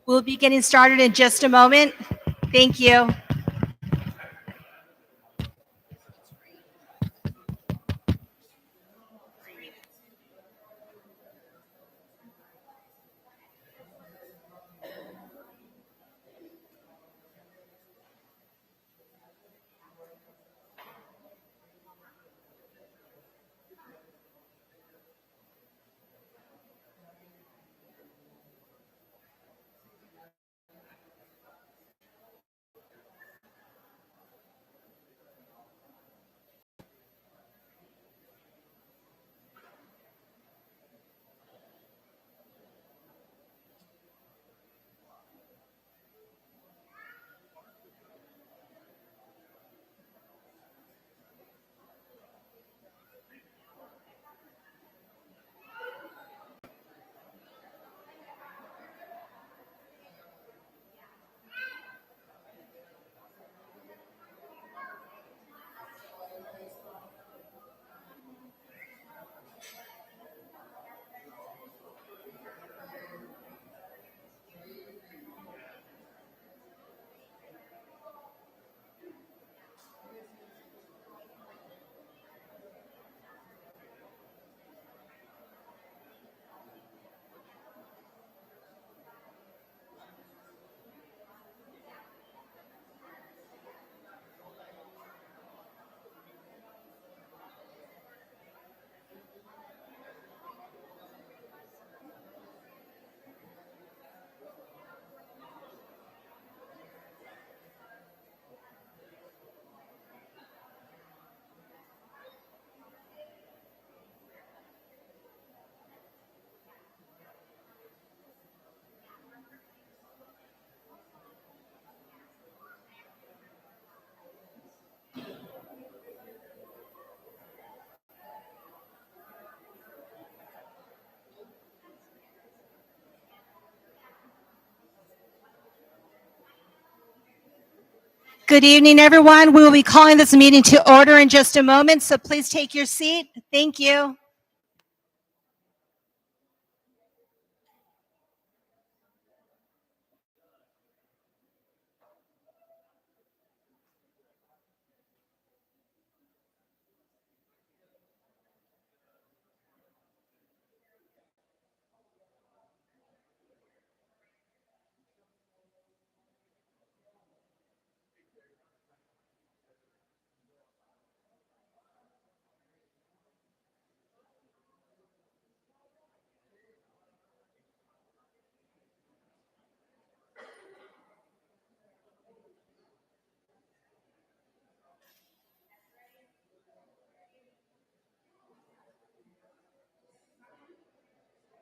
We'll be getting started in just a moment. Thank you. Good evening, everyone. We will be calling this meeting to order in just a moment, so please take your seat. Thank you.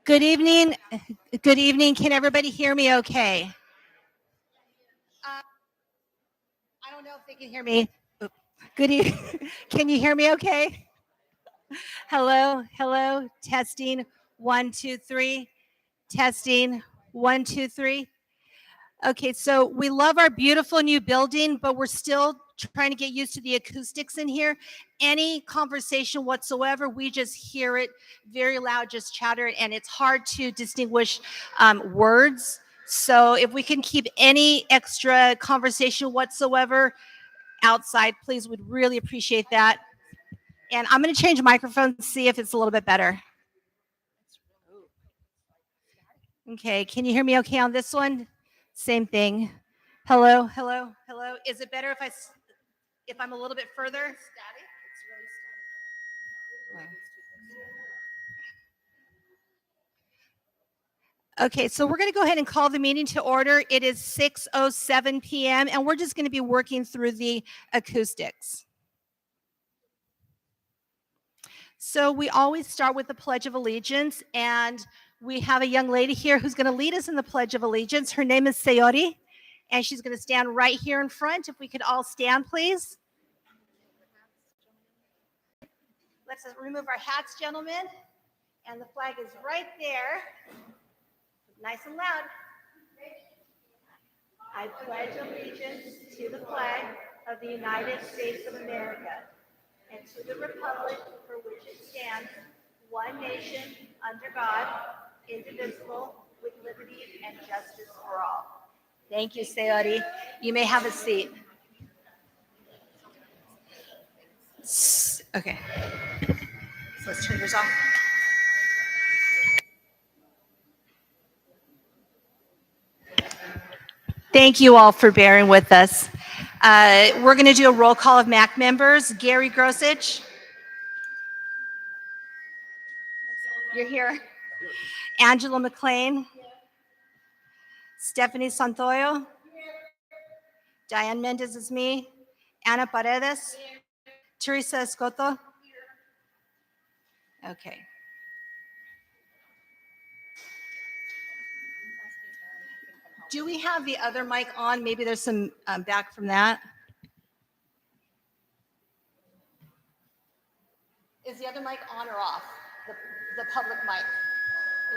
Good evening. Good evening. Can everybody hear me okay? I don't know if they can hear me. Good evening. Can you hear me okay? Hello, hello. Testing. 1, 2, 3. Testing. 1, 2, 3. Okay, so we love our beautiful new building, but we're still trying to get used to the acoustics in here. Any conversation whatsoever, we just hear it very loud, just chatter, and it's hard to distinguish words. So if we can keep any extra conversation whatsoever outside, please, we'd really appreciate that. And I'm going to change microphones, see if it's a little bit better. Okay, can you hear me okay on this one? Same thing. Hello, hello, hello. Is it better if I'm a little bit further? Static. It's really static. Okay, so we're going to go ahead and call the meeting to order. It is 6:07 p.m. and we're just going to be working through the acoustics. So we always start with the Pledge of Allegiance, and we have a young lady here who's going to lead us in the Pledge of Allegiance. Her name is Sayori, and she's going to stand right here in front. If we could all stand, please. Let's remove our hats, gentlemen. And the flag is right there. Nice and loud. I pledge allegiance to the flag of the United States of America and to the republic for which it stands, one nation, under God, indivisible, with liberty and justice for all. Thank you, Sayori. You may have a seat. Okay. So let's turn this off. Thank you all for bearing with us. We're going to do a roll call of MAC members. Gary Grosich. You're here. Angela McLean. Stephanie Santoyo. Diane Mendez is me. Ana Paredes. Teresa Escoto. Okay. Do we have the other mic on? Maybe there's some back from that. Is the other mic on or off? The public mic?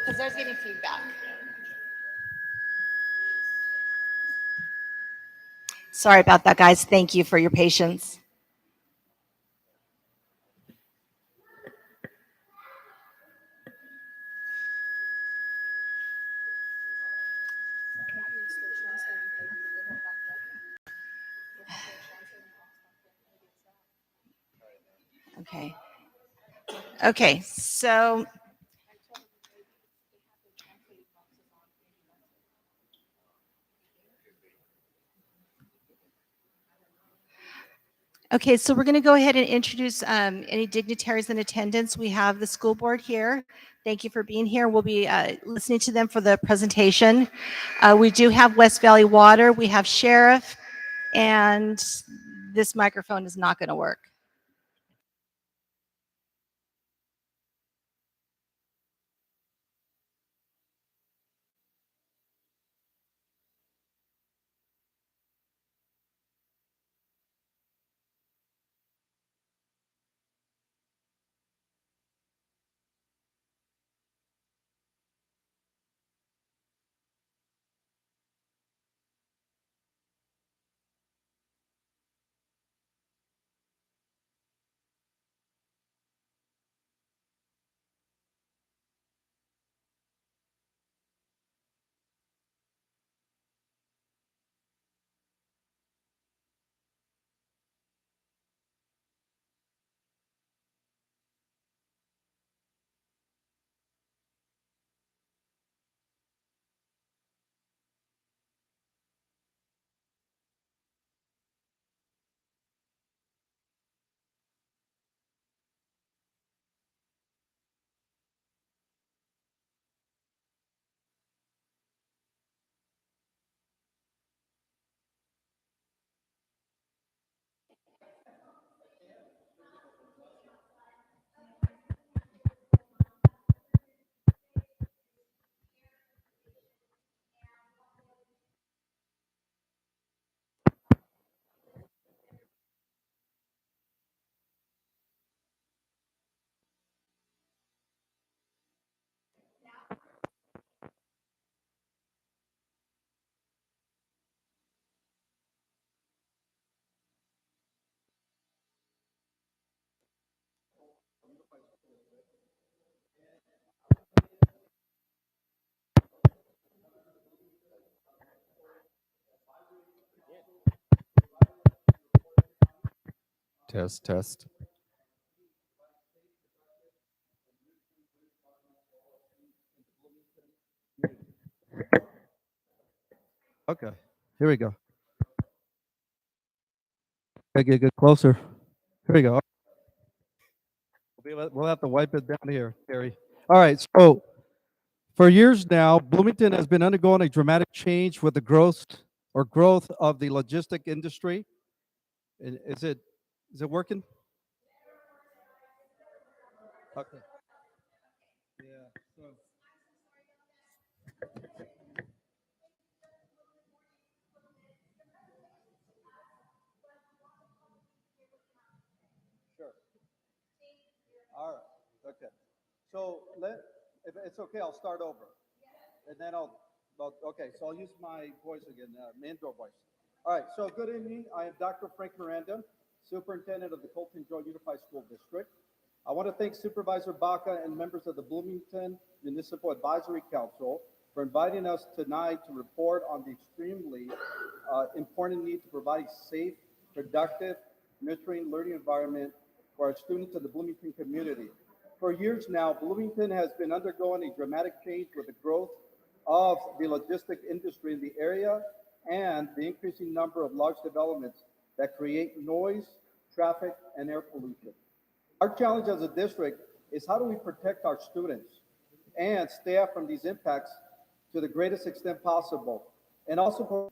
Because there's getting feedback. Sorry about that, guys. Thank you for your patience. Okay. Okay, so we're going to go ahead and introduce any dignitaries in attendance. We have the school board here. Thank you for being here. We'll be listening to them for the presentation. We do have West Valley Water. We have Sheriff, and this microphone is not going to work. Test, test. Okay, here we go. I get closer. Here we go. We'll have to wipe it down here, Terry. All right, so for years now, Bloomington has been undergoing a dramatic change with the growth of the logistic industry. Is it working? Okay. Yeah. So. Sure. All right. Okay. So if it's okay, I'll start over, and then okay. So I'll use my voice again, my indoor voice. All right. So good evening. I am Dr. Frank Miranda, Superintendent of the Colton Joint Unified School District. I want to thank Supervisor Baca and members of the Bloomington Municipal Advisory Council for inviting us tonight to report on the extremely important need to provide a safe, productive, nurturing learning environment for our students in the Bloomington community. For years now, Bloomington has been undergoing a dramatic change with the growth of the logistic industry in the area and the increasing number of large developments that create noise, traffic, and air pollution. Our challenge as a district is how do we protect our students and staff from these impacts to the greatest extent possible, and also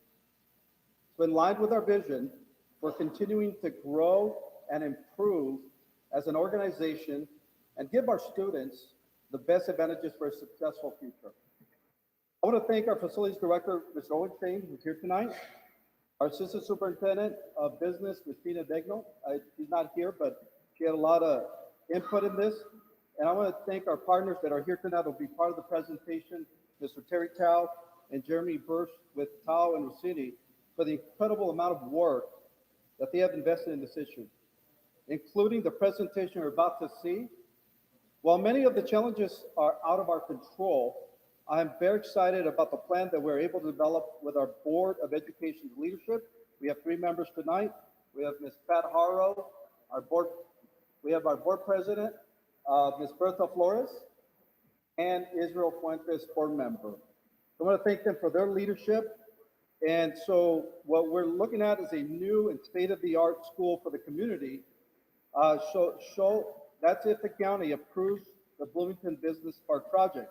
so in line with our vision for continuing to grow and improve as an organization and give our students the best advantages for a successful future. I want to thank our facilities director, Mr. Owen, who's here tonight, our assistant superintendent of business, Christina Degno. She's not here, but she had a lot of input in this. And I want to thank our partners that are here tonight who will be part of the presentation, Mr. Terry Tao and Jeremy Bursch with Tao and Rossini, for the incredible amount of work that they have invested in this issue, including the presentation we're about to see. While many of the challenges are out of our control, I am very excited about the plan that we're able to develop with our Board of Education leadership. We have 3 members tonight. We have Ms. Pat Harrow, we have our board president, Ms. Bertha Flores, and Israel Fuentes, board member. I want to thank them for their leadership. And so what we're looking at is a new and state-of-the-art school for the community. That's if the county approves the Bloomington Business Park project.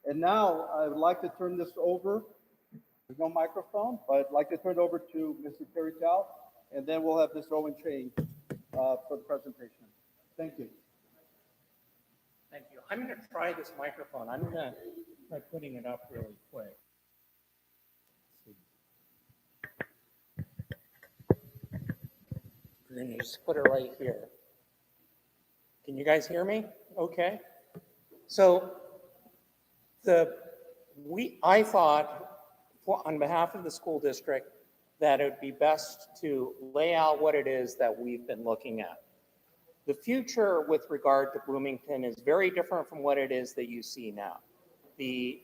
And now I would like to turn this over. There's no microphone, but I'd like to turn it over to Mr. Terry Tao, and then we'll have Mr. Owen Chain for the presentation. Thank you. Thank you. I'm going to try this microphone. I'm going to try putting it up really quick. We're going to just put it right here. Can you guys hear me? Okay. So I thought, on behalf of the school district, that it would be best to lay out what it is that we've been looking at. The future with regard to Bloomington is very different from what it is that you see now. The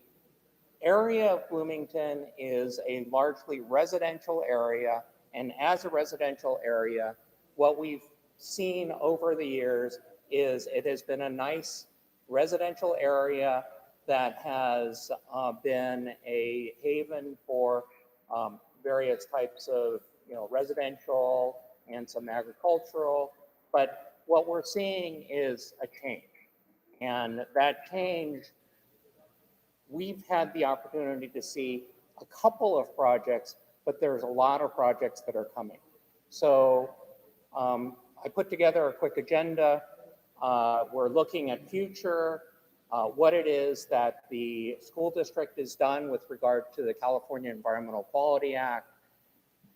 area of Bloomington is a largely residential area, and as a residential area, what we've seen over the years is it has been a nice residential area that has been a haven for various types of residential and some agricultural, but what we're seeing is a change. And that change, we've had the opportunity to see a couple of projects, but there's a lot of projects that are coming. So I put together a quick agenda. We're looking at future, what it is that the school district has done with regard to the California Environmental Quality Act,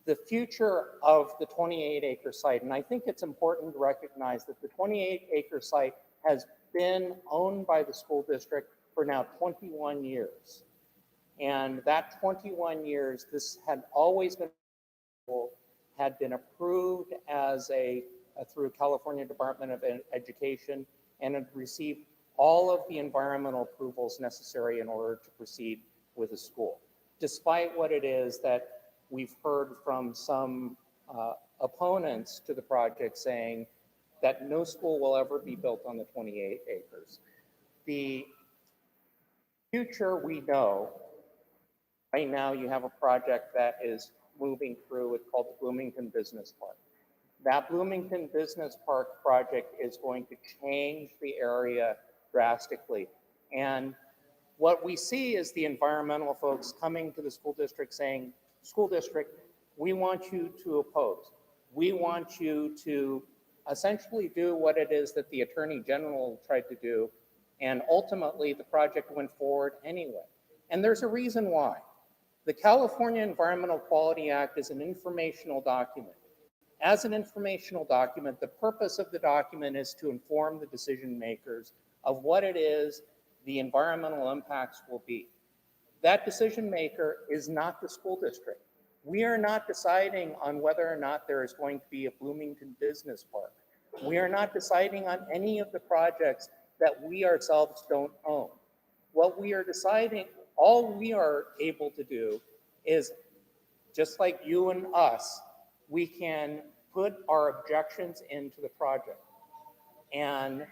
the future of the 28-acre site. And I think it's important to recognize that the 28-acre site has been owned by the school district for now 21 years. And that 21 years, this had always been approved as through California Department of Education, and had received all of the environmental approvals necessary in order to proceed with the school. Despite what it is that we've heard from some opponents to the project saying that no school will ever be built on the 28 acres. The future, we know, right now you have a project that is moving through, it's called the Bloomington Business Park. That Bloomington Business Park project is going to change the area drastically. And what we see is the environmental folks coming to the school district saying, school district, we want you to oppose. We want you to essentially do what it is that the Attorney General tried to do, and ultimately the project went forward anyway. And there's a reason why. The California Environmental Quality Act is an informational document. As an informational document, the purpose of the document is to inform the decision makers of what it is the environmental impacts will be. That decision maker is not the school district. We are not deciding on whether or not there is going to be a Bloomington Business Park. We are not deciding on any of the projects that we ourselves don't own. What we are deciding all we are able to do is, just like you and us, we can put our objections into the project and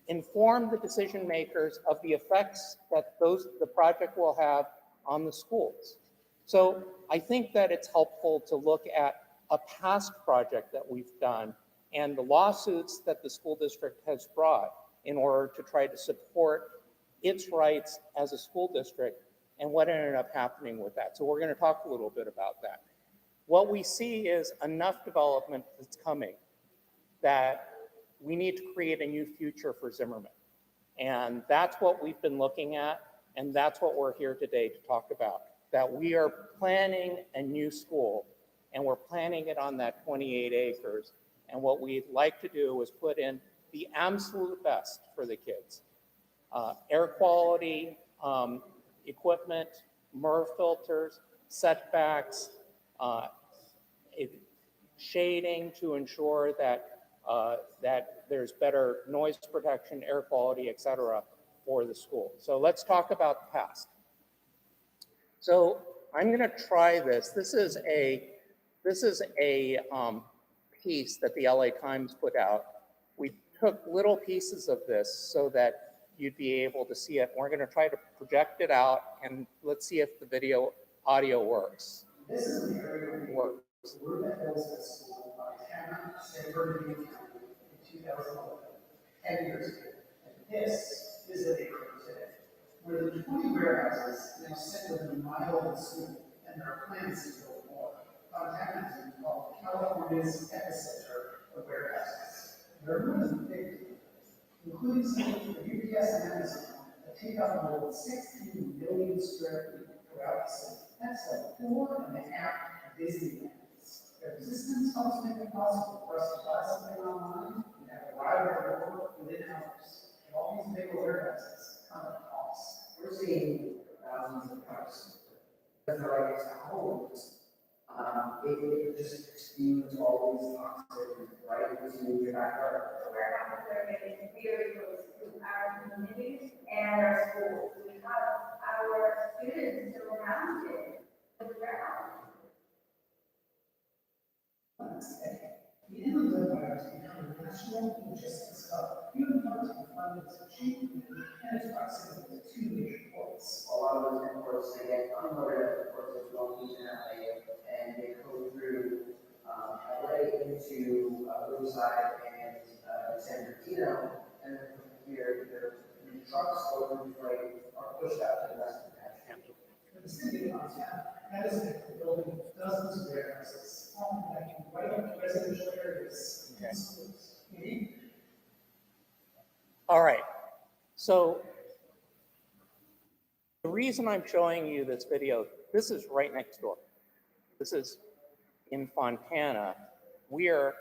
inform the decision makers of the effects that the project will have on the schools. So I think that it's helpful to look at a past project that we've done and the lawsuits that the school district has brought in order to try to support its rights as a school district and what ended up happening with that. So we're going to talk a little bit about that. What we see is enough development that's coming that we need to create a new future for Zimmerman. And that's what we've been looking at, and that's what we're here today to talk about, that we are planning a new school, and we're planning it on that 28 acres. And what we'd like to do is put in the absolute best for the kids. Air quality, equipment, MER filters, setbacks, shading to ensure that there's better noise protection, air quality, et cetera, for the school. So let's talk about the past. So I'm going to try this. This is a piece that the LA Times put out. We took little pieces of this so that you'd be able to see it. We're going to try to project it out, and let's see if the audio works. This is the area where we're at Hillside School by Hannah San Bernardino County in 2011, 10 years ago. And this is the neighborhood today, where the 20 warehouses now sit within a mile of the school, and there are plans to build more. Montana has been called California's epicenter of warehouses. There are more than 50, including some from UPS and Amazon, that take up more than 16 million square feet throughout the city. That's like 4.5 Disneylands. Their existence helps make it possible for us to buy something online and have it arrive at our door within hours. And all these big warehouses come at a cost. We're seeing thousands of trucks. Because they're like, it's a home. It just spews all these toxins right into your backyard. Warehouses are getting very close to our communities and our schools. We have our students surrounded with warehouses. The inland empire has become a national logistics hub, even though it's funded as a cheap and its proximity to two major ports. A lot of those imports, they get unloaded at the ports of Bloomington, and they go through LA into Riverside and San Bernardino, and then from here, the trucks loaded with freight are pushed out to the rest of the country. For the city of Montana, that is the building of dozens of warehouses, all connecting right up to residential areas and schools. All right, so the reason I'm showing you this video, this is right next door. This is in Fontana. We are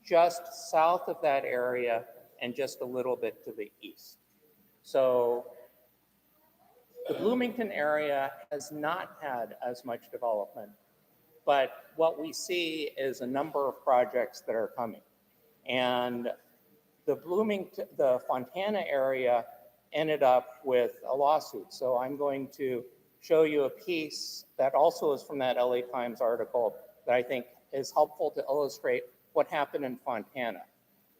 just south of that area and just a little bit to the east. So the Bloomington area has not had as much development, but what we see is a number of projects that are coming. And the Fontana area ended up with a lawsuit. So I'm going to show you a piece that also is from that LA Times article that I think is helpful to illustrate what happened in Fontana.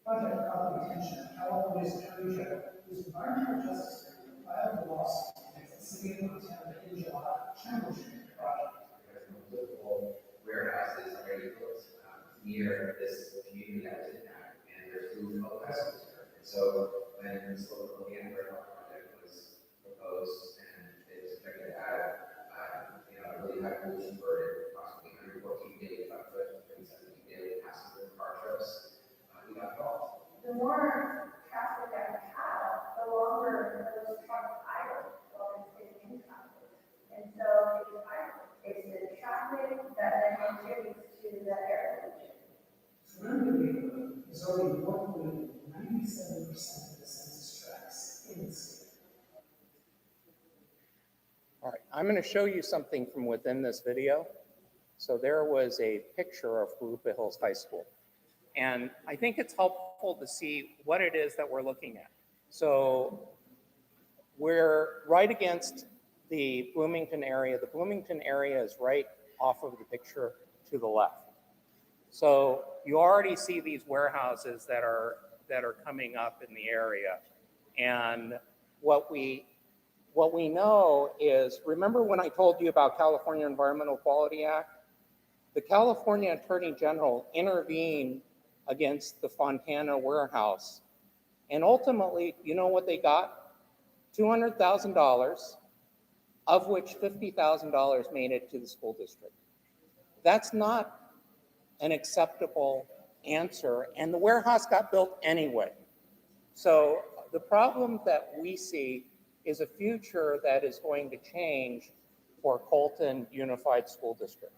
Project caught the attention of California's Attorney General, whose environmental justice group filed a lawsuit against the city of Montana in July, challenging the project. There's multiple warehouses already built near this community that was impacted, and there's two public high schools here. And so when this local land warehouse project was proposed and it was expected to add, a really high pollution burden, approximately 114 daily truck trips, 70 daily passenger car trips, we got involved. The more traffic that we have, the longer those trucks idle while it's sitting in traffic. And so it's the traffic that then contributes to the air pollution. Surrounding neighborhood is already more polluted than 97% of the census tracts in the state. All right, I'm going to show you something from within this video. So there was a picture of Blue Hills High School. And I think it's helpful to see what it is that we're looking at. So we're right against the Bloomington area. The Bloomington area is right off of the picture to the left. So you already see these warehouses that are coming up in the area. And what we know is, remember when I told you about California Environmental Quality Act? The California Attorney General intervened against the Fontana warehouse. And ultimately, you know what they got? $200,000, of which $50,000 made it to the school district. That's not an acceptable answer, and the warehouse got built anyway. So the problem that we see is a future that is going to change for Colton Unified School District.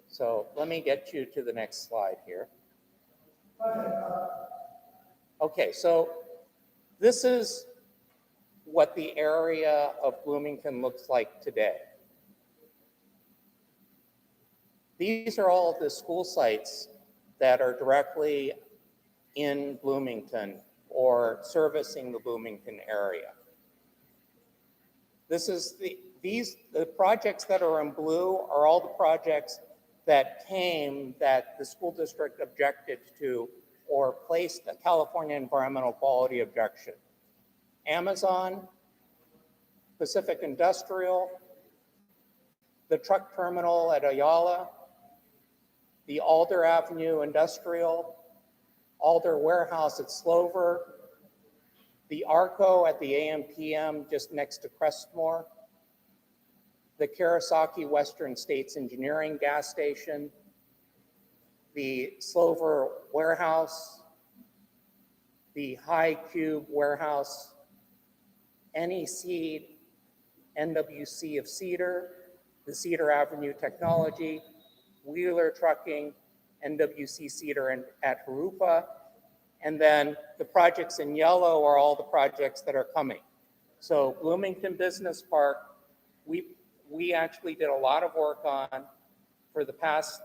So let me get you to the next slide here. Okay, so this is what the area of Bloomington looks like today. These are all of the school sites that are directly in Bloomington or servicing the Bloomington area. This is the projects that are in blue are all the projects that the school district objected to or placed a California environmental quality objection. Amazon, Pacific Industrial, the truck terminal at Ayala, the Alder Avenue Industrial, Alder Warehouse at Slover, the Arco at the AMPM just next to Cressmore, the Karasaki Western States Engineering gas station, the Slover Warehouse, the High Cube Warehouse, NEC, NWC of Cedar, the Cedar Avenue Technology, Wheeler Trucking, NWC Cedar at Harupa, and then the projects in yellow are all the projects that are coming. So Bloomington Business Park, we actually did a lot of work on. For the past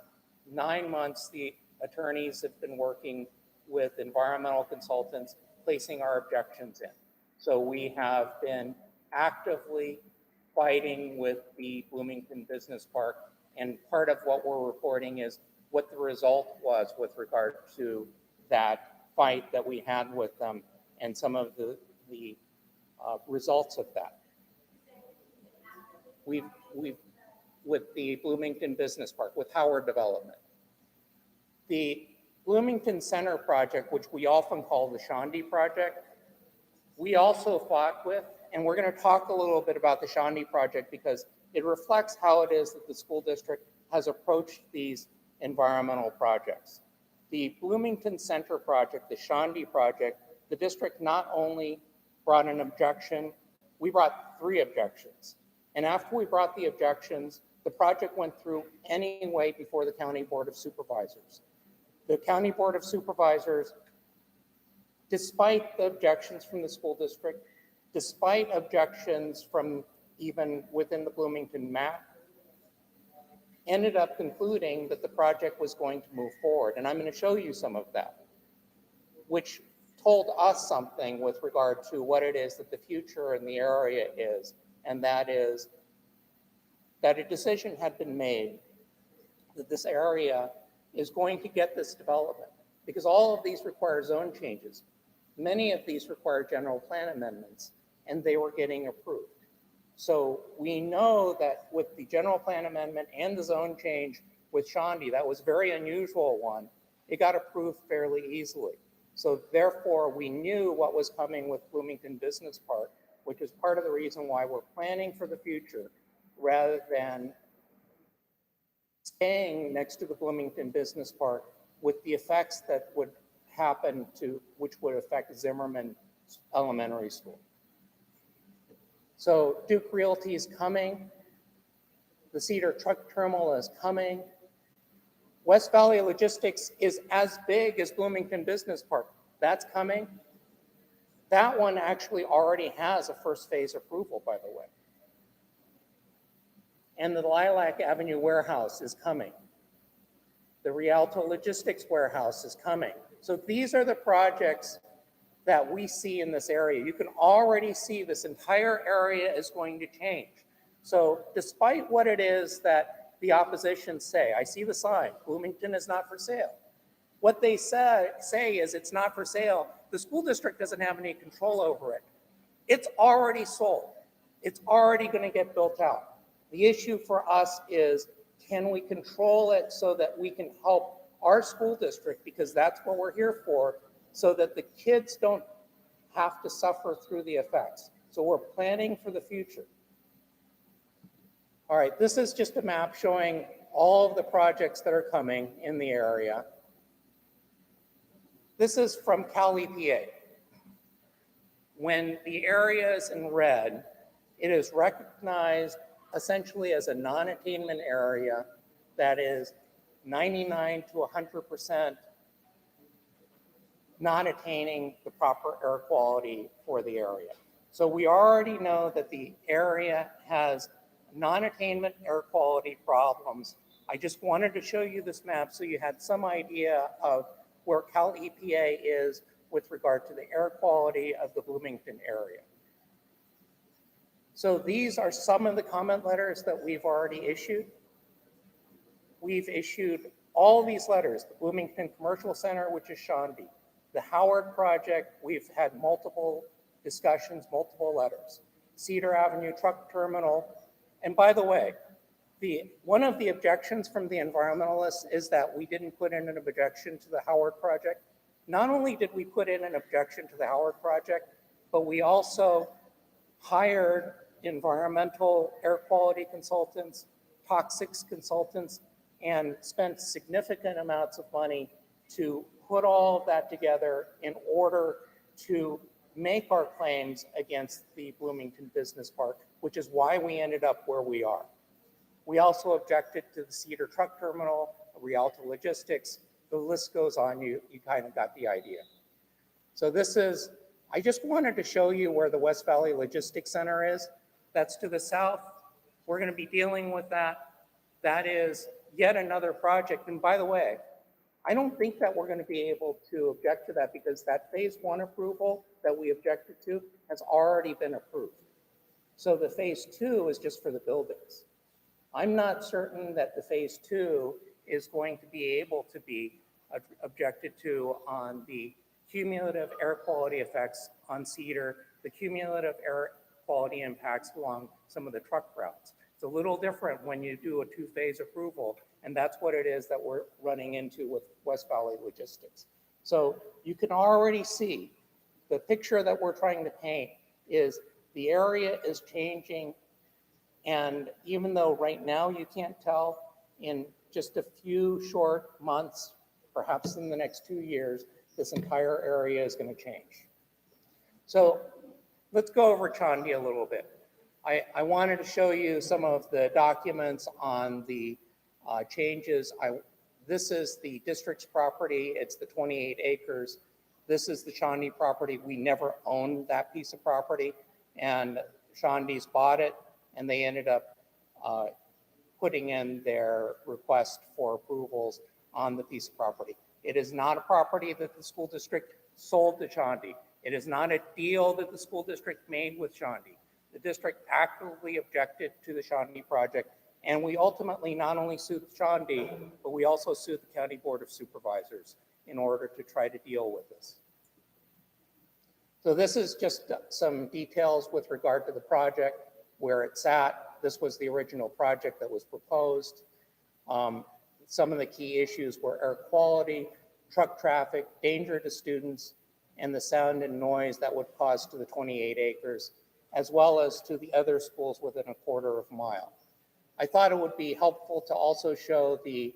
9 months, the attorneys have been working with environmental consultants, placing our objections in. So we have been actively fighting with the Bloomington Business Park, and part of what we're reporting is what the result was with regard to that fight that we had with them and some of the results of that. We've with the Bloomington Business Park, with Howard Development. The Bloomington Center project, which we often call the Shandy Project, we also fought with, and we're going to talk a little bit about the Shandy Project because it reflects how it is that the school district has approached these environmental projects. The Bloomington Center project, the Shandy project, the district not only brought an objection, we brought 3 objections. And after we brought the objections, the project went through anyway before the County Board of Supervisors. The County Board of Supervisors, despite the objections from the school district, despite objections from even within the Bloomington map, ended up concluding that the project was going to move forward. And I'm going to show you some of that, which told us something with regard to what it is that the future in the area is, and that is that a decision had been made that this area is going to get this development, because all of these require zone changes. Many of these require general plan amendments, and they were getting approved. So we know that with the general plan amendment and the zone change with Shandy, that was a very unusual one, it got approved fairly easily. So therefore, we knew what was coming with Bloomington Business Park, which is part of the reason why we're planning for the future rather than staying next to the Bloomington Business Park with the effects that would happen to, which would affect Zimmerman Elementary School. So Duke Realty is coming. The Cedar Truck Terminal is coming. West Valley Logistics is as big as Bloomington Business Park. That's coming. That one actually already has a first phase approval, by the way. And the Lilac Avenue Warehouse is coming. The Rialto Logistics Warehouse is coming. So these are the projects that we see in this area. You can already see this entire area is going to change. So despite what it is that the opposition say, I see the sign, Bloomington is not for sale. What they say is it's not for sale. The school district doesn't have any control over it. It's already sold. It's already going to get built out. The issue for us is, can we control it so that we can help our school district, because that's what we're here for, so that the kids don't have to suffer through the effects. So we're planning for the future. All right, this is just a map showing all of the projects that are coming in the area. This is from Cal EPA. When the area is in red, it is recognized essentially as a non-attainment area that is 99 to 100% not attaining the proper air quality for the area. So we already know that the area has non-attainment air quality problems. I just wanted to show you this map so you had some idea of where Cal EPA is with regard to the air quality of the Bloomington area. So these are some of the comment letters that we've already issued. We've issued all these letters, the Bloomington Commercial Center, which is Shandy, the Howard Project, we've had multiple discussions, multiple letters, Cedar Avenue Truck Terminal. And by the way, one of the objections from the environmentalists is that we didn't put in an objection to the Howard Project. Not only did we put in an objection to the Howard Project, but we also hired environmental air quality consultants, toxics consultants, and spent significant amounts of money to put all of that together in order to make our claims against the Bloomington Business Park, which is why we ended up where we are. We also objected to the Cedar Truck Terminal, Rialto Logistics. The list goes on, you kind of got the idea. So this is, I just wanted to show you where the West Valley Logistics Center is. That's to the south. We're going to be dealing with that. That is yet another project. And by the way, I don't think that we're going to be able to object to that because that phase one approval that we objected to has already been approved. So the phase two is just for the buildings. I'm not certain that the phase two is going to be able to be objected to on the cumulative air quality effects on Cedar, the cumulative air quality impacts along some of the truck routes. It's a little different when you do a two-phase approval, and that's what it is that we're running into with West Valley Logistics. So you can already see the picture that we're trying to paint is the area is changing, and even though right now you can't tell, in just a few short months, perhaps in the next 2 years, this entire area is going to change. So let's go over Shandy a little bit. I wanted to show you some of the documents on the changes. This is the district's property. It's the 28 acres. This is the Shawnee property. We never owned that piece of property, and Shandy's bought it, and they ended up putting in their request for approvals on the piece of property. It is not a property that the school district sold to Shandy. It is not a deal that the school district made with Shandy. The district actively objected to the Shawnee project, and we ultimately not only sued Shandy, but we also sued the County Board of Supervisors in order to try to deal with this. So this is just some details with regard to the project, where it's at. This was the original project that was proposed. Some of the key issues were air quality, truck traffic, danger to students, and the sound and noise that would cause to the 28 acres, as well as to the other schools within a quarter of a mile. I thought it would be helpful to also show the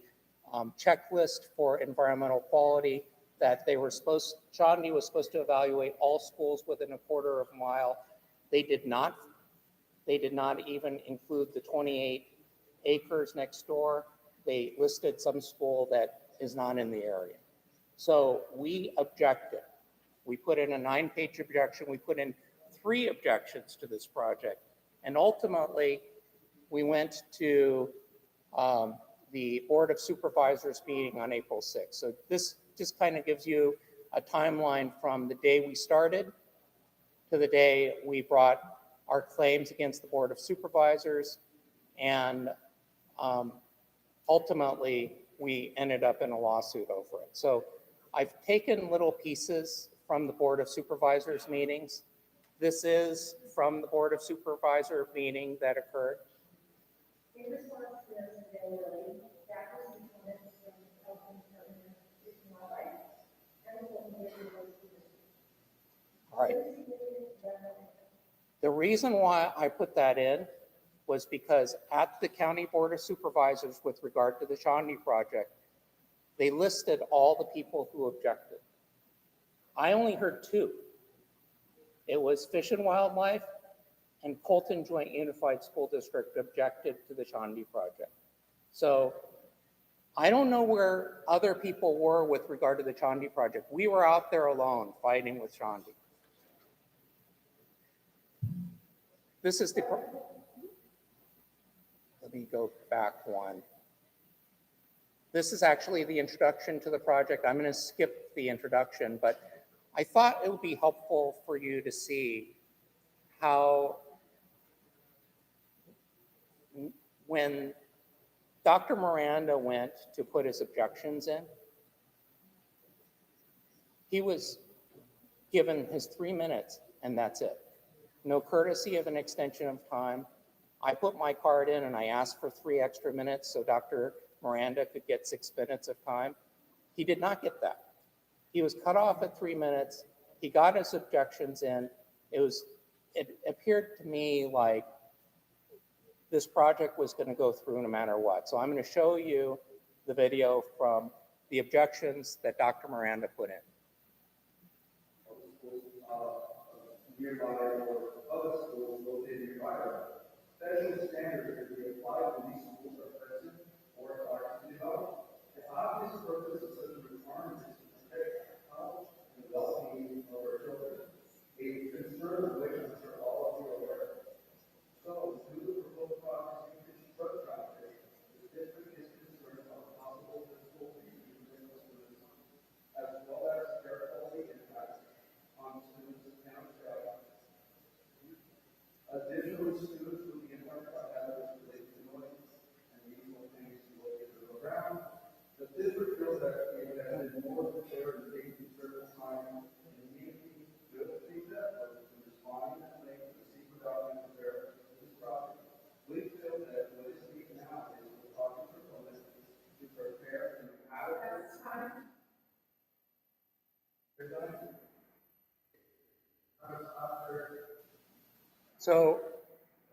checklist for environmental quality that Shawnee was supposed to evaluate all schools within a quarter of a mile. They did not. They did not even include the 28 acres next door. They listed some school that is not in the area. So we objected. We put in a 9-page objection. We put in 3 objections to this project. And ultimately, we went to the Board of Supervisors meeting on April 6th. So this just kind of gives you a timeline from the day we started to the day we brought our claims against the Board of Supervisors, and ultimately, we ended up in a lawsuit over it. So I've taken little pieces from the Board of Supervisors meetings. This is from the Board of Supervisor meeting that occurred. In response to this availability, that was implemented from the Open Government Fish and Wildlife and the Bolton was. All right. The reason why I put that in was because at the County Board of Supervisors with regard to the Shandy Project, they listed all the people who objected. I only heard two. It was Fish and Wildlife and Bolton Joint Unified School District objected to the Shandy Project. So I don't know where other people were with regard to the Shandy Project. We were out there alone fighting with Shandy. This is the, let me go back one. This is actually the introduction to the project. I'm going to skip the introduction, but I thought it would be helpful for you to see how when Dr. Miranda went to put his objections in, he was given his 3 minutes and that's it. No courtesy of an extension of time. I put my card in and I asked for 3 extra minutes so Dr. Miranda could get 6 minutes of time. He did not get that. He was cut off at 3 minutes. He got his objections in. It appeared to me like this project was going to go through no matter what. So I'm going to show you the video from the objections that Dr. Miranda put in. Nearby or other schools located nearby. Special standards that we apply when these schools are present or are to develop. The obvious purpose of such a requirement is to protect health and well-being of our children, a concern of which I'm sure all of you are aware. So, through the proposed project truck traffic, the district is concerned about possible physical issues within the students, as well as their quality impact on students and staff. Additionally, students will be impacted by hazards related to noise and reasonable things located around. The district feels that we have been more prepared and taking certain time and immediately good feedback of responding and making the secret document prepare this project. We feel that what is needed now is the project proponents to prepare an adequate time. They're done. So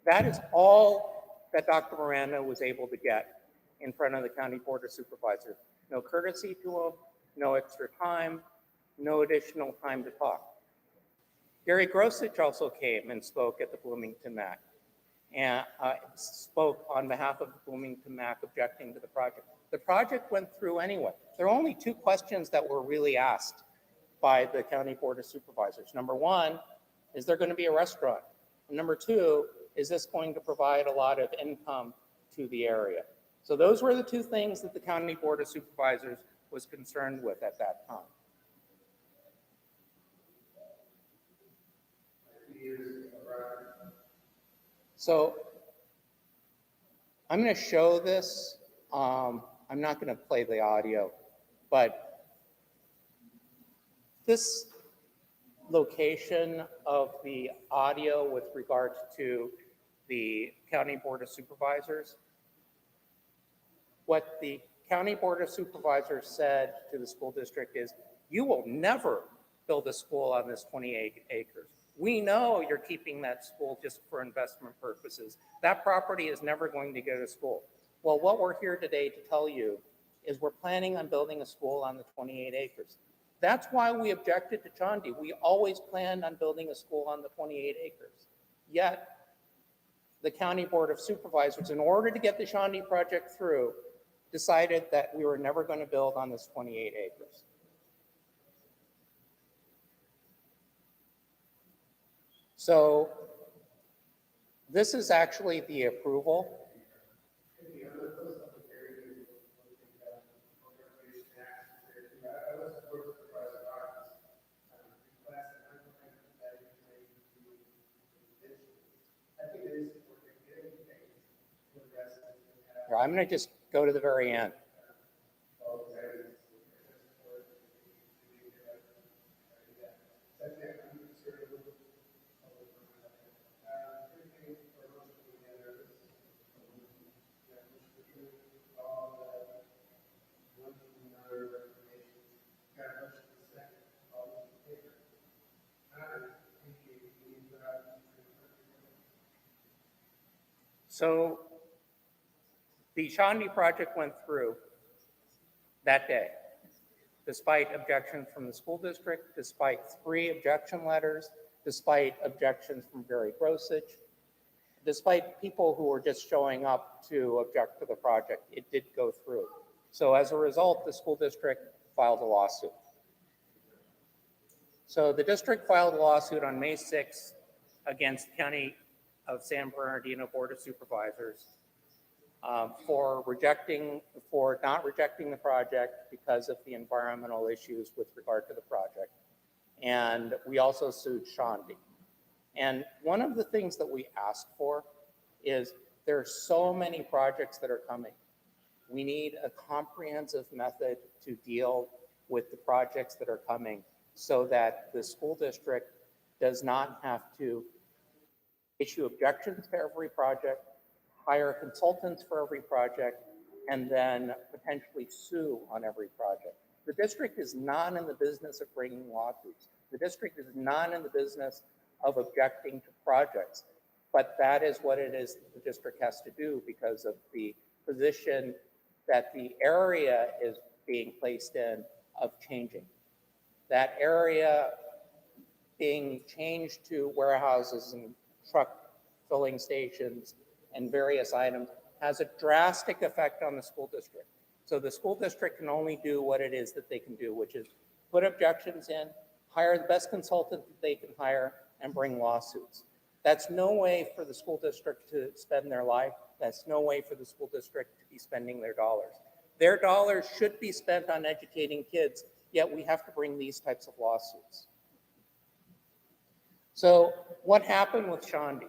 that is all that Dr. Miranda was able to get in front of the County Board of Supervisors. No courtesy to him, no extra time, no additional time to talk. Gary Grosich also came and spoke at the Bloomington MAC and spoke on behalf of the Bloomington MAC objecting to the project. The project went through anyway. There are only 2 questions that were really asked by the County Board of Supervisors. Number 1, is there going to be a restaurant? And number 2, is this going to provide a lot of income to the area? So those were the 2 things that the County Board of Supervisors was concerned with at that time. So I'm going to show this. I'm not going to play the audio, but this location of the audio with regard to the County Board of Supervisors, what the County Board of Supervisors said to the school district is, you will never build a school on this 28 acres. We know you're keeping that school just for investment purposes. That property is never going to go to school. Well, what we're here today to tell you is we're planning on building a school on the 28 acres. That's why we objected to Shandy. We always planned on building a school on the 28 acres. Yet, the County Board of Supervisors, in order to get the Shandy project through, decided that we were never going to build on this 28 acres. So, this is actually the approval. Here, I'm going to just go to the very end. So the Shawnee Project went through that day, despite objections from the school district, despite 3 objection letters, despite objections from Gary Grosich, despite people who were just showing up to object to the project, it did go through. So as a result, the school district filed a lawsuit. So the district filed a lawsuit on May 6th against the County of San Bernardino Board of Supervisors for not rejecting the project because of the environmental issues with regard to the project. And we also sued Shandy. And one of the things that we asked for is there are so many projects that are coming. We need a comprehensive method to deal with the projects that are coming so that the school district does not have to issue objections to every project, hire consultants for every project, and then potentially sue on every project. The district is not in the business of bringing lawsuits. The district is not in the business of objecting to projects, but that is what it is that the district has to do because of the position that the area is being placed in of changing. That area being changed to warehouses and truck filling stations and various items has a drastic effect on the school district. So the school district can only do what it is that they can do, which is put objections in, hire the best consultant that they can hire, and bring lawsuits. That's no way for the school district to spend their life. That's no way for the school district to be spending their dollars. Their dollars should be spent on educating kids, yet we have to bring these types of lawsuits. So what happened with Shandy?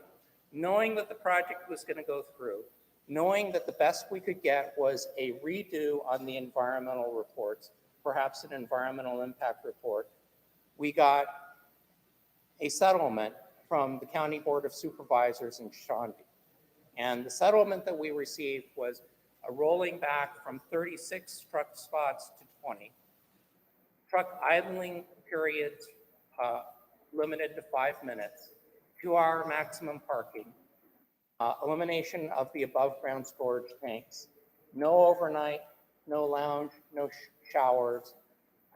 Knowing that the project was going to go through, knowing that the best we could get was a redo on the environmental reports, perhaps an environmental impact report, we got a settlement from the County Board of Supervisors in Shandy. And the settlement that we received was a rolling back from 36 truck spots to 20, truck idling periods limited to 5 minutes, 2-hour maximum parking, elimination of the above ground storage tanks, no overnight, no lounge, no showers,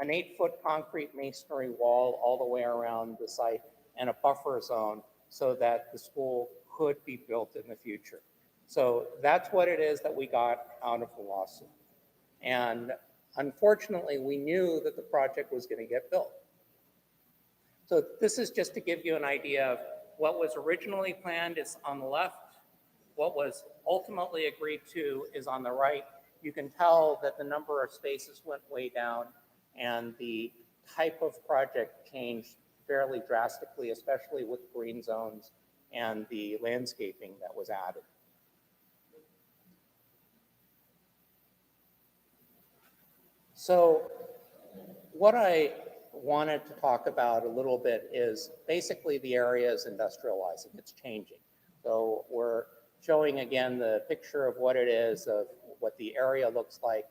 an 8-foot concrete masonry wall all the way around the site, and a buffer zone so that the school could be built in the future. So that's what it is that we got out of the lawsuit. And unfortunately, we knew that the project was going to get built. So this is just to give you an idea of what was originally planned is on the left. What was ultimately agreed to is on the right. You can tell that the number of spaces went way down and the type of project changed fairly drastically, especially with green zones and the landscaping that was added. So what I wanted to talk about a little bit is basically the area is industrializing, it's changing. So we're showing again the picture of what it is, of what the area looks like.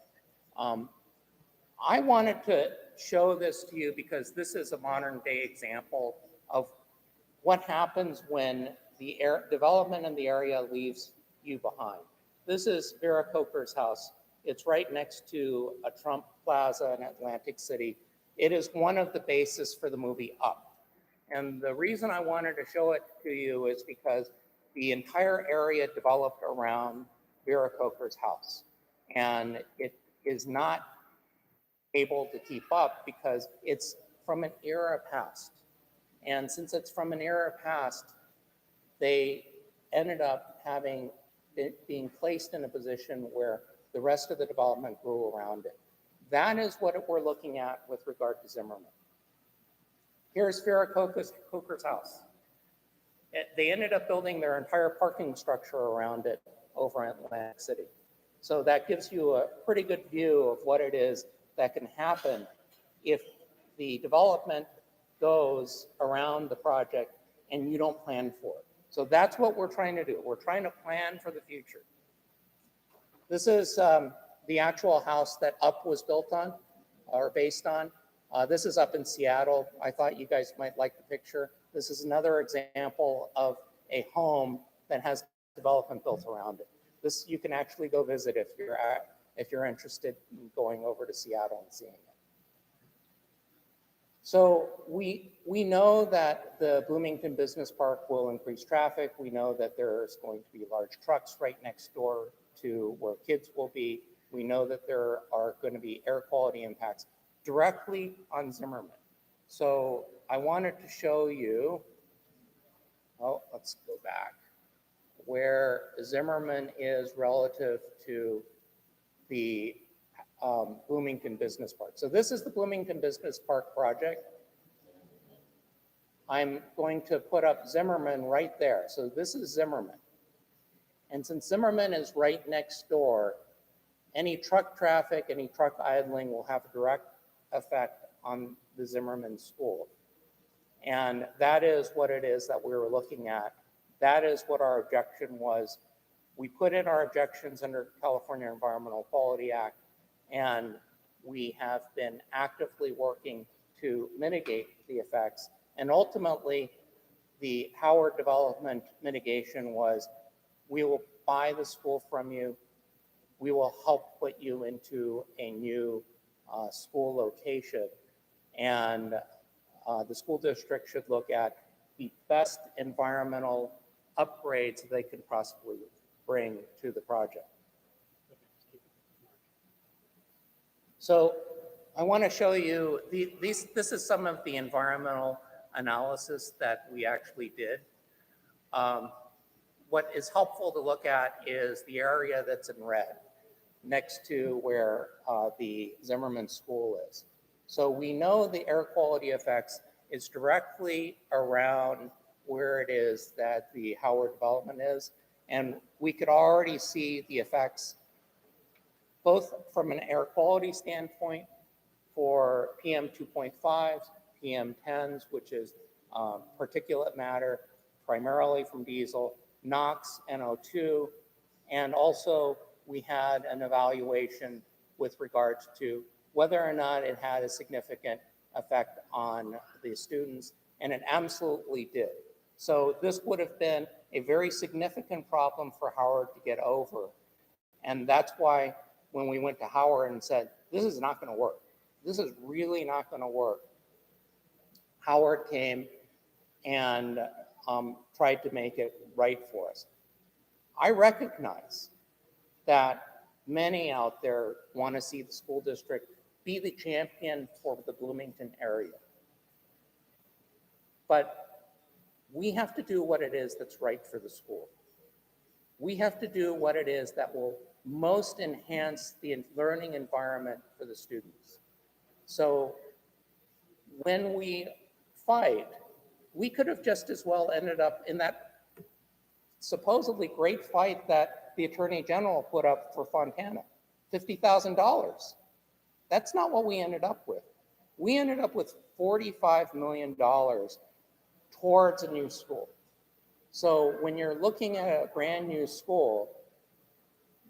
I wanted to show this to you because this is a modern day example of what happens when the development in the area leaves you behind. This is Vera Coker's house. It's right next to a Trump Plaza in Atlantic City. It is one of the bases for the movie Up. And the reason I wanted to show it to you is because the entire area developed around Vera Coker's house. And it is not able to keep up because it's from an era past. And since it's from an era past, they ended up having being placed in a position where the rest of the development grew around it. That is what we're looking at with regard to Zimmerman. Here's Vera Coker's house. They ended up building their entire parking structure around it over in Atlantic City. So that gives you a pretty good view of what it is that can happen if the development goes around the project and you don't plan for it. So that's what we're trying to do. We're trying to plan for the future. This is the actual house that UP was built on or based on. This is up in Seattle. I thought you guys might like the picture. This is another example of a home that has development built around it. This you can actually go visit if you're interested in going over to Seattle and seeing it. So we know that the Bloomington Business Park will increase traffic. We know that there's going to be large trucks right next door to where kids will be. We know that there are going to be air quality impacts directly on Zimmerman. So I wanted to show you, let's go back, where Zimmerman is relative to the Bloomington Business Park. So this is the Bloomington Business Park project. I'm going to put up Zimmerman right there. So this is Zimmerman. And since Zimmerman is right next door, any truck traffic, any truck idling will have a direct effect on the Zimmerman school. And that is what it is that we were looking at. That is what our objection was. We put in our objections under California Environmental Quality Act, and we have been actively working to mitigate the effects. And ultimately, the Howard development mitigation was, we will buy the school from you. We will help put you into a new school location. And the school district should look at the best environmental upgrades they can possibly bring to the project. So I want to show you, this is some of the environmental analysis that we actually did. What is helpful to look at is the area that's in red next to where the Zimmerman School is. So we know the air quality effects is directly around where it is that the Howard development is. And we could already see the effects both from an air quality standpoint for PM 2.5s, PM 10s, which is particulate matter, primarily from diesel, NOx, NO2, and also we had an evaluation with regards to whether or not it had a significant effect on the students, and it absolutely did. So this would have been a very significant problem for Howard to get over. And that's why when we went to Howard and said, this is not going to work, this is really not going to work, Howard came and tried to make it right for us. I recognize that many out there want to see the school district be the champion for the Bloomington area. But we have to do what it is that's right for the school. We have to do what it is that will most enhance the learning environment for the students. So when we fight, we could have just as well ended up in that supposedly great fight that the Attorney General put up for Fontana, $50,000. That's not what we ended up with. We ended up with $45 million towards a new school. So when you're looking at a brand new school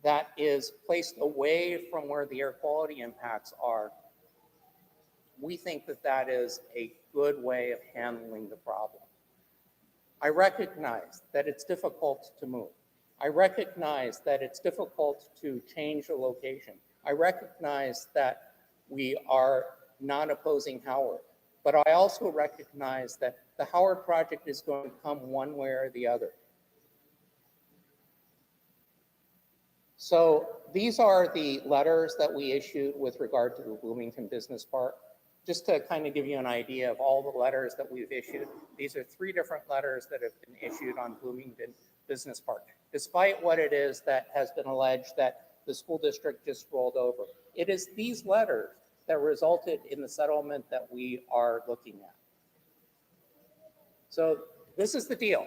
that is placed away from where the air quality impacts are, we think that that is a good way of handling the problem. I recognize that it's difficult to move. I recognize that it's difficult to change a location. I recognize that we are not opposing Howard, but I also recognize that the Howard project is going to come one way or the other. So these are the letters that we issued with regard to the Bloomington Business Park. Just to kind of give you an idea of all the letters that we've issued, these are 3 different letters that have been issued on Bloomington Business Park, despite what it is that has been alleged that the school district just rolled over. It is these letters that resulted in the settlement that we are looking at. So this is the deal.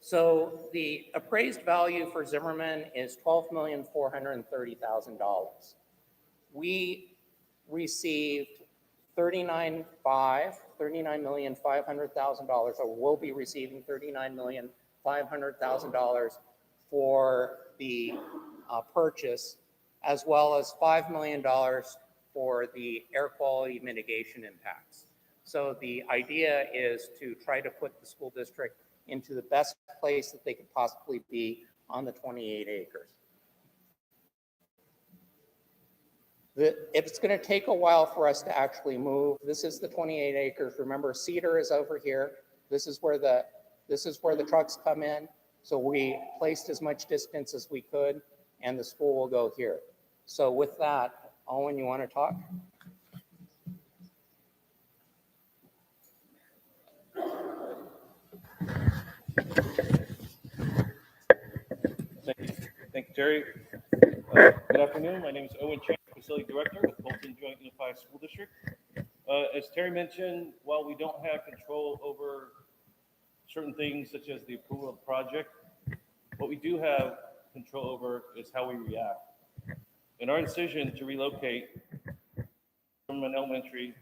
So the appraised value for Zimmerman is $12,430,000. We received $39,500,000, or will be receiving $39,500,000 for the purchase, as well as $5 million for the air quality mitigation impacts. So the idea is to try to put the school district into the best place that they could possibly be on the 28 acres. It's going to take a while for us to actually move. This is the 28 acres. Remember, Cedar is over here. This is where the trucks come in. So we placed as much distance as we could, and the school will go here. So with that, Owen, you want to talk? Thank you, Terry. Good afternoon. My name is Owen, Facility Director with Bolton Joint Unified School District. As Terry mentioned, while we don't have control over certain things such as the approval of the project, what we do have control over is how we react. In our decision to relocate from an elementary,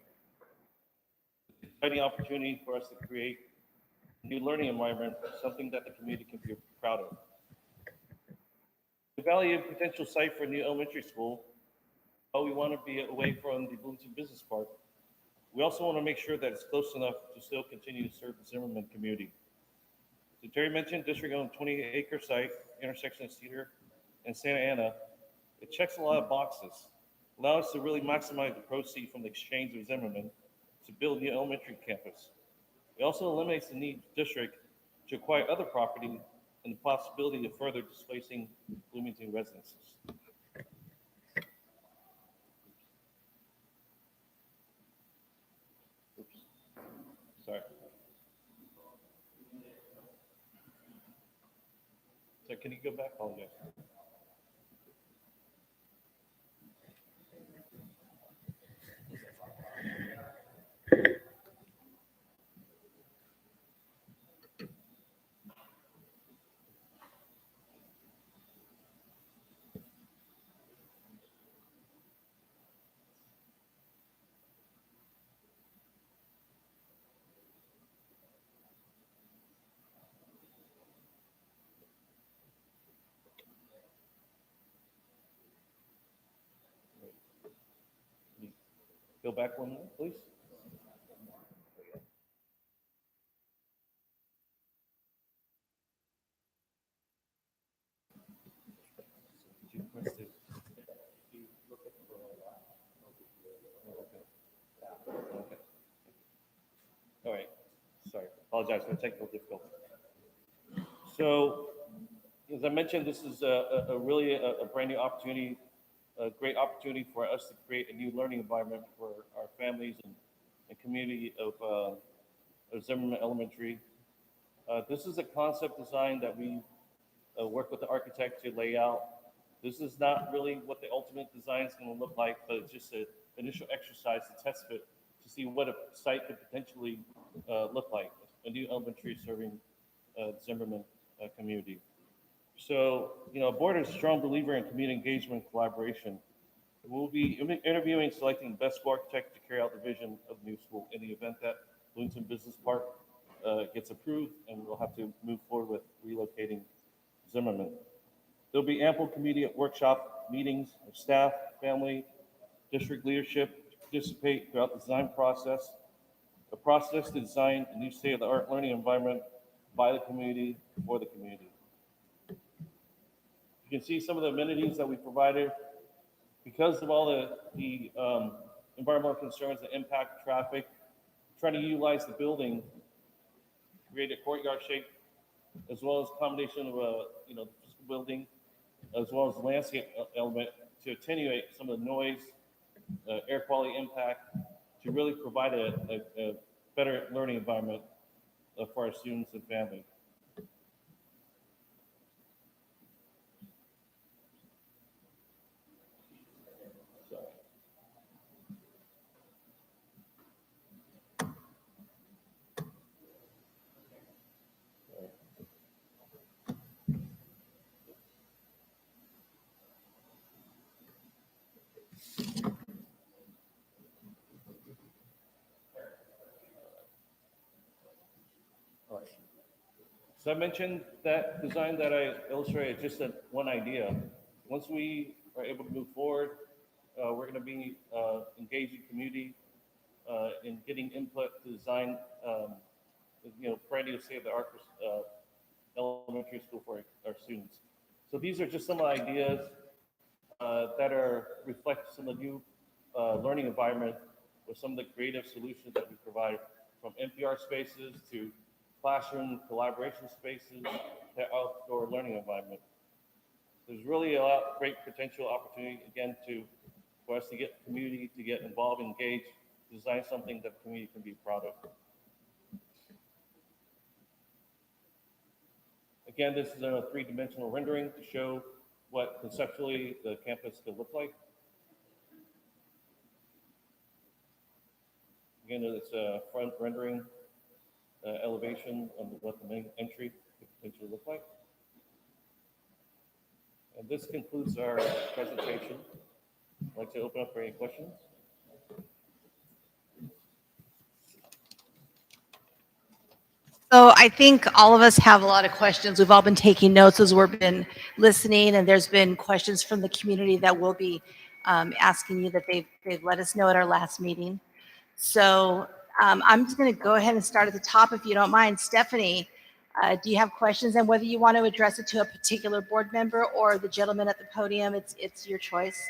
it's an exciting opportunity for us to create a new learning environment, something that the community can be proud of. To evaluate a potential site for a new elementary school, while we want to be away from the Bloomington Business Park, we also want to make sure that it's close enough to still continue to serve the Zimmerman community. So Terry mentioned district-owned 28-acre site, intersection of Cedar and Santa Ana. It checks a lot of boxes, allows us to really maximize the proceeds from the exchange of Zimmerman to build a new elementary campus. It also eliminates the need for the district to acquire other property and the possibility of further displacing Bloomington residences. Oops. Sorry. So can you go back? Apologize. Go back one more, please. Okay. All right. Sorry. Apologize for the technical difficulty. So, as I mentioned, this is a really a brand new opportunity, a great opportunity for us to create a new learning environment for our families and community of Zimmerman Elementary. This is a concept design that we work with the architect to lay out. This is not really what the ultimate design is going to look like, but it's just an initial exercise to test it to see what a site could potentially look like, a new elementary serving Zimmerman community. So, a board is a strong believer in community engagement and collaboration. We'll be interviewing and selecting the best school architect to carry out the vision of the new school in the event that Bloomington Business Park gets approved, and we'll have to move forward with relocating Zimmerman. There'll be ample community workshop meetings of staff, family, district leadership to participate throughout the design process. A process to design a new state-of-the-art learning environment by the community, for the community. You can see some of the amenities that we provided. Because of all the environmental concerns that impact traffic, trying to utilize the building, create a courtyard shape, as well as combination of the physical building, as well as the landscape element to attenuate some of the noise, air quality impact, to really provide a better learning environment for our students and family. So I mentioned that design that I illustrated, just one idea. Once we are able to move forward, we're going to be engaging community in getting input to design, brand new state-of-the-art elementary school for our students. So these are just some ideas that reflect some of the new learning environment with some of the creative solutions that we provide, from NPR spaces to classroom collaboration spaces to outdoor learning environment. There's really a lot great potential opportunity again for us to get the community to get involved, engaged, design something that the community can be proud of. Again, this is a three-dimensional rendering to show what conceptually the campus could look like. Again, it's a front rendering elevation of what the main entry could potentially look like. And this concludes our presentation. I'd like to open up for any questions. So I think all of us have a lot of questions. We've all been taking notes as we've been listening, and there's been questions from the community that we'll be asking you that they've let us know at our last meeting. So I'm just going to go ahead and start at the top if you don't mind. Stephanie, do you have questions? And whether you want to address it to a particular board member or the gentleman at the podium, it's your choice.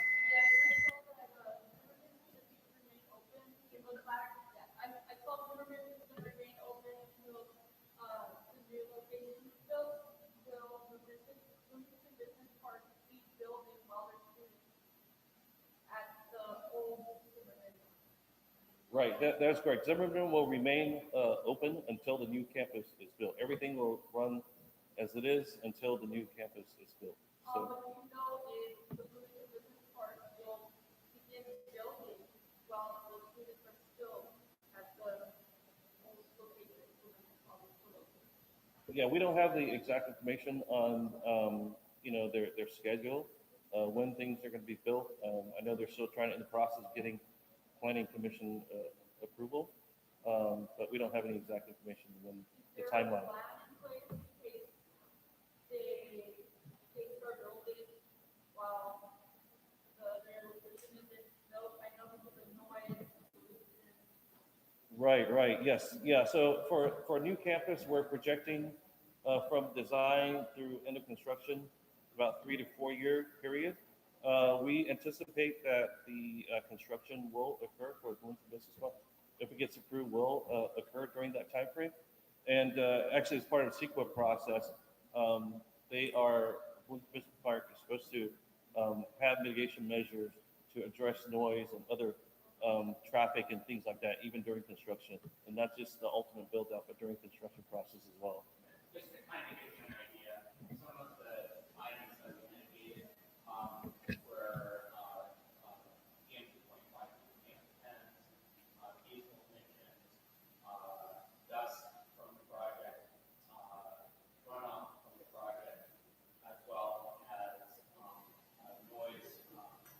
Right, that's correct. Zimmerman will remain open until the new campus is built. Everything will run as it is until the new campus is built. So, yeah, we don't have the exact information on their schedule, when things are going to be built. I know they're still trying in the process of getting planning commission approval, but we don't have any exact information when the timeline. Right, yes, yeah. So for a new campus, we're projecting from design through end of construction about 3 to 4 year period. We anticipate that the construction will occur for Bloomington Business Park, if it gets approved, will occur during that time frame. And actually, as part of the CEQA process, Bloomington Business Park is supposed to have mitigation measures to address noise and other traffic and things like that, even during construction, and not just the ultimate build out, but during construction process as well. Just to kind of give you an idea, some of the items that we indicated were PM 2.5, PM 10, diesel emissions, dust from the project, runoff from the project, as well as noise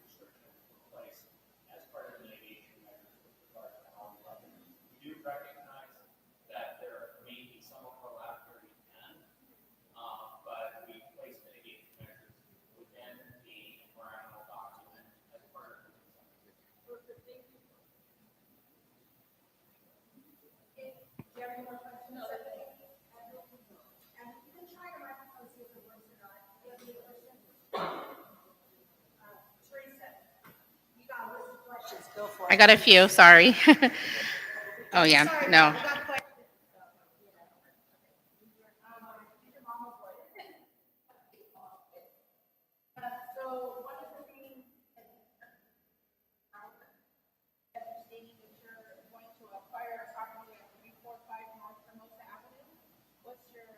restrictions in place as part of the mitigation measures with regard to how we run it. We do recognize that there may be some overlap during the end, but we place mitigation measures within the environmental document as part of the design. Do you have any more questions? No, that's it. And you can try your microphone, see if it works or not. Do you have any questions? Teresa, you got a list of questions. Go for it. I got a few, sorry. Oh, yeah, Sorry, no. we got questions. Your mom will voice it. So what is the thing that you're stating that you're going to acquire a property at 345 North Hermosa Avenue? What's your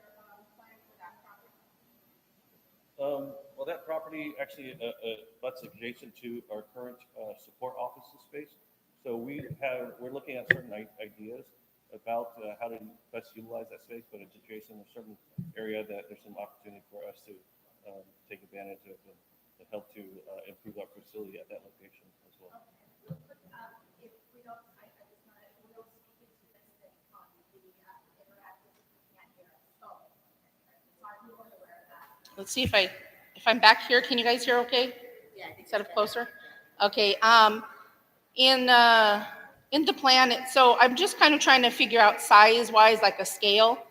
plan for that property? Well, that property actually butts adjacent to our current support offices space. So we're looking at certain ideas about how to best utilize that space, but it's adjacent to a certain area that there's some opportunity for us to take advantage of and help to improve our facility at that location as well. Real quick, if we don't, I just want to, we don't speak into this, then the interactive looking at here. So, let's see if I'm back here, can you guys hear okay? Yeah. Instead of closer? Okay, in the plan, so I'm just kind of trying to figure out size-wise, like a scale.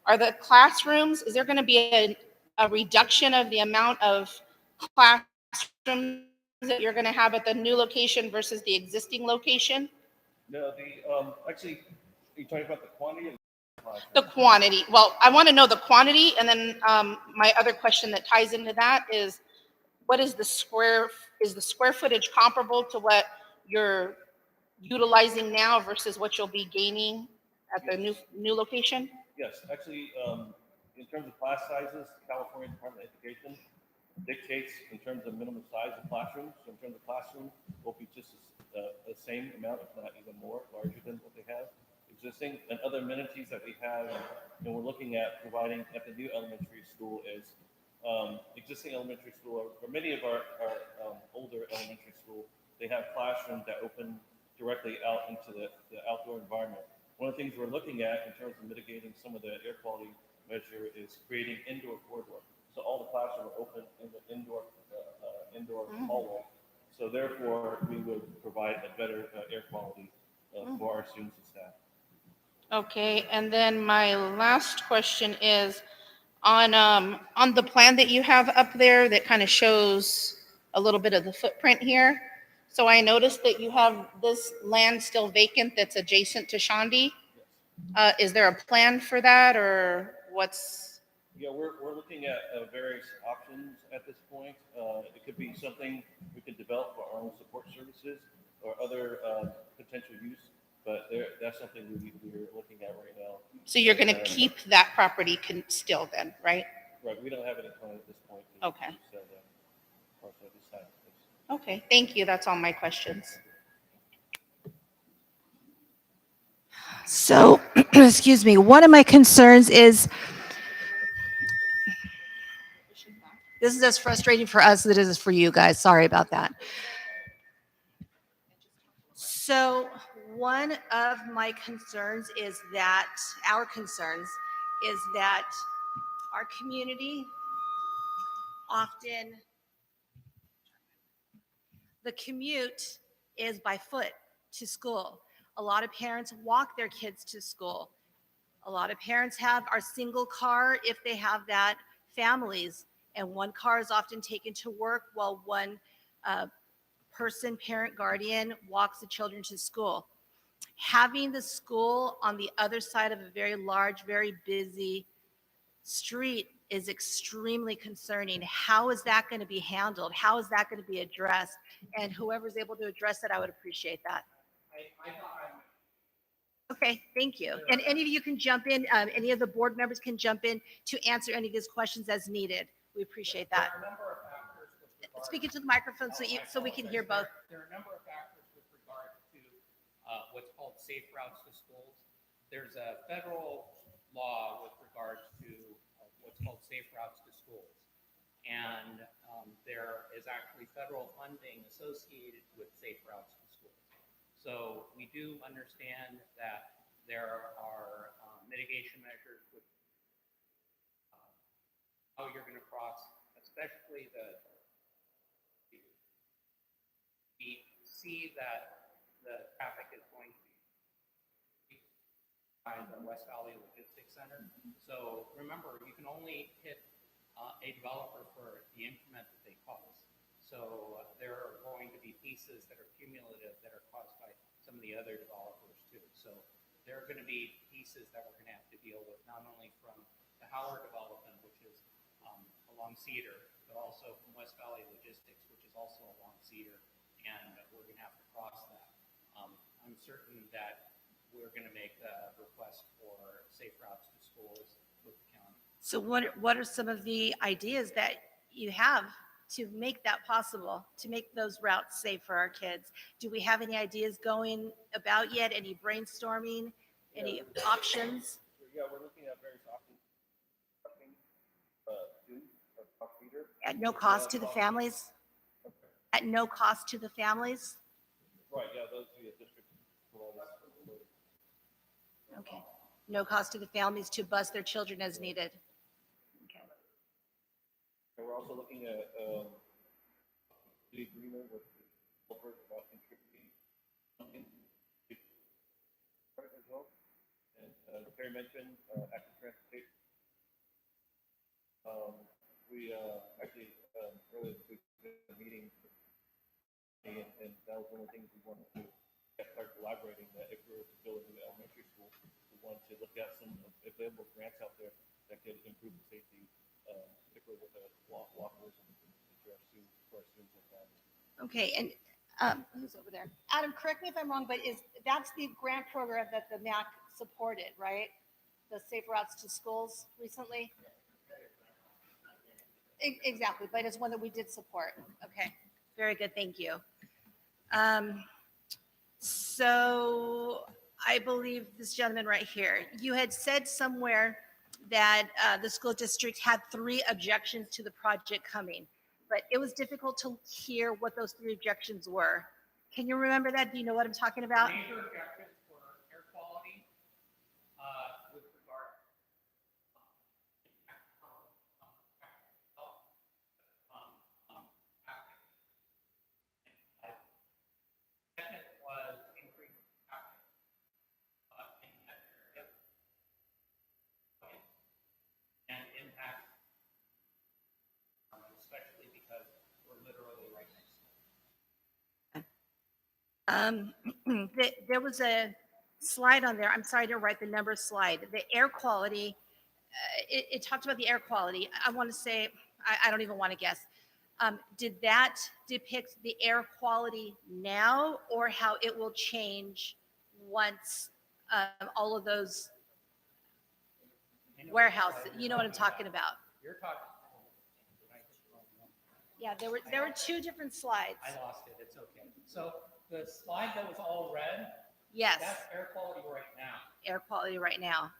Are the classrooms, is there gonna be a reduction of the amount of classrooms that you're gonna have at the new location versus the existing location? No, actually, are you talking about the quantity of The quantity, well, I want to know the quantity, and then my other question that ties into that is, what is is the square footage comparable to what you're utilizing now versus what you'll be gaining at the new location? Yes, actually, in terms of class sizes, the California Department of Education dictates in terms of minimum size of classrooms. So in terms of classrooms, will be just the same amount, if not even more, larger than what they have existing. And other amenities that we have, and we're looking at providing at the new elementary school is existing elementary school, or many of our older elementary school, they have classrooms that open directly out into the outdoor environment. One of the things we're looking at in terms of mitigating some of the air quality measure is creating indoor corridor. So all the classrooms are open in the indoor hallway. So therefore, we would provide a better air quality for our students and staff. Okay, and then my last question is on the plan that you have up there that kind of shows a little bit of the footprint here. So I noticed that you have this land still vacant that's adjacent to Shandy. Is there a plan for that, or what's? Yeah, we're looking at various options at this point. It could be something we could develop for our own support services or other potential use, but that's something we're looking at right now. So you're going to keep that property still then, right? Right, we don't have any plan at this point. Okay. Sell that parcel at this time. Okay, thank you. That's all my questions. So, excuse me, one of my concerns is, this is as frustrating for us as it is for you guys. Sorry about that. So one of my concerns is that, our concerns is that our community often, the commute is by foot to school. A lot of parents walk their kids to school. A lot of parents are single car if they have that, families, and one car is often taken to work while one person, parent, guardian walks the children to school. Having the school on the other side of a very large, very busy street is extremely concerning. How is that going to be handled? How is that going to be addressed? And whoever's able to address it, I would appreciate that. Okay, thank you. And any of you can jump in, any of the board members can jump in to answer any of these questions as needed. We appreciate that. There are a number of factors with regard. Speak into the microphone so we can hear both. There are a number of factors with regard to what's called safe routes to schools. There's a federal law with regards to what's called safe routes to schools. And there is actually federal funding associated with safe routes to schools. So we do understand that there are mitigation measures with how you're going to cross, especially we see that the traffic is going to be by the West Valley Logistics Center. So remember, you can only hit a developer for the increment that they cause. So there are going to be pieces that are cumulative that are caused by some of the other developers too. So there are going to be pieces that we're going to have to deal with, not only from the Howard development, which is along Cedar, but also from West Valley Logistics, which is also along Cedar, and we're going to have to cross that. I'm certain that we're going to make a request for safe routes to schools with the county. So what are some of the ideas that you have to make that possible, to make those routes safe for our kids? Do we have any ideas going about yet? Any brainstorming? Any options? Yeah, we're looking at various options. At no cost to the families? At no cost to the families? Right, yeah, those are the district. Okay. No cost to the families to bus their children as needed. Okay. also looking at the agreement with the developers about contributing something as well. And Perry mentioned active transportation. We actually earlier this week did a meeting, and that was one of the things we wanted to start collaborating. That if we were to build a new elementary school, we wanted to look at some available grants out there that could improve the safety, particularly with the walkers and to our students and families. Okay, and who's over there? Adam, correct me if I'm wrong, but that's the grant program that the MAC supported, right? The Safe Routes to Schools recently? Exactly, but it's one that we did support. Okay, very good, thank you. So I believe this gentleman right here, you had said somewhere that the school district had 3 objections to the project coming, but it was difficult to hear what those 3 objections were. Can you remember that? Do you know what I'm talking about? Major objections were air quality, with regard. Second was increased traffic. And impact, especially because we're literally right next to it. There was a slide on there. I'm sorry to write the number slide. The air quality, it talked about the air quality. I want to say, I don't even want to guess. Did that depict the air quality now or how it will change once all of those warehouses, you know what I'm talking about? You're talking. Yeah, there were 2 different slides. I lost it, it's okay. So the slide that was all red, Yes, that's air quality right now. air quality right now.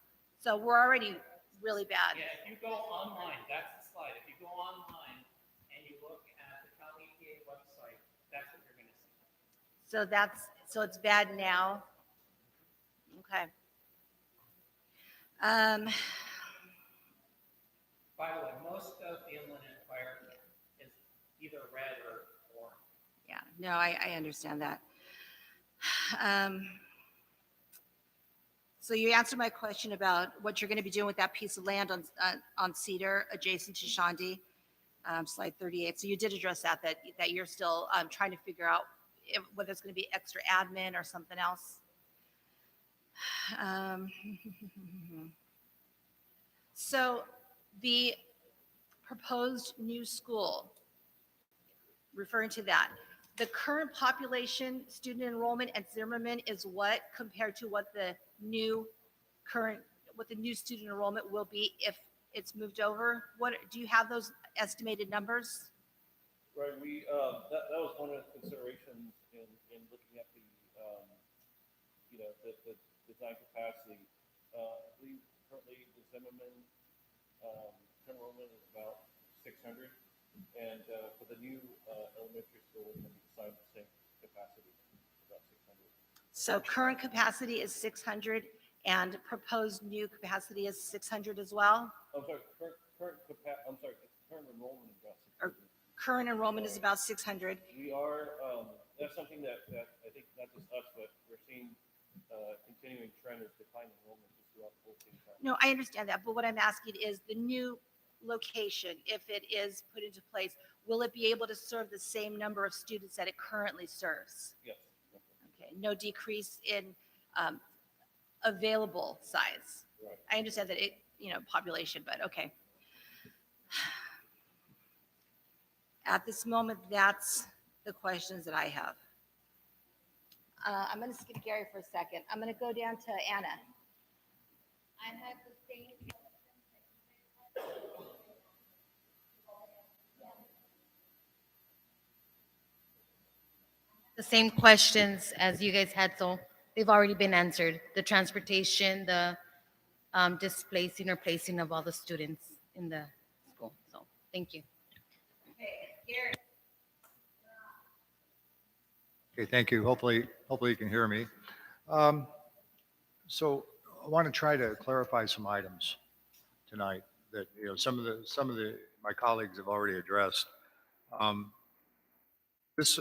So we're already really bad. Yeah, if you go online, that's the slide. If you go online and you look at the county EPA website, that's what you're gonna see. So it's bad now. Okay. By the way, most of the inland empire is either red or orange. Yeah, no, I understand that. So you answered my question about what you're going to be doing with that piece of land on Cedar adjacent to Shandy, slide 38. So you did address that you're still trying to figure out whether it's going to be extra admin or something else. So the proposed new school, referring to that, the current population, student enrollment at Zimmerman is what compared to what the new student enrollment will be if it's moved over? What, do you have those estimated numbers? Right, that was one of the considerations in looking at the, the design capacity. I believe currently the Zimmerman enrollment is about 600, and for the new elementary school, we're going to be designing the same capacity, about 600. So current capacity is 600 and proposed new capacity is 600 as well? I'm sorry, current enrollment is about 600. Current enrollment is about 600. We are, that's something that I think not just us, but we're seeing continuing trend of declining enrollment just throughout the whole state. No, I understand that, but what I'm asking is the new location, if it is put into place, will it be able to serve the same number of students that it currently serves? Yes. Okay, no decrease in available size. Right. I understand that population, but okay. At this moment, that's the questions that I have. I'm going to skip Gary for a second. I'm going to go down to Anna. I had the same the same questions as you guys had, so they've already been answered. The transportation, the displacing or placing of all the students in the school. So, thank you. Okay, Gary. Okay, thank you. Hopefully you can hear me. So I want to try to clarify some items tonight. that, some of my colleagues have already addressed. Um, this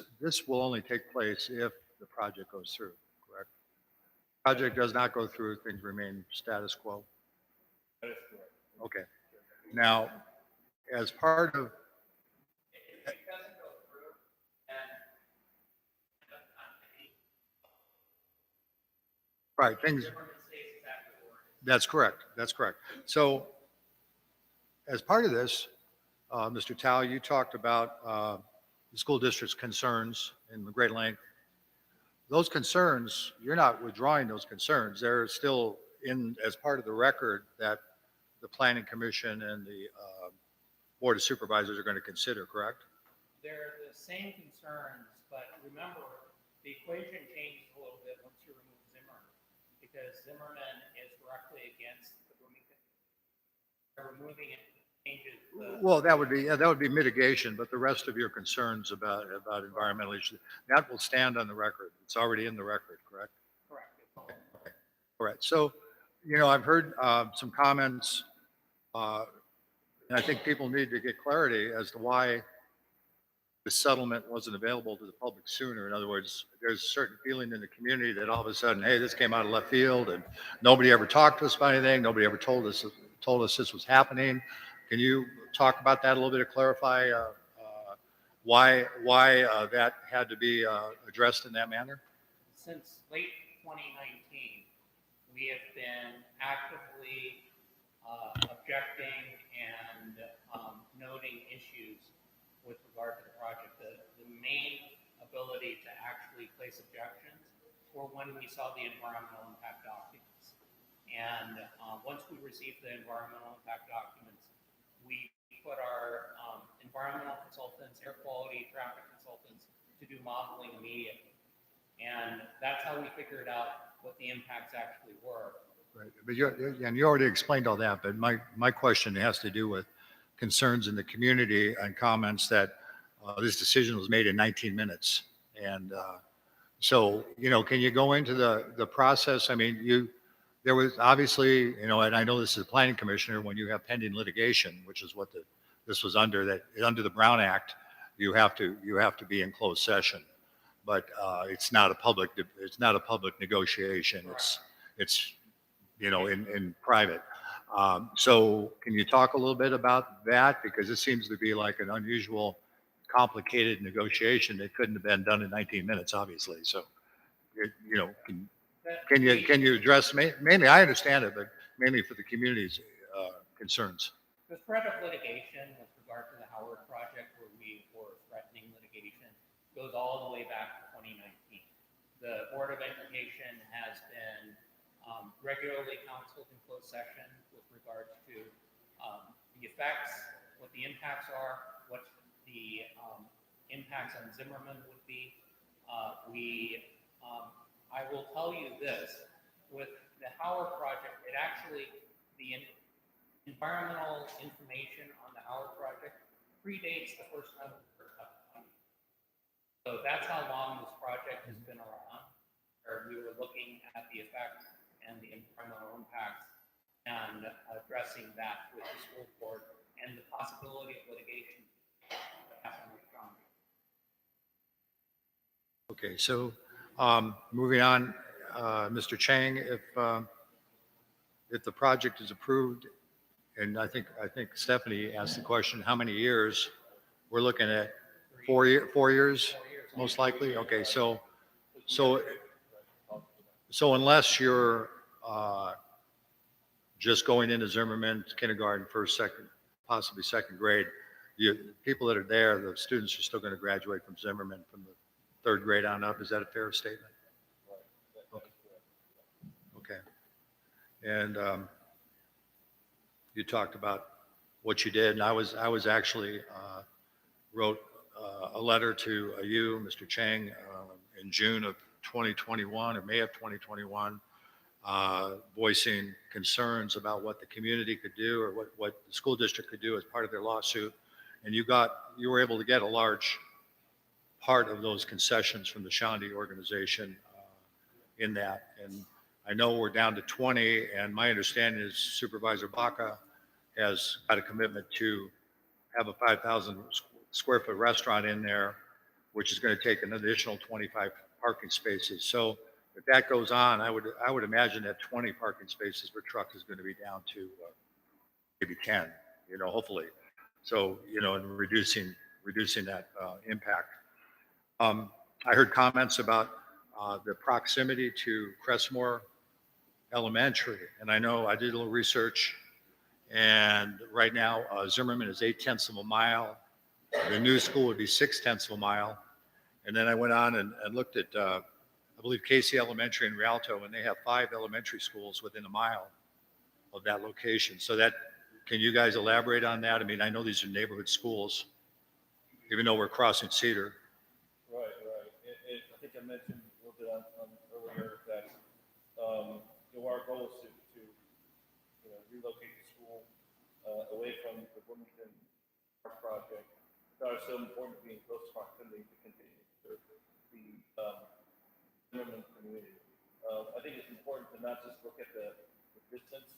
will only take place if the project goes through, correct? Project does not go through, things remain status quo. That is correct. Okay. Now, as part of, right, things, that's correct. That's correct. So as part of this, Mr. Tao, you talked about the school district's concerns in great length. Those concerns, you're not withdrawing those concerns. They're still in as part of the record that the Planning Commission and the Board of Supervisors are going to consider, correct? They're the same concerns, but remember, the equation changes a little bit once you remove Zimmerman, because Zimmerman is directly against the Bloomington. Removing it changes the. Well, that would be mitigation, but the rest of your concerns about environmental issues, that will stand on the record. It's already in the record, correct? Correct. Okay. All right. So, I've heard some comments, and I think people need to get clarity as to why the settlement wasn't available to the public sooner. In other words, there's a certain feeling in the community that all of a sudden, hey, this came out of left field, and nobody ever talked to us about anything. Nobody ever told us this was happening. Can you talk about that a little bit, to clarify why that had to be addressed in that manner? Since late 2019, we have been actively objecting and noting issues with regard to the project. The main ability to actually place objections were when we saw the environmental impact documents. And once we received the environmental impact documents, we put our environmental consultants, air quality, traffic consultants to do modeling immediately. And that's how we figured out what the impacts actually were. Right. But you already explained all that, but my question has to do with concerns in the community and comments that this decision was made in 19 minutes. And so, can you go into the process? I mean, there was obviously, and I know this is a planning commissioner, when you have pending litigation, which is what this was under the Brown Act, you have to be in closed session. But it's not a public negotiation. It's in private. So can you talk a little bit about that? Because it seems to be like an unusual, complicated negotiation that couldn't have been done in 19 minutes, obviously. So, can you address, mainly, I understand it, but mainly for the community's concerns? The threat of litigation with regard to the Howard project, where we were threatening litigation, goes all the way back to 2019. The Board of Education has been regularly counseled in closed session with regards to the effects, what the impacts are, what the impacts on Zimmerman would be. I will tell you this, with the Howard project, the environmental information on the Howard project predates the first time. So that's how long this project has been around, where we were looking at the effects and the environmental impacts and addressing that with the school board and the possibility of litigation. Okay, so moving on, Mr. Chang, if the project is approved, and I think Stephanie asked the question, how many years? We're looking at 4 years, most likely. Okay, so unless you're just going into Zimmerman kindergarten, first, second, possibly second grade, people that are there, the students are still going to graduate from Zimmerman from the third grade on up. Is that a fair statement? Okay. And you talked about what you did, and I was actually wrote a letter to you, Mr. Chang, in June of 2021 or May of 2021, voicing concerns about what the community could do or what the school district could do as part of their lawsuit. And you were able to get a large part of those concessions from the Shandy organization in that. And I know we're down to 20, and my understanding is Supervisor Baca has got a commitment to have a 5,000 square foot restaurant in there, which is going to take an additional 25 parking spaces. So if that goes on, I would imagine that 20 parking spaces per truck is going to be down to maybe 10, hopefully. So, and reducing that impact. I heard comments about the proximity to Cressmore Elementary, and I know I did a little research, and right now Zimmerman is 0.8 of a mile. The new school would be 0.6 of a mile. And then I went on and looked at, I believe, Casey Elementary in Rialto, and they have 5 elementary schools within a mile of that location. So can you guys elaborate on that? I mean, I know these are neighborhood schools, even though we're crossing Cedar. Right. I think I mentioned a little bit on earlier that our goal is to relocate the school away from the Bloomington Project. I thought it was so important to be in close proximity to continue to serve the Zimmerman community. I think it's important to not just look at the distance,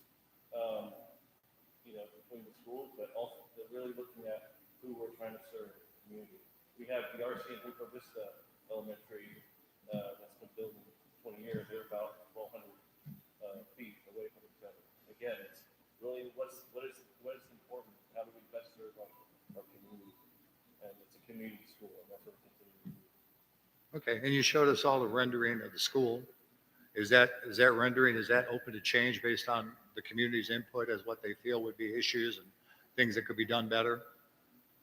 between the schools, but also to really looking at who we're trying to serve the community. We have the RC and Buco Vista Elementary that's been built in 20 years. They're about 1,200 feet away from each other. Again, it's really what is important. How do we best serve our community? And it's a community school, and that's what we're continuing to do. Okay, and you showed us all the rendering of the school. Is that rendering, is that open to change based on the community's input as what they feel would be issues and things that could be done better?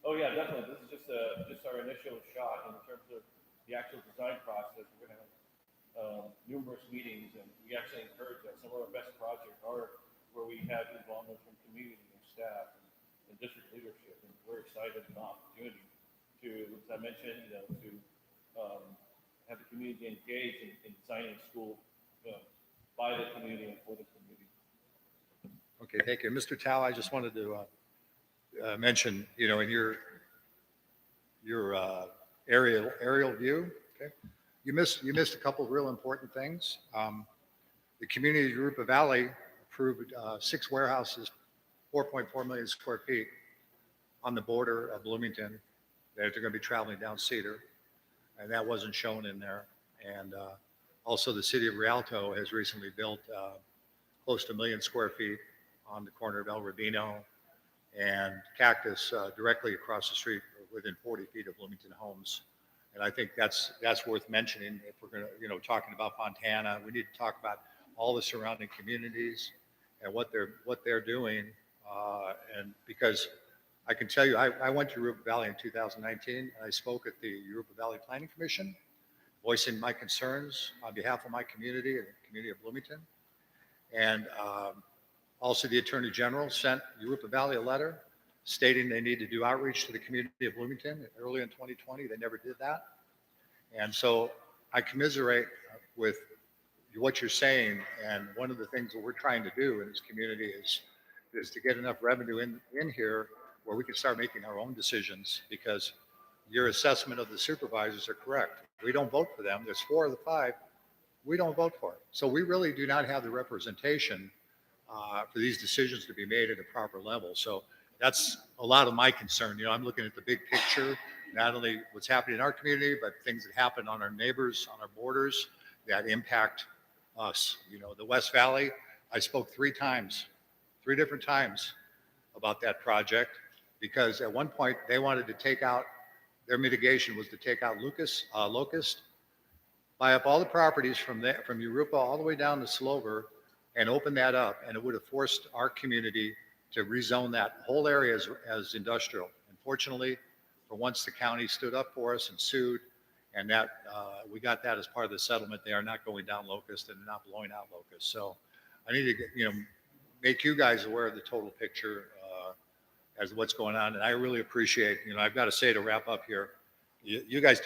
Oh yeah, definitely. This is just our initial shot in terms of the actual design process. We're going to have numerous meetings, and we actually encourage that. Some of our best projects are where we have involvement from community and staff and district leadership, and we're excited about the opportunity to, as I mentioned, to have the community engaged in designing a school by the community and for the community. Okay, thank you. Mr. Tao, I just wanted to mention, in your aerial view, okay, you missed a couple of real important things. The community of Europa Valley approved 6 warehouses, 4.4 million square feet on the border of Bloomington that are going to be traveling down Cedar, and that wasn't shown in there. And also the city of Rialto has recently built close to 1 million square feet on the corner of El Rabino and Cactus directly across the street within 40 feet of Bloomington Homes. And I think that's worth mentioning. If we're going to, talking about Fontana, we need to talk about all the surrounding communities and what they're doing. And because I can tell you, I went to Europa Valley in 2019, and I spoke at the Europa Valley Planning Commission, voicing my concerns on behalf of my community and the community of Bloomington. And also the Attorney General sent Europa Valley a letter stating they need to do outreach to the community of Bloomington early in 2020. They never did that. And so I commiserate with what you're saying. And one of the things that we're trying to do in this community is to get enough revenue in here where we can start making our own decisions, because your assessment of the supervisors are correct. We don't vote for them. There's 4 of the 5 we don't vote for it. So we really do not have the representation for these decisions to be made at a proper level. So that's a lot of my concern. I'm looking at the big picture, not only what's happening in our community, but things that happen on our neighbors, on our borders that impact us. The West Valley, I spoke 3 different times about that project, because at one point they wanted to take out, their mitigation was to take out Locust, buy up all the properties from Europa all the way down to Slover and open that up, and it would have forced our community to rezone that whole area as industrial. Unfortunately, for once the county stood up for us and sued, and that we got that as part of the settlement. They are not going down Locust and not blowing out Locust. So I need to make you guys aware of the total picture as what's going on. And I really appreciate, I've got to say to wrap up here, you guys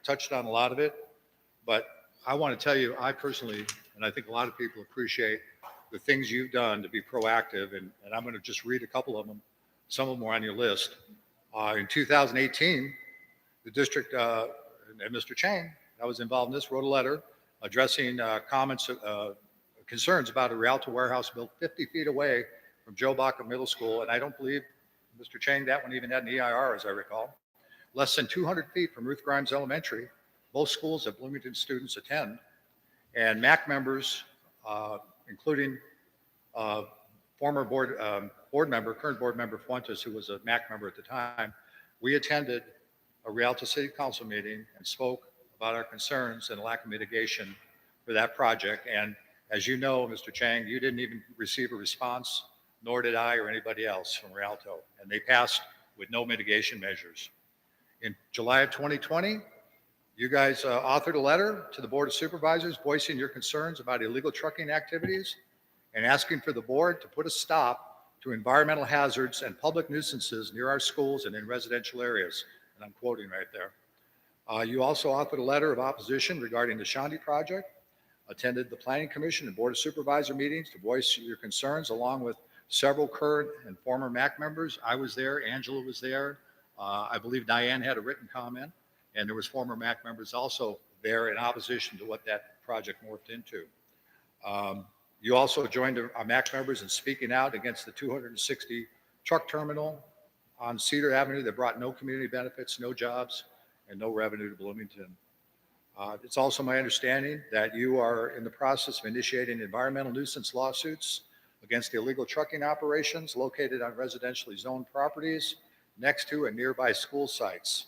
touched on a lot of it, but I want to tell you, I personally, and I think a lot of people appreciate the things you've done to be proactive. And I'm going to just read a couple of them. Some of them are on your list. In 2018, the district, and Mr. Chang, I was involved in this, wrote a letter addressing concerns about a Rialto warehouse built 50 feet away from Joe Baca Middle School, and I don't believe, Mr. Chang, that one even had an EIR, as I recall. Less than 200 feet from Ruth Grimes Elementary, both schools that Bloomington students attend, and MAC members, including former board member, current board member Fuentes, who was a MAC member at the time, we attended a Rialto City Council meeting and spoke about our concerns and lack of mitigation for that project. And as you know, Mr. Chang, you didn't even receive a response, nor did I or anybody else from Rialto. And they passed with no mitigation measures. In July of 2020, you guys authored a letter to the Board of Supervisors voicing your concerns about illegal trucking activities and asking for the board to put a stop to environmental hazards and public nuisances near our schools and in residential areas. And I'm quoting right there. You also authored a letter of opposition regarding the Shandy Project, attended the Planning Commission and Board of Supervisor meetings to voice your concerns, along with several current and former MAC members. I was there, Angela was there. I believe Diane had a written comment, and there was former MAC members also there in opposition to what that project morphed into. You also joined our MAC members in speaking out against the 260 truck terminal on Cedar Avenue that brought no community benefits, no jobs, and no revenue to Bloomington. It's also my understanding that you are in the process of initiating environmental nuisance lawsuits against the illegal trucking operations located on residentially zoned properties next to and nearby school sites.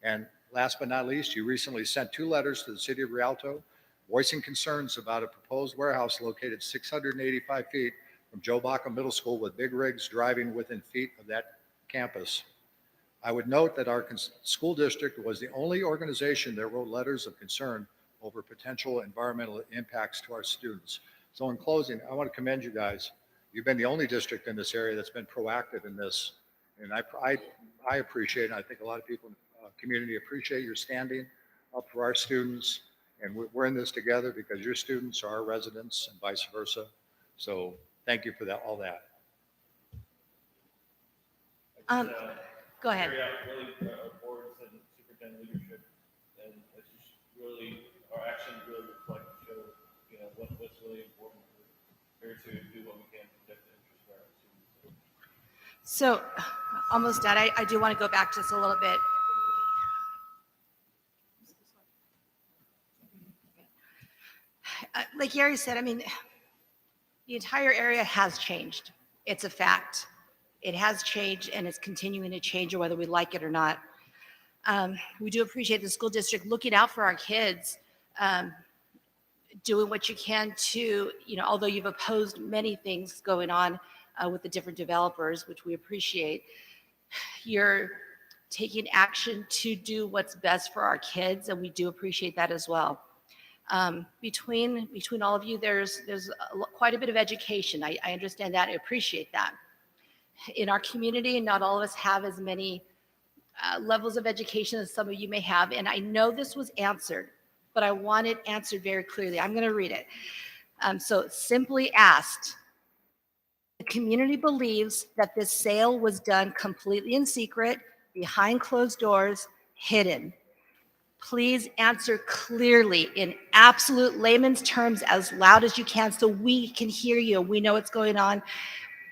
And last but not least, you recently sent 2 letters to the city of Rialto voicing concerns about a proposed warehouse located 685 feet from Joe Baca Middle School with big rigs driving within feet of that campus. I would note that our school district was the only organization that wrote letters of concern over potential environmental impacts to our students. So in closing, I want to commend you guys. You've been the only district in this area that's been proactive in this. And I appreciate it. I think a lot of people in the community appreciate your standing up for our students. And we're in this together because your students are our residents and vice versa. So thank you for that, all that. Go ahead. Carry out really boards and superintendent leadership, and it's just really, our actions really reflect, show, what's really important. We're here to do what we can to protect the interests of our students. So, almost done. I do want to go back just a little bit. Like Gary said, I mean, the entire area has changed. It's a fact. It has changed and it's continuing to change, whether we like it or not. We do appreciate the school district looking out for our kids, doing what you can to, although you've opposed many things going on with the different developers, which we appreciate, you're taking action to do what's best for our kids, and we do appreciate that as well. Between all of you, there's quite a bit of education. I understand that. I appreciate that. In our community, not all of us have as many levels of education as some of you may have, and I know this was answered, but I want it answered very clearly. I'm going to read it. So simply asked, the community believes that this sale was done completely in secret, behind closed doors, hidden. Please answer clearly in absolute layman's terms as loud as you can so we can hear you. We know what's going on.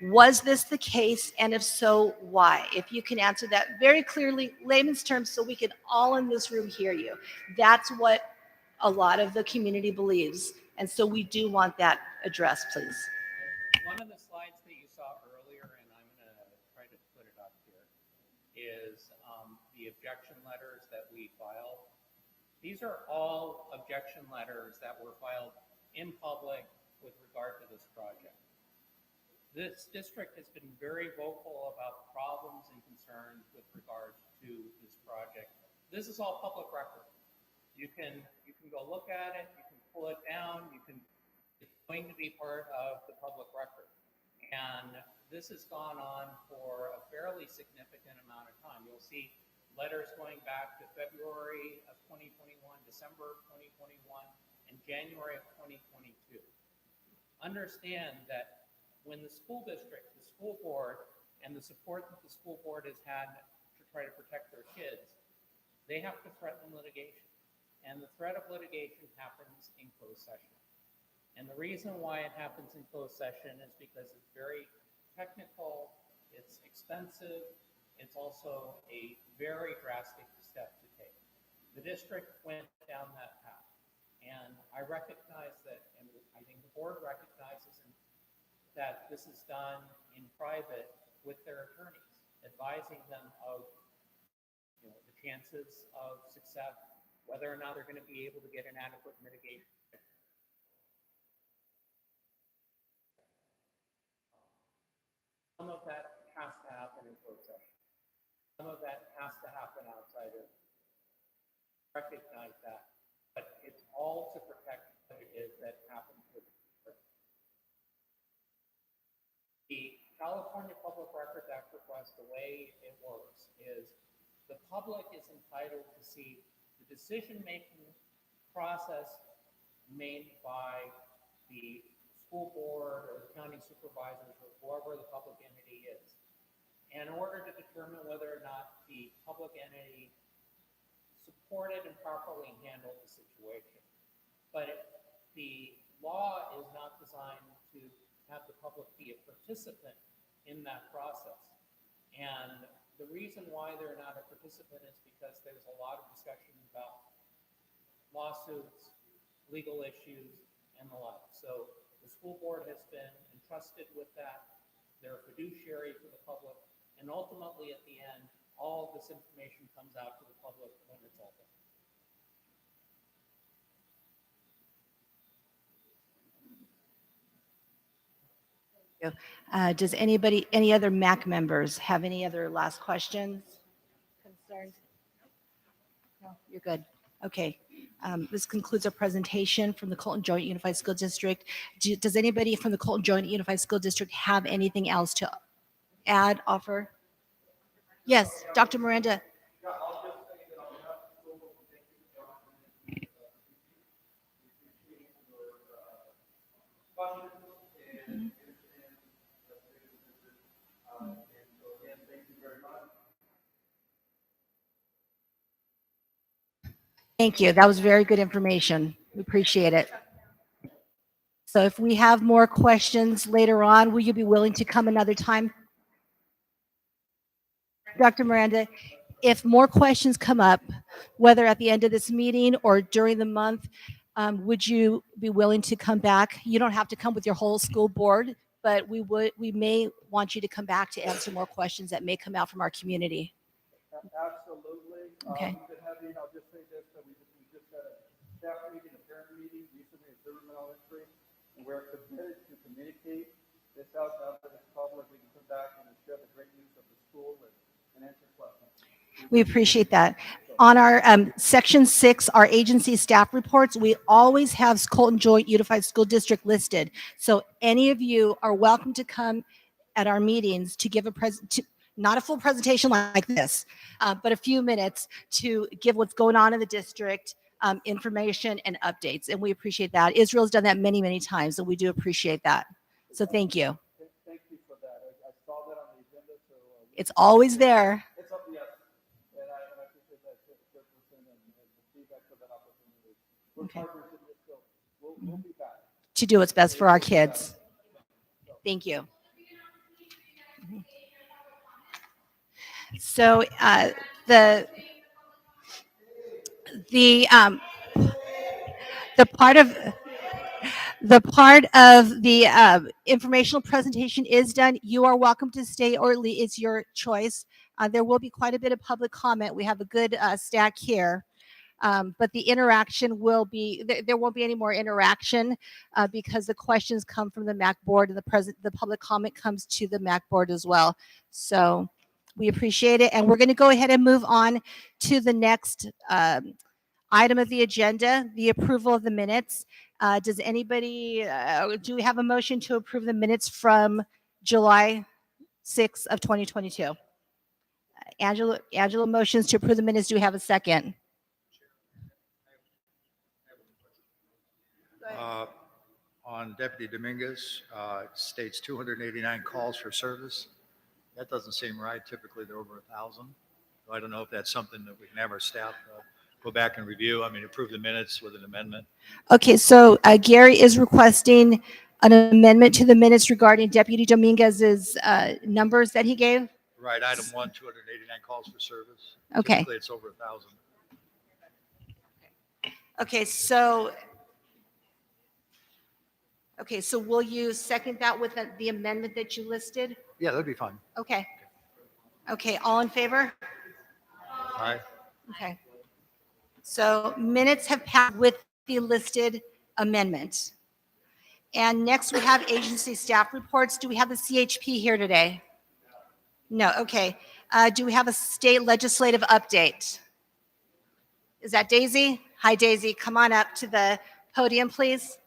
Was this the case? And if so, why? If you can answer that very clearly, layman's terms, so we can all in this room hear you. That's what a lot of the community believes. And so we do want that addressed, please. One of the slides that you saw earlier, and I'm going to try to put it up here, is the objection letters that we filed. These are all objection letters that were filed in public with regard to this project. This district has been very vocal about problems and concerns with regards to this project. This is all public record. You can go look at it, you can pull it down, it's going to be part of the public record. And this has gone on for a fairly significant amount of time. You'll see letters going back to February of 2021, December of 2021, and January of 2022. Understand that when the school district, the school board, and the support that the school board has had to try to protect their kids, they have to threaten litigation. And the threat of litigation happens in closed session. And the reason why it happens in closed session is because it's very technical, it's expensive, it's also a very drastic step to take. The district went down that path, and I recognize that, and I think the board recognizes that this is done in private with their attorneys, advising them of the chances of success, whether or not they're going to be able to get an adequate mitigation. Some of that has to happen in closed session. Some of that has to happen outside of. Recognize that, but it's all to protect what it is that happens with the California Public Records Act request. The way it works is the public is entitled to see the decision-making process made by the school board or the county supervisors or whoever the public entity is, and in order to determine whether or not the public entity supported and properly handled the situation. But the law is not designed to have the public be a participant in that process. And the reason why they're not a participant is because there's a lot of discussion about lawsuits, legal issues, and the like. So the school board has been entrusted with that. They're a fiduciary for the public. And ultimately, at the end, all of this information comes out to the public when it's all done. Does anybody, any other MAC members have any other last questions, concerns? No, you're good. Okay. This concludes our presentation from the Colton Joint Unified School District. Does anybody from the Colton Joint Unified School District have anything else to add, offer? Yes, Dr. Miranda. Thank you. That was very good information. We appreciate it. So if we have more questions later on, will you be willing to come another time? Dr. Miranda, if more questions come up, whether at the end of this meeting or during the month, would you be willing to come back? You don't have to come with your whole school board, but we may want you to come back to answer more questions that may come out from our community. Absolutely. Okay. We've been having, I'll just say this, that we just had a staff meeting, a parent meeting recently at Zimmerman Elementary, and we're committed to communicate this out to the public. We can come back and share the great news of the school and answer questions. We appreciate that. On our section 6, our agency staff reports, we always have Colton Joint Unified School District listed. So any of you are welcome to come at our meetings to give not a full presentation like this, but a few minutes to give what's going on in the district, information and updates. And we appreciate that. Israel's done that many, many times, and we do appreciate that. So thank you. Thank you for that. I saw that on the agenda, so. It's always there. It's up, yes. And I appreciate that, Chairperson, and the feedback for that opportunity. We're partners in this, so we'll be back. To do what's best for our kids. Thank you. So the part of the informational presentation is done. You are welcome to stay or leave. It's your choice. There will be quite a bit of public comment. We have a good stack here. But the interaction will be, there won't be any more interaction because the questions come from the MAC board and the public comment comes to the MAC board as well. So we appreciate it. And we're going to go ahead and move on to the next item of the agenda, the approval of the minutes. Does anybody, do we have a motion to approve the minutes from July 6th of 2022? Angela motions to approve the minutes. Do we have a second? On Deputy Dominguez, it states 289 calls for service. That doesn't seem right. Typically, they're over 1,000. So I don't know if that's something that we can have our staff go back and review. I mean, approve the minutes with an amendment. Okay, so Gary is requesting an amendment to the minutes regarding Deputy Dominguez's numbers that he gave? Right, item 1, 289 calls for service. Okay. Typically, it's over 1,000. Okay, so will you second that with the amendment that you listed? Yeah, that'd be fine. Okay. Okay, all in favor? Aye. Okay. So minutes have passed with the listed amendment. And next we have agency staff reports. Do we have the CHP here today? No, okay. Do we have a state legislative update? Is that Daisy? Hi, Daisy. Come on up to the podium, please.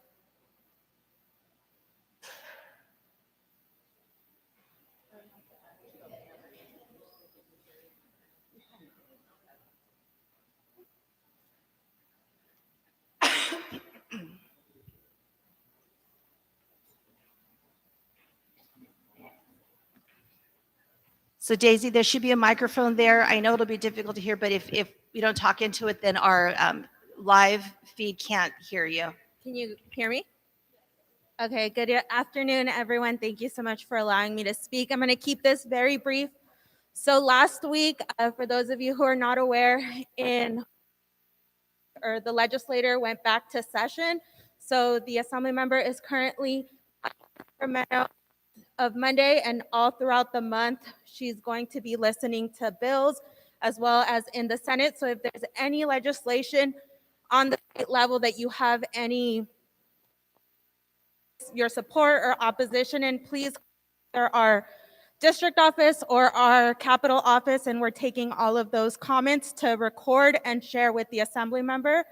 So Daisy, there should be a microphone there. I know it'll be difficult to hear, but if we don't talk into it, then our live feed can't hear you. Can you hear me? Okay, good afternoon, everyone. Thank you so much for allowing me to speak. I'm going to keep this very brief. So last week, for those of you who are not aware, the legislator went back to session. So the assembly member is currently of Monday, and all throughout the month, she's going to be listening to bills as well as in the Senate. So if there's any legislation on the state level that you have your support or opposition in, please either our district office or our Capitol office, and we're taking all of those comments to record and share with the assembly member.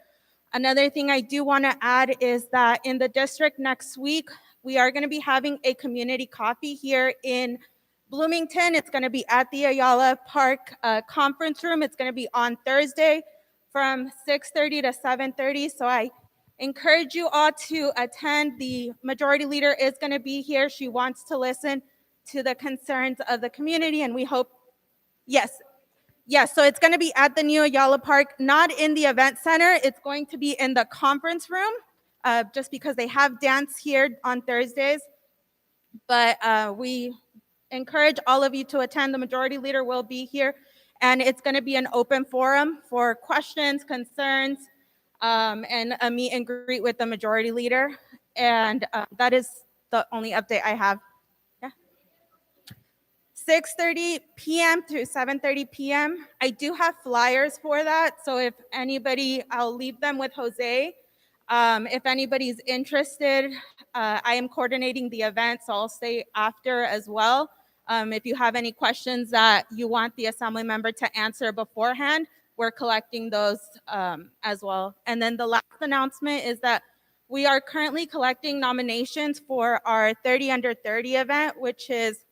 Another thing I do want to add is that in the district next week, we are going to be having a community coffee here in Bloomington. It's going to be at the Ayala Park conference room. It's going to be on Thursday from 6:30 to 7:30. So I encourage you all to attend. The majority leader is going to be here. She wants to listen to the concerns of the community, and we hope, yes, so it's going to be at the new Ayala Park, not in the event center. It's going to be in the conference room, just because they have dance here on Thursdays. But we encourage all of you to attend. The majority leader will be here, and it's going to be an open forum for questions, concerns, and a meet and greet with the majority leader. And that is the only update I have. 6:30 p.m. through 7:30 p.m. I do have flyers for that. So if anybody, I'll leave them with Jose. If anybody's interested, I am coordinating the event, so I'll stay after as well. If you have any questions that you want the assembly member to answer beforehand, we're collecting those as well. And then the last announcement is that we are currently collecting nominations for our 30 under 30 event, which is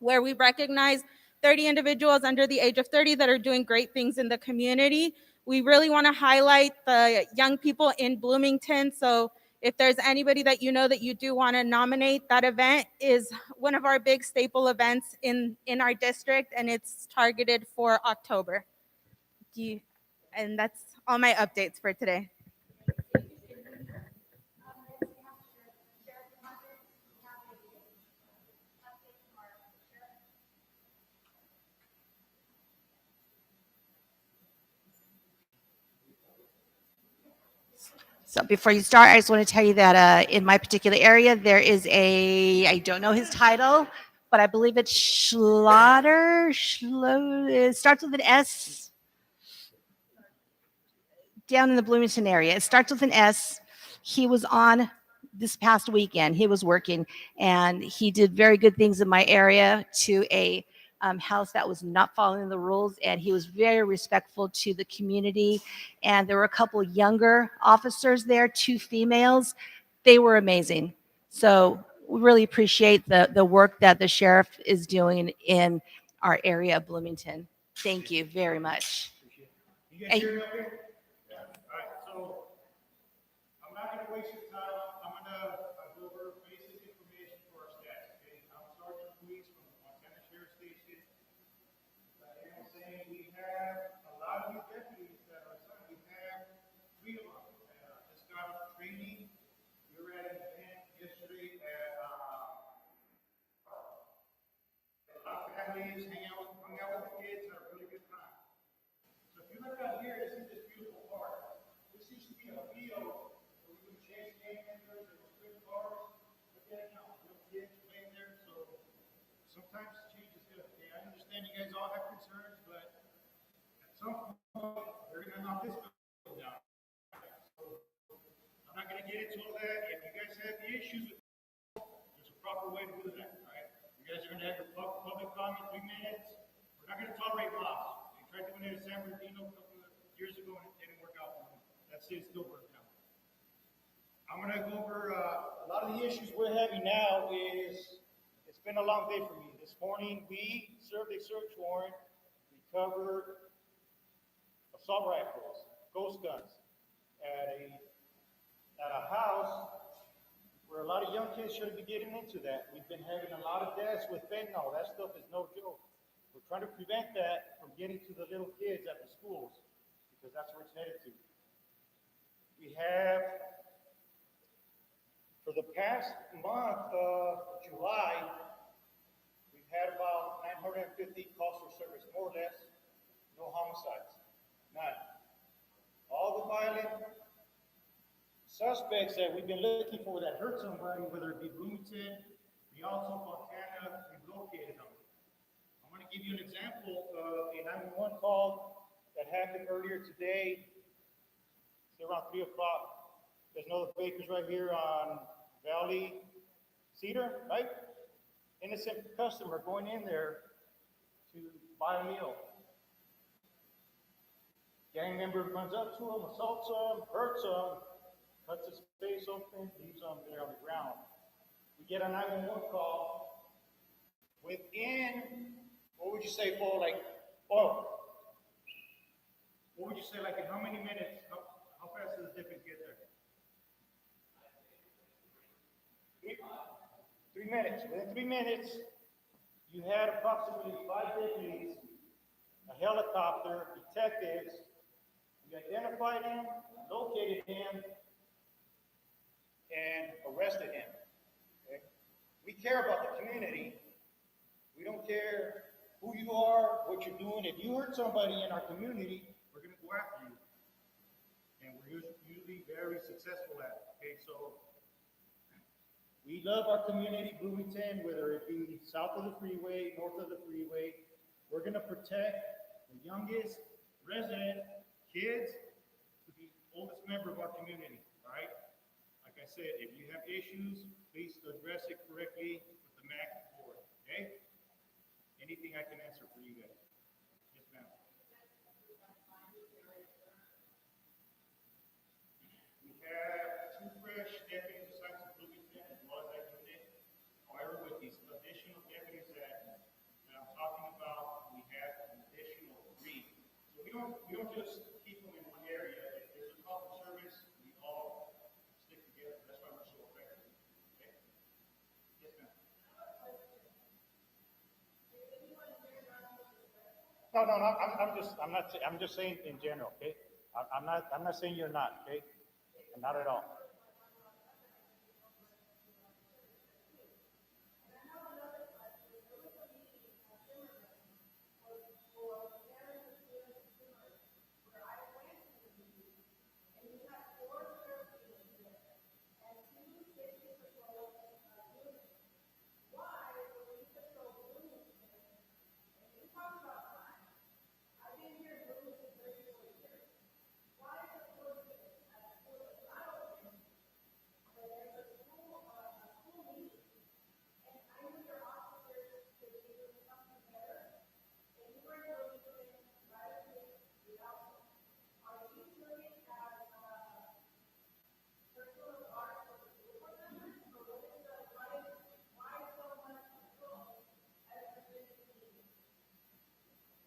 where we recognize 30 individuals under the age of 30 that are doing great things in the community. We really want to highlight the young people in Bloomington. So if there's anybody that you know that you do want to nominate, that event is one of our big staple events in our district, and it's targeted for October. And that's all my updates for today. So before you start, I just want to tell you that in my particular area, there is I don't know his title, but I believe it's it starts with an S, down in the Bloomington area. It starts with an S. He was on this past weekend. He was working, and he did very good things in my area to a house that was not following the rules, and he was very respectful to the community. And there were a couple younger officers there, 2 females. They were amazing. So we really appreciate the work that the sheriff is doing in our area of Bloomington. Thank you very much. You guys hear me okay? Yeah. All right, so I'm not gonna waste your time. I'm gonna go over basic information for our staff, okay? I'm Sergeant Police from the Montana Sheriff Station. I am saying we have a lot of new deputies that are assigned. We have 3 of them. Just got training. We were at an event yesterday sometimes change is good, okay? I understand you guys all have concerns, but at some point, they're gonna knock this building down. So I'm not gonna get into all that. If you guys have the issues with there's a proper way to do that, right? You guys are gonna have your public comment, 3 minutes. We're not gonna tolerate loss. They tried doing it at San Bernardino a couple of years ago and it didn't work out for them. That city still burned down. I'm gonna go over, a lot of the issues we're having now is, it's been a long day for me. This morning, we served a search warrant, recovered assault rifles, ghost guns at a house where a lot of young kids shouldn't be getting into that. We've been having a lot of deaths with fentanyl. That stuff is no joke. We're trying to prevent that from getting to the little kids at the schools because that's where it's headed to. We have, for the past month of July, we've had about 950 calls for service, more or less. No homicides, none. All the violent suspects that we've been looking for that hurt somebody, whether it be Bloomington, Rialto, Montana, we've located them. I'm going to give you an example of a 911 call that happened earlier today. It's around 3 o'clock. There's no bakers right here on Valley Cedar, right? Innocent customer going in there to buy a meal. Gang member runs up to him, assaults him, hurts him, cuts his face open, leaves him there on the ground. We get a 911 call. Within, what would you say, Paul? Like, oh, what would you say, like in how many minutes? How fast does the deputy get there? 3 minutes. Within 3 minutes, you had approximately 5 deputies, a helicopter, detectives. We identified him, located him, and arrested him. Okay? We care about the community. We don't care who you are, what you're doing. If you hurt somebody in our community, we're going to go after you. And we're usually very successful at it. Okay, so we love our community, Bloomington, whether it be south of the freeway, north of the freeway. We're going to protect the youngest resident, kids, to the oldest member of our community, all right? Like I said, if you have issues, please address it correctly with the MAC board, okay? Anything I can answer for you guys. Yes, ma'am. We have 2 fresh deputies assigned to Bloomington as well as that unit. However, with these additional deputies that I'm talking about, we have an additional 3. So we don't just keep them in one area. If there's a call for service, we all stick together. That's why we're so effective. Okay? Yes, ma'am. No. I'm just saying in general. Okay. I'm not saying you're not. Okay. Not at all.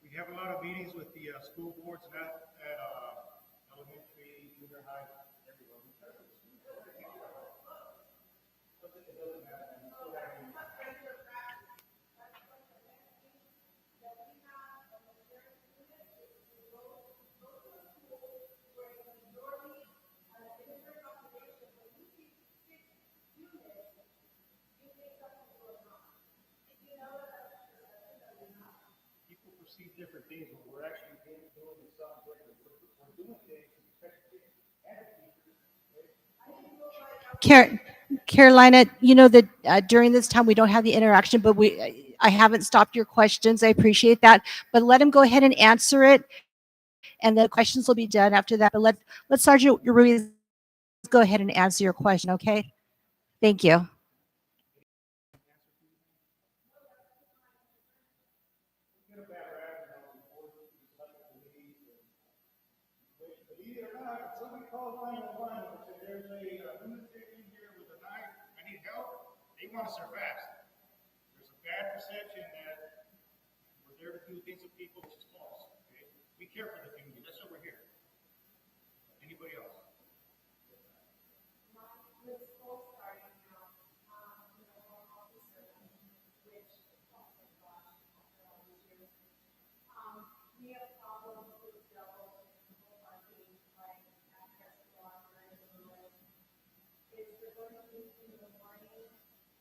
We have a lot of meetings with the school boards, not at elementary, junior high, everywhere. It doesn't matter. We still have meetings. People perceive different things, but we're actually doing something different. We're doing things to protect kids and teachers. Carolina, you know that during this time we don't have the interaction, but I haven't stopped your questions. I appreciate that. But let him go ahead and answer it. And the questions will be done after that. But let Sergeant Ruiz go ahead and answer your question, okay? Thank you. Believe it or not, if somebody calls 911 and says there's a lunatic in here with a knife, I need help, they want us there fast. There's a bad perception that we're there to do things with people, which is false. Okay? We care for the community. That's what we're here. Anybody else? We have problems with double parking, like at Cressmore or Enrollment. Is there going to be in the morning,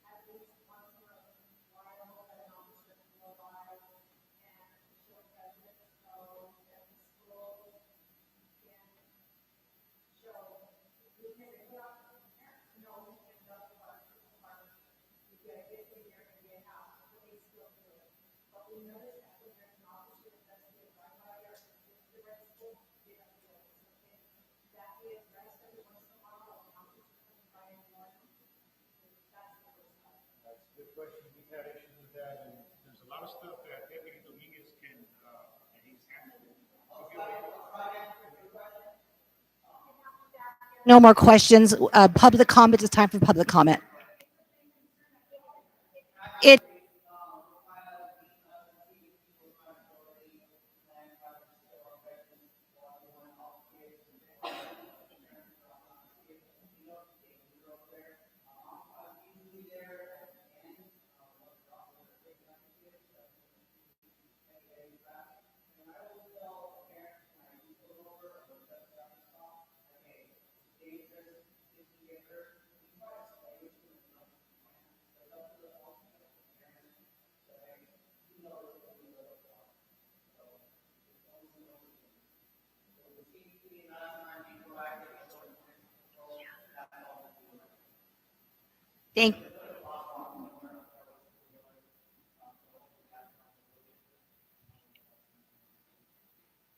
at least once in a while, that an officer can go by and show presence, so that the school can show, because if not, parents know we can double park, you get it in there and get out, but they still do it. But we notice that when there's an officer that doesn't get right by or it's the right school, they don't do it. So that we address every once in a while, an officer comes by and warns them. That's the first time. That's a good question. We've had issues with that, and there's a lot of stuff that Deputy Dominguez can, and he's handled. No more questions. Public comment. It's time for public comment. It.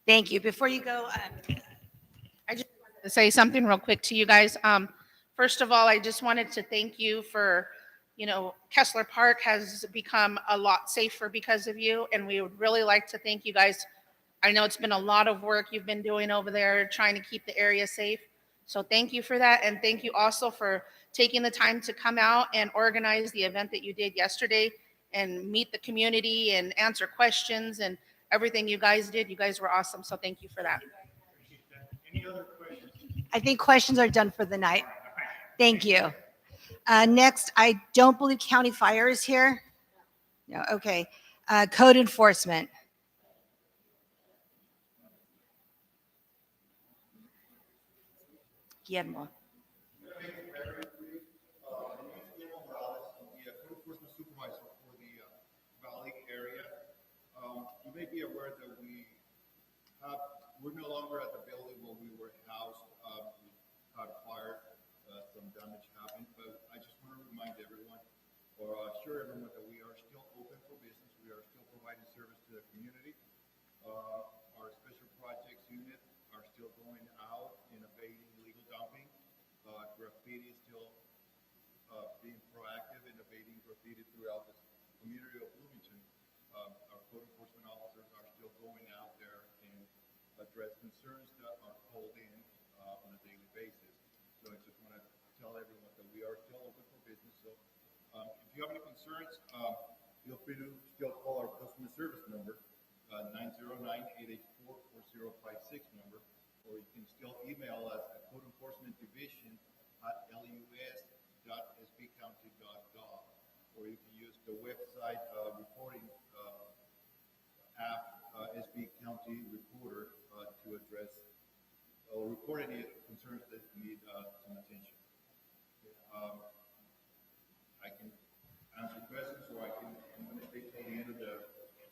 Thank you. Before you go, I just wanted to say something real quick to you guys. First of all, I just wanted to thank you for, Kessler Park has become a lot safer because of you, and we would really like to thank you guys. I know it's been a lot of work you've been doing over there trying to keep the area safe. So thank you for that, and thank you also for taking the time to come out and organize the event that you did yesterday and meet the community and answer questions and everything you guys did. You guys were awesome, so thank you for that. Any other questions? I think questions are done for the night. Thank you. Next, I don't believe County Fire is here. No, okay. Code enforcement. Guillermo. Enforcement supervisor for the Valley area. You may be aware that we're no longer at the building where we were housed. We caught fire, some damage happened, but I just want to remind everyone or assure everyone that we are still open for business. We are still providing service to the community. Our special projects unit are still going out and abating illegal dumping. Graffiti is still being proactive in abating graffiti throughout the community of Bloomington. Our code enforcement officers are still going out there and address concerns that are called in on a daily basis. So I just want to tell everyone that we are still open for business. So if you have any concerns, feel free to still call our customer service number, 909-884-4056 number, or you can still email us at codeenforcement.lus.sbcounty.gov, or you can use the website reporting app, SB County Reporter, to address or report any concerns that need some attention. I can answer questions, or I'm going to stay till the end of the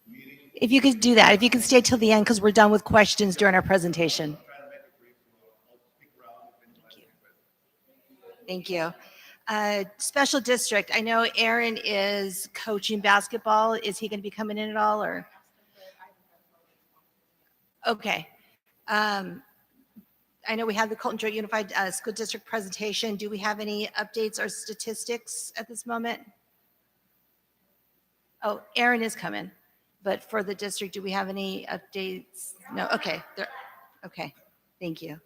meeting. If you could do that, if you could stay till the end, because we're done with questions during our presentation. Try to make it brief, so I'll speak around if anyone has any questions. Thank you. Special district, I know Aaron is coaching basketball. Is he going to be coming in at all or? Okay. I know we have the Colton Joint Unified School District presentation. Do we have any updates or statistics at this moment? Oh, Aaron is coming, but for the district, do we have any updates? No, okay. Okay, thank you.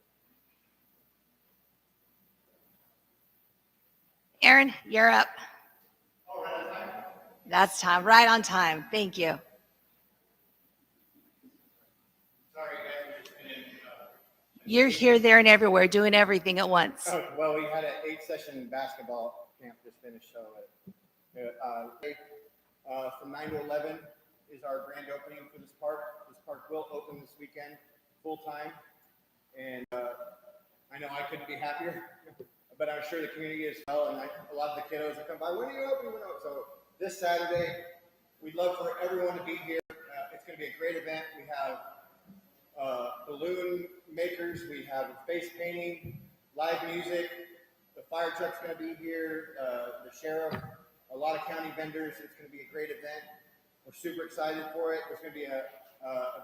Aaron, you're up. That's time, right on time. Thank you. Sorry, guys, just been in, You're here, there, and everywhere, doing everything at once. oh, well, we had an 8-session basketball camp just finished, so from 9 to 11 is our grand opening for this park. This park will open this weekend, full time, and I know I couldn't be happier, but I'm sure the community is well, and a lot of the kiddos will come by. When are you opening? So this Saturday, we'd love for everyone to be here. It's going to be a great event. We have balloon makers, we have face painting, live music, the fire truck's going to be here, the sheriff, a lot of county vendors. It's going to be a great event. We're super excited for it. There's going to be a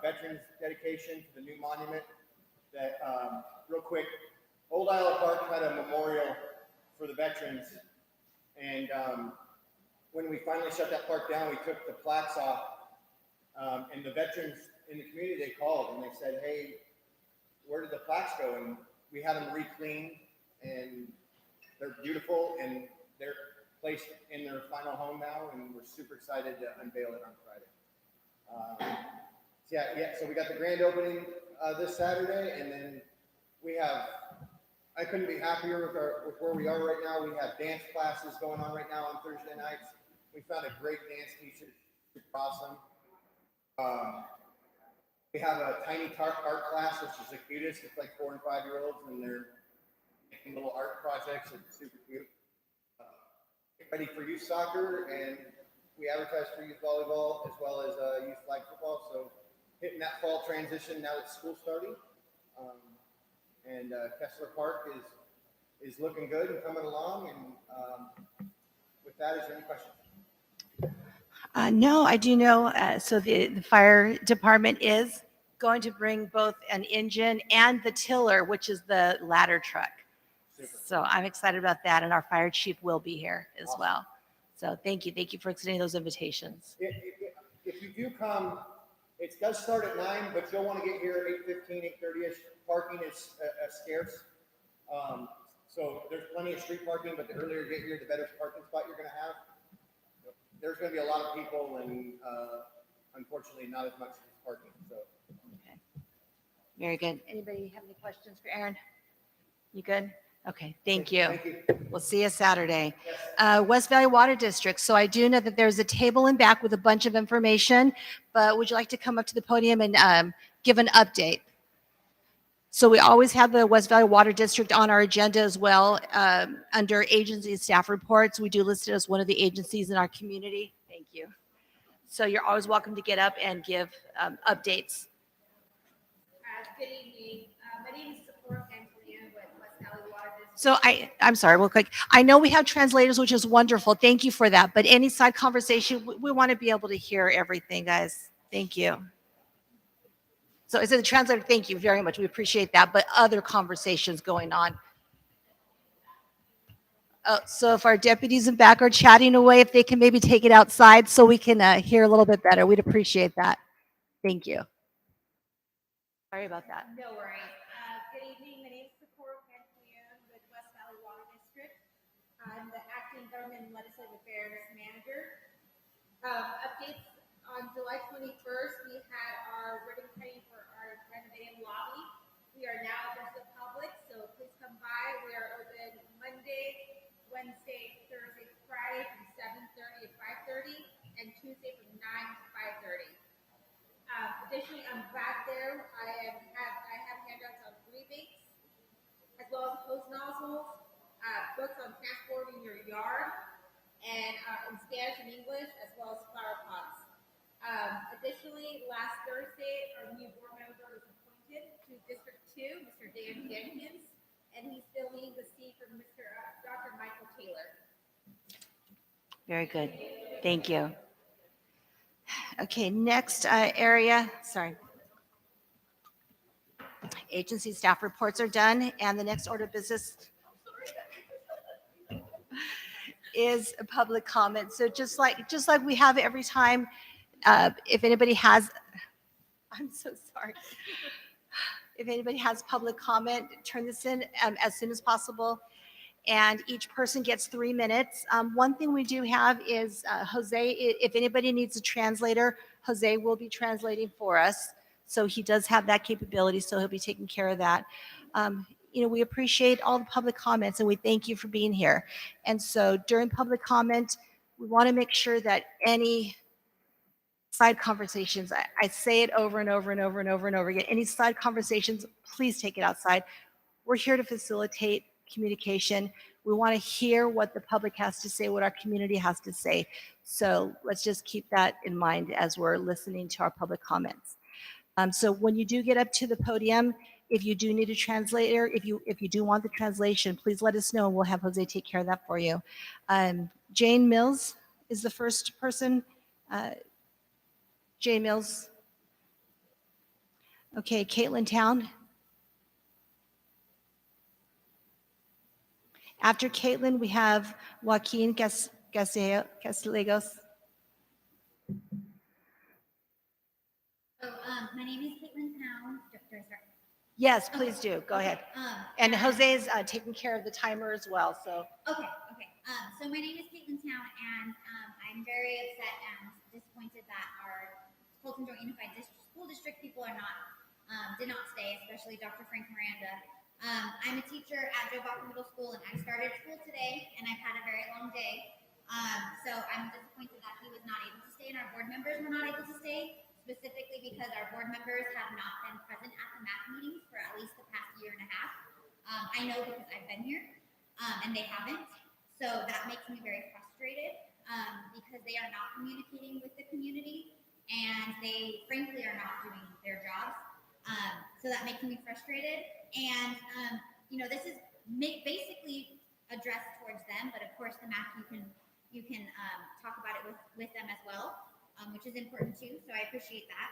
veterans dedication to the new monument that, real quick, Old Isle Park had a memorial for the veterans, and when we finally shut that park down, we took the plaques off, and the veterans in the community, they called and they said, hey, where did the plaques go? And we had them re-cleaned, and they're beautiful, and they're placed in their final home now, and we're super excited to unveil it on Friday. So we got the grand opening this Saturday, and then we have, I couldn't be happier with where we are right now. We have dance classes going on right now on Thursday nights. We found a great dance teacher, super awesome. We have a tiny art class, which is the cutest. It's like 4 and 5 year olds, and they're making little art projects. It's super cute. Get ready for youth soccer, and we advertise for youth volleyball as well as youth flag football. So hitting that fall transition now that school's starting. And Kessler Park is looking good and coming along. And with that, is there any questions? No, I do know. So the fire department is going to bring both an engine and the tiller, which is the ladder truck. Super. So I'm excited about that, and our fire chief will be here as Awesome. well. So thank you for extending those invitations. If you do come, it does start at 9, but you'll want to get here at 8:15, 8:30ish. Parking is scarce. So there's plenty of street parking, but the earlier you get here, the better parking spot you're going to have. There's going to be a lot of people, and unfortunately not as much parking. So. Okay. Very good. Anybody have any questions for Aaron? You good? Okay, thank you. Thank you. We'll see you Saturday. West Valley Water District. So I do know that there's a table in back with a bunch of information, but would you like to come up to the podium and give an update? So we always have the West Valley Water District on our agenda as well. Under agency and staff reports, we do list it as one of the agencies in our community. Thank you. So you're always welcome to get up and give updates. Good evening. My name is Sephora Pantaleon with West Valley Water District. So I'm sorry, real quick. I know we have translators, which is wonderful. Thank you for that. But any side conversation, we want to be able to hear everything, guys. Thank you. So is it the translator? Thank you very much. We appreciate that. But other conversations going on. So if our deputies in back are chatting away, if they can maybe take it outside so we can hear a little bit better, we'd appreciate that. Thank you. Sorry about that. No worries. Good evening. My name is Sephora Pantaleon with West Valley Water District. I'm the acting government and legislative affairs manager. Updates on July 21st, we had our ribbon cutting for our renovated lobby. We are now open to the public, so please come by. We are open Monday, Wednesday, Thursday, Friday from 7:30 to 5:30, and Tuesday from 9 to 5:30. Additionally, on back there, I have handouts on rebates, as well as hose nozzles, books on transporting your yard, and in Spanish and English, as well as flower pots. Additionally, last Thursday, our new board member was appointed to District 2, Mr. Dan Jenkins, and he's filling the seat for Dr. Michael Taylor. Very good. Thank you. Okay, next area, sorry. Agency staff reports are done, and the next order of business is a public comment. So just like we have every time, if anybody has, I'm so sorry. If anybody has public comment, turn this in as soon as possible. And each person gets 3 minutes. One thing we do have is Jose, if anybody needs a translator, Jose will be translating for us. So he does have that capability, so he'll be taking care of that. We appreciate all the public comments and we thank you for being here. And so during public comment, we want to make sure that any side conversations, I say it over and over and over and over and over again, any side conversations, please take it outside. We're here to facilitate communication. We want to hear what the public has to say, what our community has to say. So let's just keep that in mind as we're listening to our public comments. So when you do get up to the podium, if you do need a translator, if you do want the translation, please let us know and we'll have Jose take care of that for you. Jane Mills is the first person. Jane Mills. Okay, Caitlin Town. After Caitlin, we have Joaquin Castelegos. So, my name is Caitlin Town. Do I start? Yes, please do. Go ahead. And Jose is taking care of the timer as well. So. Okay. So my name is Caitlin Town, and I'm very upset and disappointed that our Bolton Joint Unified School District people are not did not stay, especially Dr. Frank Miranda. I'm a teacher at Joe Baca Middle School, and I started school today, and I've had a very long day. So I'm disappointed that he was not able to stay, and our board members were not able to stay, specifically because our board members have not been present at the MAC meetings for at least the past year and a half. I know because I've been here, and they haven't. So that makes me very frustrated because they are not communicating with the community, and they frankly are not doing their jobs. So that makes me frustrated. And, this is basically addressed towards them, but of course the MAC, you can talk about it with them as well, which is important too. So I appreciate that.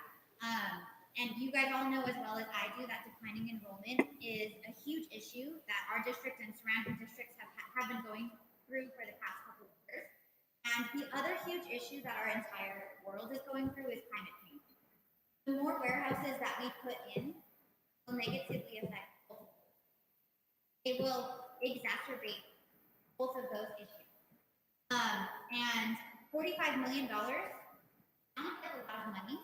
And you guys all know as well as I do that declining enrollment is a huge issue that our district and surrounding districts have been going through for the past couple of years. And the other huge issue that our entire world is going through is climate change. The more warehouses that we put in will negatively affect both of those. It will exacerbate both of those issues. And $45 million sounds like a lot of money,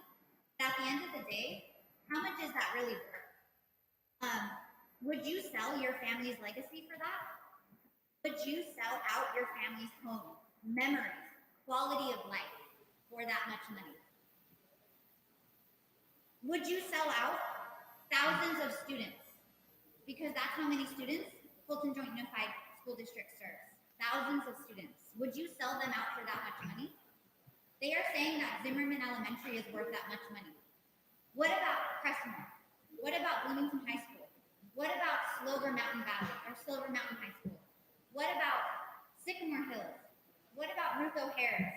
but at the end of the day, how much is that really worth? Would you sell your family's legacy for that? Would you sell out your family's home, memories, quality of life for that much money? Would you sell out thousands of students? Because that's how many students Bolton Joint Unified School District serves. Thousands of students. Would you sell them out for that much money? They are saying that Zimmerman Elementary is worth that much money. What about Cressmore? What about Bloomington High School? What about Slover Mountain Valley or Slover Mountain High School? What about Sycamore Hills? What about Ruth O'Hara's?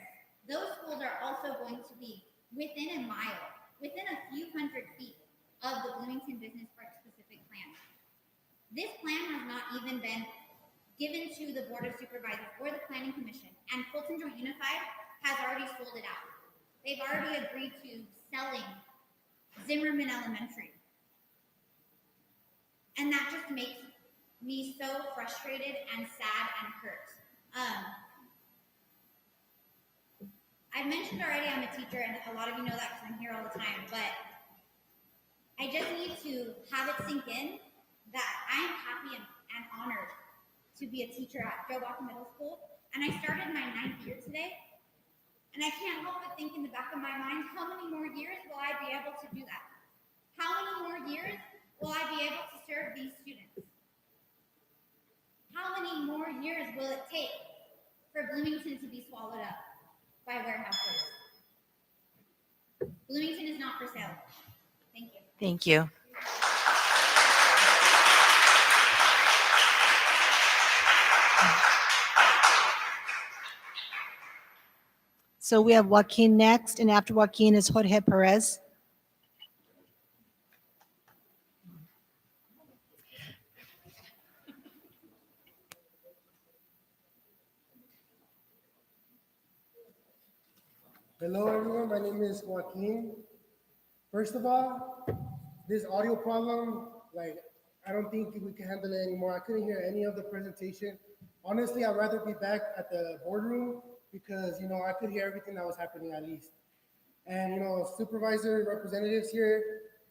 Those schools are also going to be within a mile, within a few hundred feet of the Bloomington Business Park specific plan. This plan has not even been given to the Board of Supervisors or the Planning Commission, and Bolton Joint Unified has already sold it out. They've already agreed to selling Zimmerman Elementary. And that just makes me so frustrated and sad and hurt. I've mentioned already I'm a teacher, and a lot of you know that because I'm here all the time, but I just need to have it sink in that I'm happy and honored to be a teacher at Joe Baca Middle School, and I started my 9th year today, and I can't help but think in the back of my mind, how many more years will I be able to do that? How many more years will I be able to serve these students? How many more years will it take for Bloomington to be swallowed up by warehouses? Bloomington is not for sale. Thank you. Thank you. So we have Joaquin next, and after Joaquin is Jorge Perez. Hello, everyone. My name is Joaquin. First of all, this audio problem, like, I don't think we can handle it anymore. I couldn't hear any of the presentation. Honestly, I'd rather be back at the boardroom because, I could hear everything that was happening at least. And, supervisor representatives here,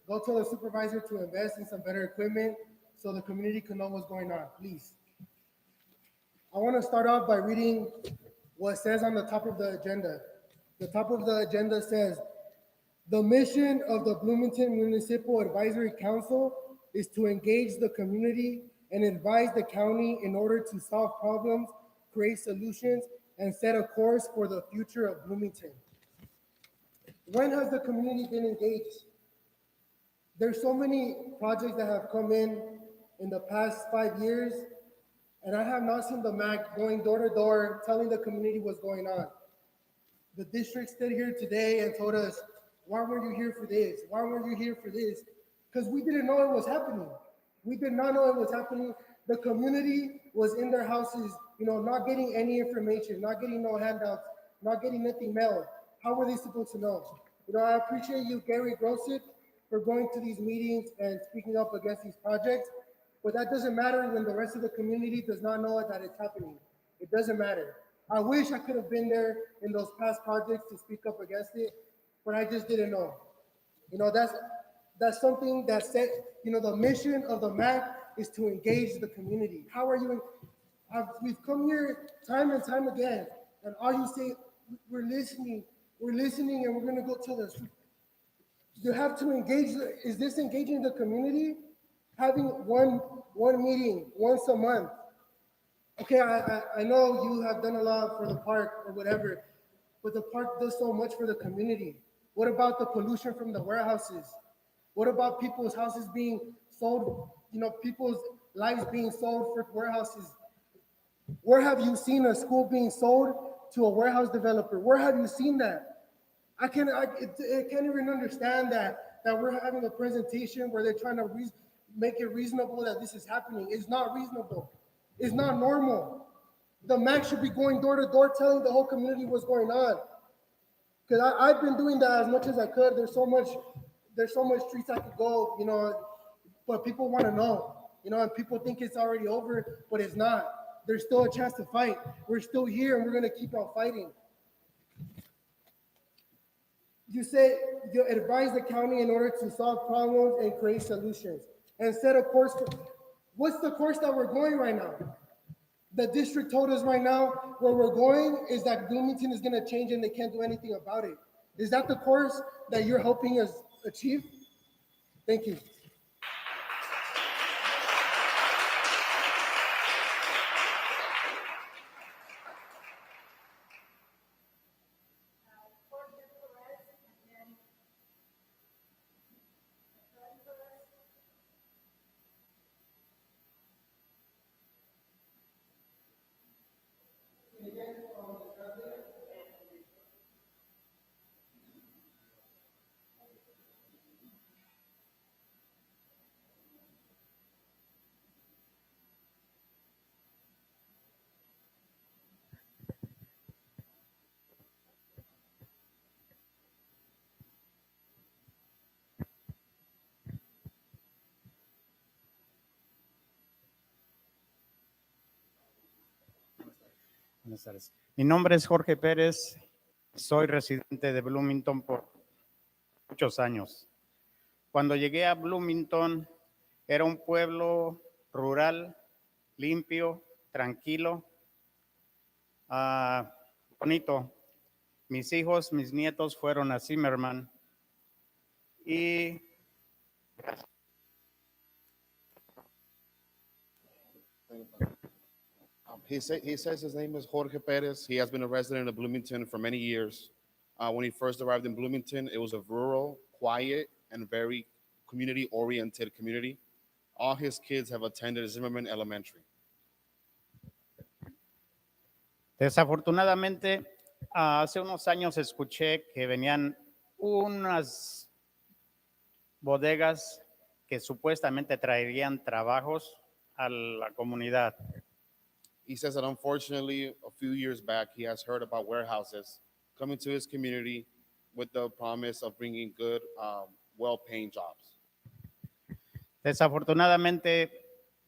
go tell the supervisor to invest in some better equipment so the community can know what's going on, please. I want to start off by reading what says on the top of the agenda. The top of the agenda says, the mission of the Bloomington Municipal Advisory Council is to engage the community and advise the county in order to solve problems, create solutions, and set a course for the future of Bloomington. When has the community been engaged? There's so many projects that have come in the past 5 years, and I have not seen the MAC going door to door telling the community what's going on. The district stood here today and told us, why weren't you here for this? Why weren't you here for this? Because we didn't know it was happening. We did not know it was happening. The community was in their houses, not getting any information, not getting no handouts, not getting nothing mailed. How were they supposed to know? I appreciate you, Gary Grosset, for going to these meetings and speaking up against these projects, but that doesn't matter when the rest of the community does not know that it's happening. It doesn't matter. I wish I could have been there in those past projects to speak up against it, but I just didn't know. That's something that said, the mission of the MAC is to engage the community. How are you? We've come here time and time again, and all you say, we're listening, and we're gonna go to the. You have to engage. Is this engaging the community? Having one meeting once a month. Okay, I know you have done a lot for the park or whatever, but the park does so much for the community. What about the pollution from the warehouses? What about people's houses being sold, people's lives being sold for warehouses? Where have you seen a school being sold to a warehouse developer? Where have you seen that? I can't even understand that we're having a presentation where they're trying to make it reasonable that this is happening. It's not reasonable. It's not normal. The MAC should be going door to door telling the whole community what's going on. Because I've been doing that as much as I could. There's so much streets I could go, but people want to know, and people think it's already over, but it's not. There's still a chance to fight. We're still here, and we're going to keep on fighting. You say you advise the county in order to solve problems and create solutions, and set a course. What's the course that we're going right now? The district told us right now where we're going is that Bloomington is going to change and they can't do anything about it. Is that the course that you're helping us achieve? Thank you. Buenas tardes. Mi nombre es Jorge Pérez. Soy residente de Bloomington por muchos años. Cuando llegué a Bloomington, era un pueblo rural, limpio, tranquilo, bonito. Mis hijos, mis nietos fueron a Zimmerman y He says his name is Jorge Perez. He has been a resident of Bloomington for many years. When he first arrived in Bloomington, it was a rural, quiet, and very community-oriented community. All his kids have attended Zimmerman Elementary. Desafortunadamente, Hace unos años escuché que venían unas bodegas que supuestamente traerían trabajos a la comunidad. He says that unfortunately, a few years back, he has heard about warehouses coming to his community with the promise of bringing good, well-paying jobs. Desafortunadamente,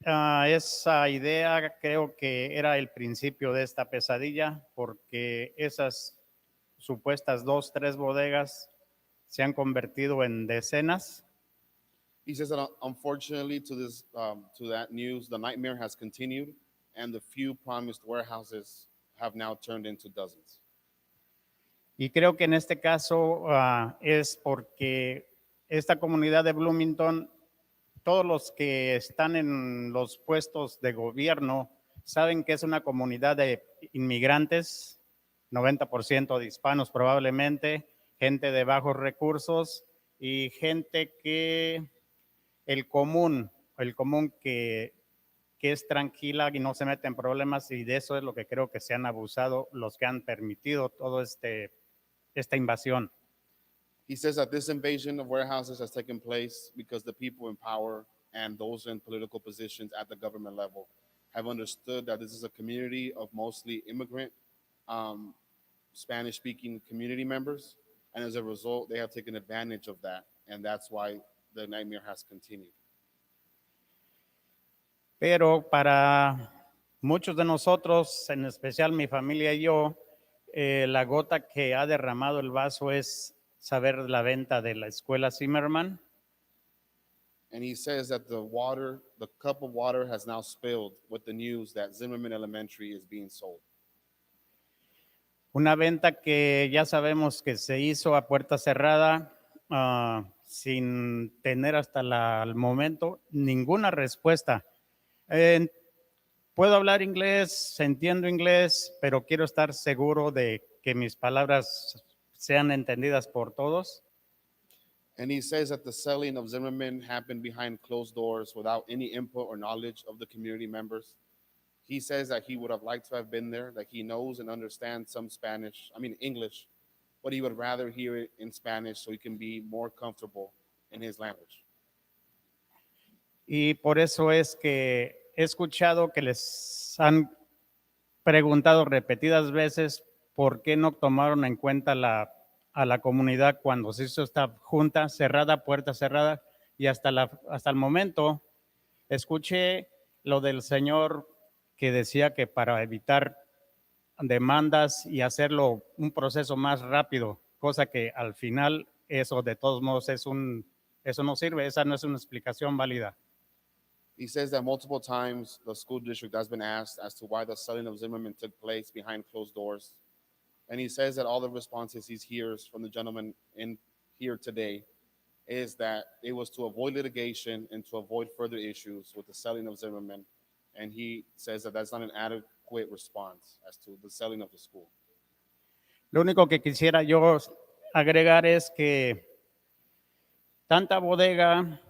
esa idea creo que era el principio de esta pesadilla, porque esas supuestas 2, 3 bodegas se han convertido en decenas. He says that unfortunately, to that news, the nightmare has continued, and the few promised warehouses have now turned into dozens. Y creo que en este caso es porque esta comunidad de Bloomington, todos los que están en los puestos de gobierno saben que es una comunidad de inmigrantes, 90% de hispanos probablemente, gente de bajos recursos y gente que el común que es tranquila y no se mete en problemas, y de eso es lo que creo que se han abusado los que han permitido todo esta invasión. He says that this invasion of warehouses has taken place because the people in power and those in political positions at the government level have understood that this is a community of mostly immigrant, Spanish-speaking community members, and as a result, they have taken advantage of that, and that's why the nightmare has continued. Pero para muchos de nosotros, en especial mi familia y yo, la gota que ha derramado el vaso es saber la venta de la escuela Zimmerman. And he says that the cup of water has now spilled with the news that Zimmerman Elementary is being sold. Una venta que ya sabemos que se hizo a puerta cerrada, sin tener hasta el momento ninguna respuesta. Puedo hablar inglés, entiendo inglés, pero quiero estar seguro de que mis palabras sean entendidas por todos. And he says that the selling of Zimmerman happened behind closed doors without any input or knowledge of the community members. He says that he would have liked to have been there, that he knows and understands some English, but he would rather hear it in Spanish so he can be more comfortable in his language. Y por eso es que he escuchado que les han preguntado repetidas veces por qué no tomaron en cuenta a la comunidad cuando se hizo esta junta cerrada, puerta cerrada, y hasta el momento escuché lo del señor que decía que para evitar demandas y hacerlo un proceso más rápido, cosa que al final eso de todos modos eso no sirve, esa no es una explicación válida. He says that multiple times the school district has been asked as to why the selling of Zimmerman took place behind closed doors. And he says that all the responses he hears from the gentleman in here today is that it was to avoid litigation and to avoid further issues with the selling of Zimmerman. And he says that that's not an adequate response as to the selling of the school. Lo único que quisiera yo agregar es que tanta bodega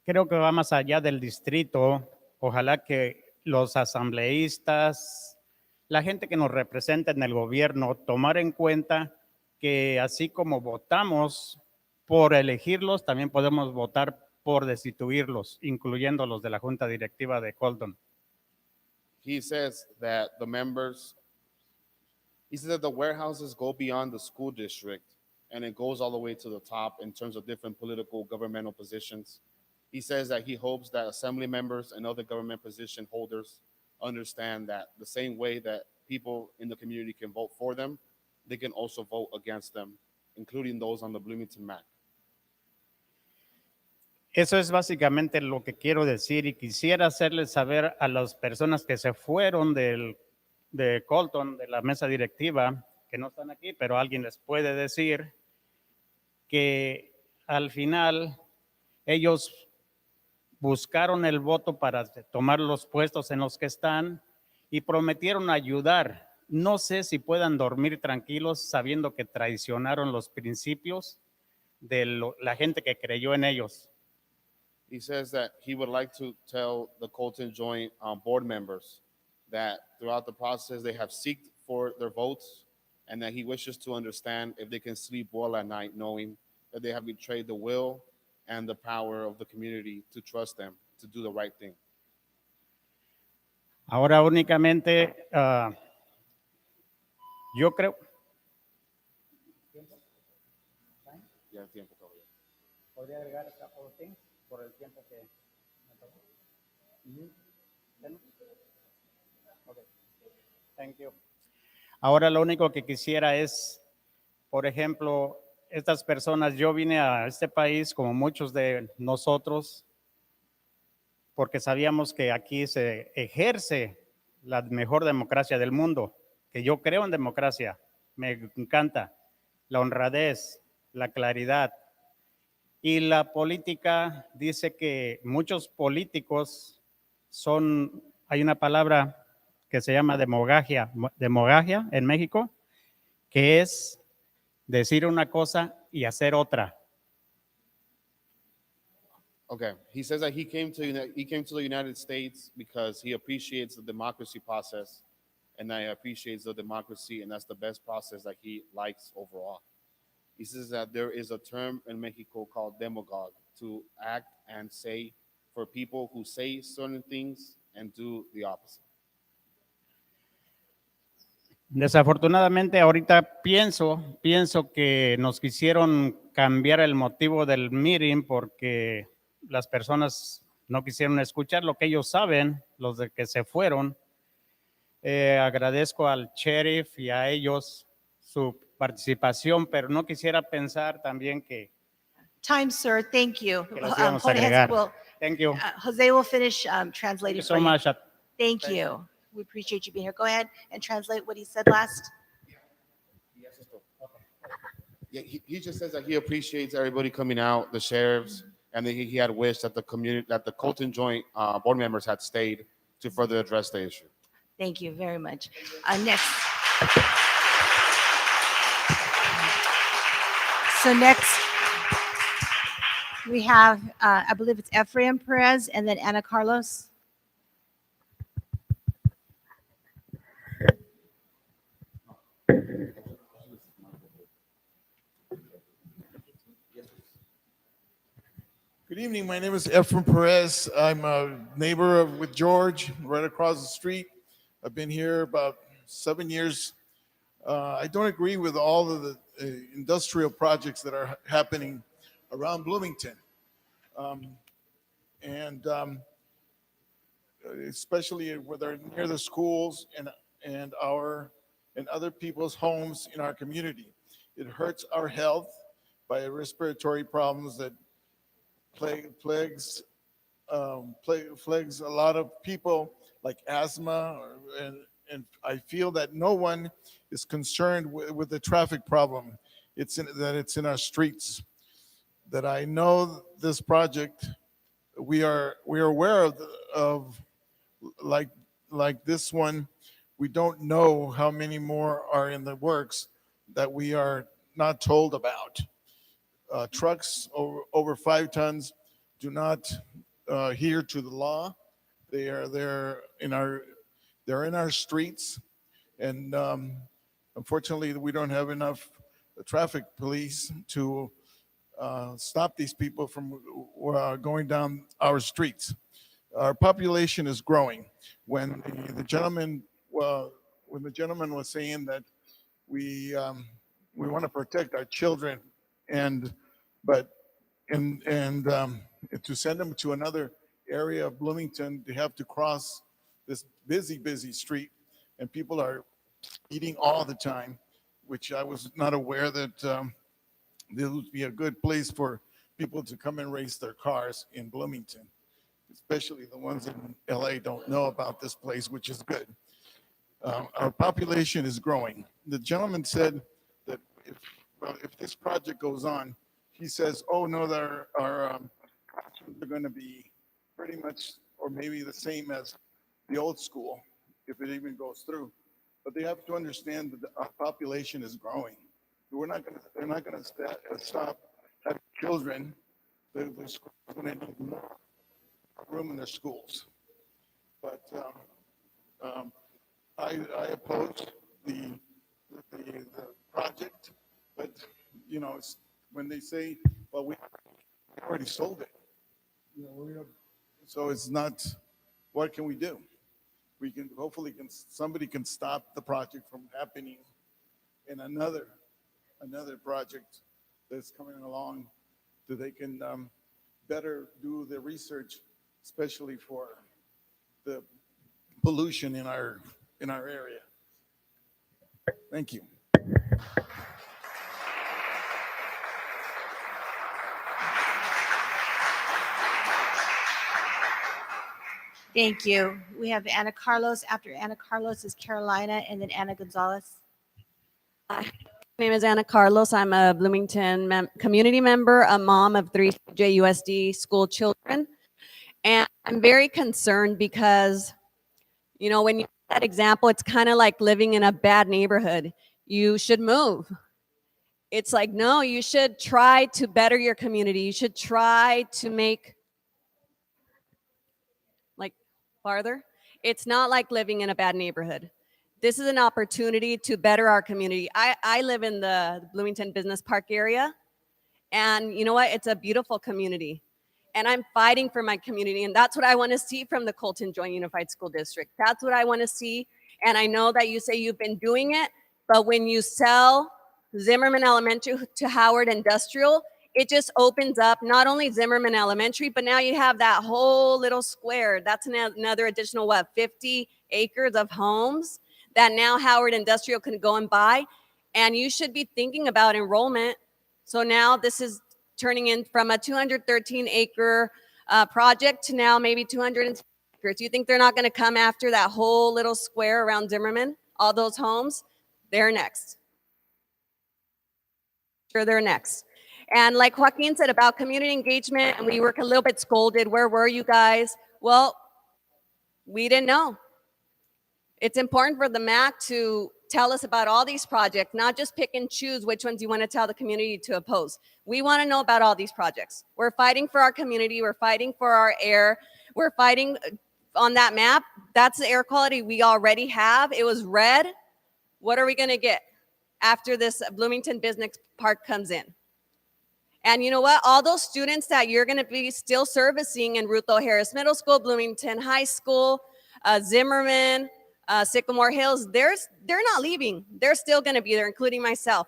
creo que va más allá del distrito. Ojalá que los asambleístas, la gente que nos representa en el gobierno, tomar en cuenta que así como votamos por elegirlos, también podemos votar por destituirlos, incluyendo los de la Junta Directiva de Bolton. He says that the warehouses go beyond the school district and it goes all the way to the top in terms of different political governmental positions. He says that he hopes that assembly members and other government position holders understand that the same way that people in the community can vote for them, they can also vote against them, including those on the Bloomington map. Eso es básicamente lo que quiero decir, y quisiera hacerles saber a las personas que se fueron de Bolton, de la mesa directiva, que no están aquí, pero alguien les puede decir que al final ellos buscaron el voto para tomar los puestos en los que están y prometieron ayudar. No sé si puedan dormir tranquilos sabiendo que traicionaron los principios de la gente que creyó en ellos. He says that he would like to tell the Colton Joint board members that throughout the process they have sought for their votes, and that he wishes to understand if they can sleep well at night knowing that they have betrayed the will and the power of the community to trust them to do the right thing. Ahora únicamente, yo creo, Ya el tiempo todavía. ¿podría agregar a couple of things por el tiempo que me tocó? Okay. Thank you. Ahora lo único que quisiera es, por ejemplo, estas personas, yo vine a este país como muchos de nosotros porque sabíamos que aquí se ejerce la mejor democracia del mundo, que yo creo en democracia, me encanta la honradez, la claridad. Y la política dice que muchos políticos hay una palabra que se llama demagogia en México, que es decir una cosa y hacer otra. Okay, he says that he came to the United States because he appreciates the democracy process, and I appreciates the democracy, and that's the best process that he likes overall. He says that there is a term in Mexico called demagogue, to act and say for people who say certain things and do the opposite. Desafortunadamente ahorita pienso que nos quisieron cambiar el motivo del meeting porque las personas no quisieron escuchar lo que ellos saben, los de que se fueron. Agradezco al sheriff y a ellos su participación, pero no quisiera pensar también que Time, sir. Thank you. los íbamos a Jorge agregar. will, Thank you. Jose will finish Thank translating you for so you. much. Thank you. We appreciate you being here. Go ahead and translate what he said last. Yeah, he just says that he appreciates everybody coming out, the sheriffs, and that he had wished that the Colton Joint board members had stayed to further address the issue. Thank you very much. Next. So next, we have, I believe it's Ephraim Perez and then Ana Carlos. Good evening. My name is Ephraim Perez. I'm a neighbor with George right across the street. I've been here about 7 years. I don't agree with all of the industrial projects that are happening around Bloomington. Especially where they're near the schools and other people's homes in our community. It hurts our health by respiratory problems that plagues a lot of people, like asthma, and I feel that no one is concerned with the traffic problem. It's in our streets. That I know this project, we are aware of like this one. We don't know how many more are in the works that we are not told about. Trucks over 5 tons do not adhere to the law. They're in our streets, and unfortunately, we don't have enough traffic police to stop these people from going down our streets. Our population is growing. When the gentleman was saying that we want to protect our children, but to send them to another area of Bloomington, they have to cross this busy street, and people are eating all the time, which I was not aware that this would be a good place for people to come and race their cars in Bloomington, especially the ones in LA don't know about this place, which is good. Our population is growing. The gentleman said that if this project goes on, he says, oh no, our options are going to be pretty much or maybe the same as the old school, if it even goes through. But they have to understand that our population is growing. They're not going to stop having children. They're going to need more room in their schools. But I oppose the, the project, but, you know, it's, when they say, well, we already sold it, you know, so it's not, what can we do? We can, hopefully, somebody can stop the project from happening in another project that's coming along, so they can better do the research, especially for the pollution in our area. Thank you. Thank you. We have Ana Carlos. After Ana Carlos is Carolina, and then Ana Gonzalez. My name is Ana Carlos. I'm a Bloomington community member, a mom of 3 JUSD school children. And I'm very concerned because, you know, when you that example, it's kind of like living in a bad neighborhood. You should move. It's like, no, you should try to better your community. You should try to make like farther. It's not like living in a bad neighborhood. This is an opportunity to better our community. I live in the Bloomington Business Park area, and you know what? It's a beautiful community. And I'm fighting for my community, and that's what I want to see from the Colton Joint Unified School District. That's what I want to see. And I know that you say you've been doing it, but when you sell Zimmerman Elementary to Howard Industrial, it just opens up not only Zimmerman Elementary, but now you have that whole little square. That's another additional, 50 acres of homes that now Howard Industrial can go and buy. And you should be thinking about enrollment. So now this is turning in from a 213 acre project to now maybe 200 acres. You think they're not going to come after that whole little square around Zimmerman, all those homes? They're next. Sure, they're next. And like Joaquin said about community engagement, and we were a little bit scolded, where were you guys? Well, we didn't know. It's important for the MAC to tell us about all these projects, not just pick and choose which ones you want to tell the community to oppose. We want to know about all these projects. We're fighting for our community. We're fighting for our air. We're fighting on that map. That's the air quality we already have. It was red. What are we going to get after this Bloomington Business Park comes in? And you know what? All those students that you're going to be still servicing in Ruth O. Harris Middle School, Bloomington High School, Zimmerman, Sycamore Hills, they're not leaving. They're still going to be there, including myself.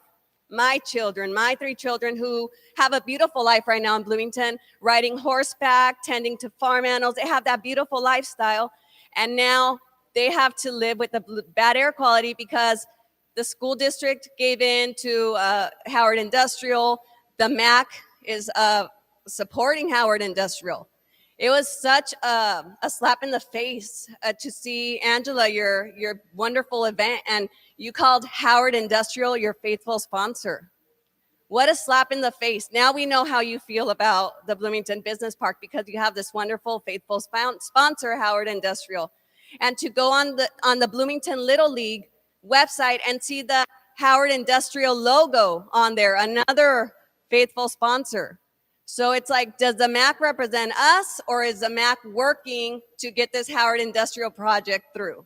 My children, my 3 children who have a beautiful life right now in Bloomington, riding horseback, tending to farm animals. They have that beautiful lifestyle. And now they have to live with the bad air quality because the school district gave in to Howard Industrial. The MAC is supporting Howard Industrial. It was such a slap in the face to see, Angela, your wonderful event, and you called Howard Industrial your faithful sponsor. What a slap in the face. Now we know how you feel about the Bloomington Business Park because you have this wonderful, faithful sponsor, Howard Industrial. And to go on the Bloomington Little League website and see the Howard Industrial logo on there, another faithful sponsor. So it's like, does the MAC represent us, or is the MAC working to get this Howard Industrial project through?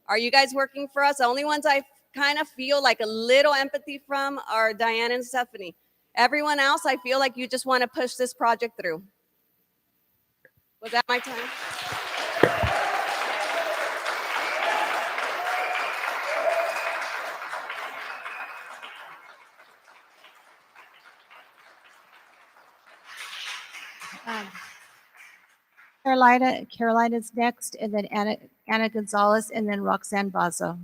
Are you guys working for us? The only ones I kind of feel like a little empathy from are Diane and Stephanie. Everyone else, I feel like you just want to push this project through. Was that my time? Carolina's next, and then Ana Gonzalez, and then Roxanne Bazo.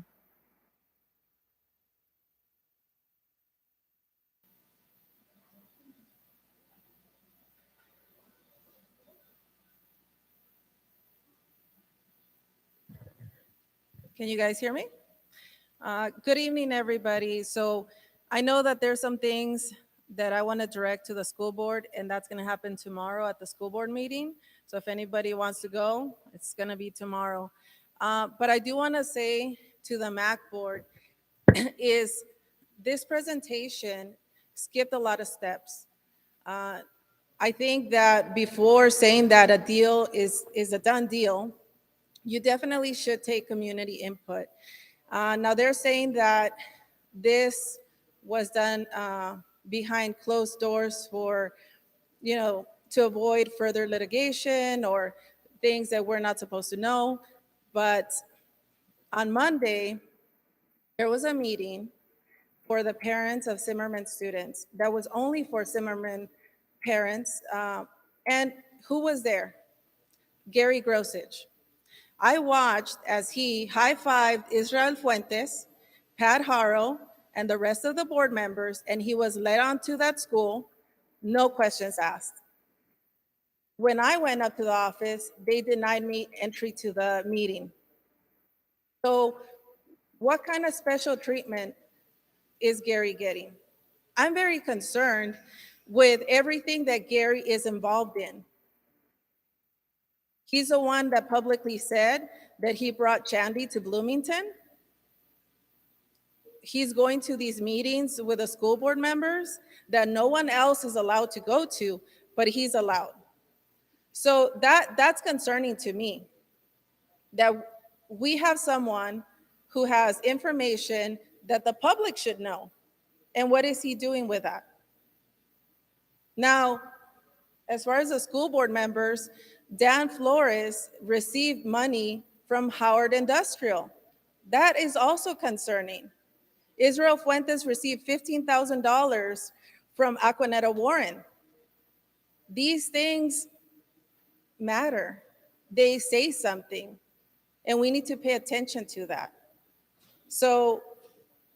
Can you guys hear me? Good evening, everybody. So I know that there's some things that I want to direct to the school board, and that's going to happen tomorrow at the school board meeting. So if anybody wants to go, it's going to be tomorrow. But I do want to say to the MAC board is this presentation skipped a lot of steps. I think that before saying that a deal is a done deal, you definitely should take community input. Now they're saying that this was done behind closed doors for, to avoid further litigation or things that we're not supposed to know. But on Monday, there was a meeting for the parents of Zimmerman students that was only for Zimmerman parents. And who was there? Gary Grosich. I watched as he high-fived Israel Fuentes, Pat Harrow, and the rest of the board members, and he was led on to that school, no questions asked. When I went up to the office, they denied me entry to the meeting. So what kind of special treatment is Gary getting? I'm very concerned with everything that Gary is involved in. He's the one that publicly said that he brought Shandy to Bloomington. He's going to these meetings with the school board members that no one else is allowed to go to, but he's allowed. So that's concerning to me, that we have someone who has information that the public should know. And what is he doing with that? Now, as far as the school board members, Dan Flores received money from Howard Industrial. That is also concerning. Israel Fuentes received $15,000 from Aquanetta Warren. These things matter. They say something, and we need to pay attention to that. So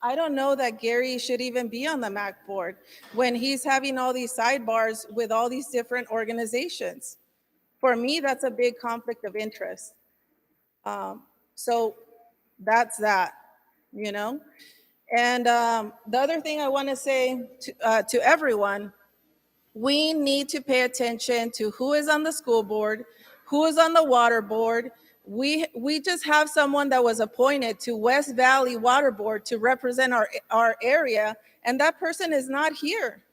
I don't know that Gary should even be on the MAC board when he's having all these sidebars with all these different organizations. For me, that's a big conflict of interest. So that's that, And the other thing I want to say to everyone, we need to pay attention to who is on the school board, who is on the water board. We just have someone that was appointed to West Valley Water Board to represent our area, and that person is not here.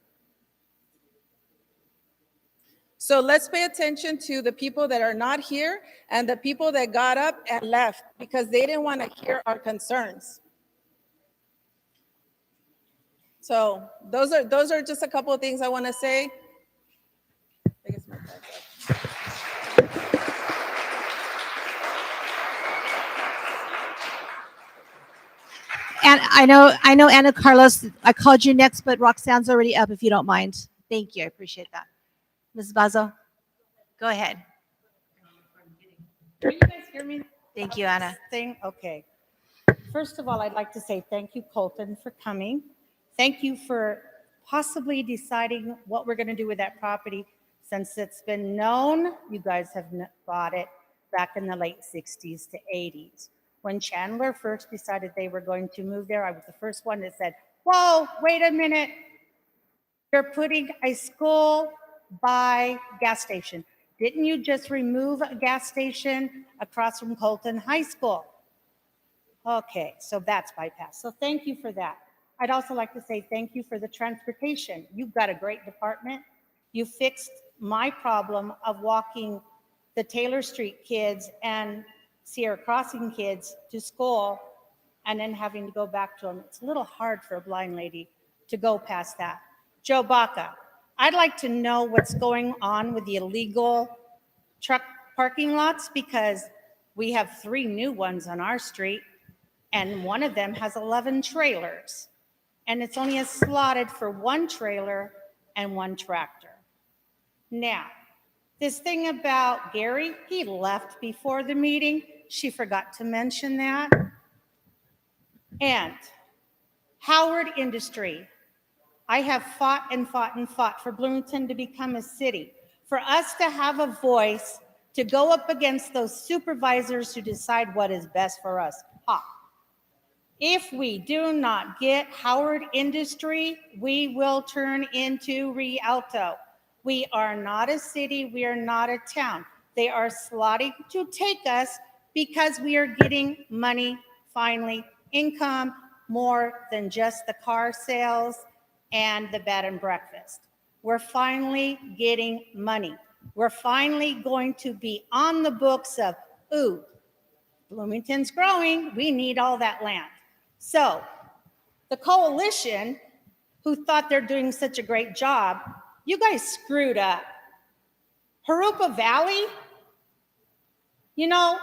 So let's pay attention to the people that are not here and the people that got up and left because they didn't want to hear our concerns. So those are just a couple of things I want to say. I guess my time's up. And I know Ana Carlos, I called you next, but Roxanne's already up if you don't mind. Thank you. I appreciate that. Ms. Bazo, go ahead. Can you guys hear me? Thank you, Ana. Okay. First of all, I'd like to say thank you, Colton, for coming. Thank you for possibly deciding what we're going to do with that property. Since it's been known, you guys have bought it back in the late 60s to 80s. When Chandler first decided they were going to move there, I was the first one that said, whoa, wait a minute. You're putting a school by gas station. Didn't you just remove a gas station across from Colton High School? Okay, so that's bypassed. So thank you for that. I'd also like to say thank you for the transportation. You've got a great department. You fixed my problem of walking the Taylor Street kids and Sierra Crossing kids to school and then having to go back to them. It's a little hard for a blind lady to go past that. Joe Baca, I'd like to know what's going on with the illegal truck parking lots because we have 3 new ones on our street and one of them has 11 trailers and it's only slotted for 1 trailer and 1 tractor. Now, this thing about Gary, he left before the meeting. She forgot to mention that. And Howard Industry. I have fought and fought and fought for Bloomington to become a city, for us to have a voice to go up against those supervisors who decide what is best for us. If we do not get Howard Industry, we will turn into Rialto. We are not a city, we are not a town. They are slotting to take us because we are getting money, finally, income, more than just the car sales and the bed and breakfast. We're finally getting money. We're finally going to be on the books of, ooh, Bloomington's growing, we need all that land. So the coalition, who thought they're doing such a great job, you guys screwed up. Harupa Valley, you know,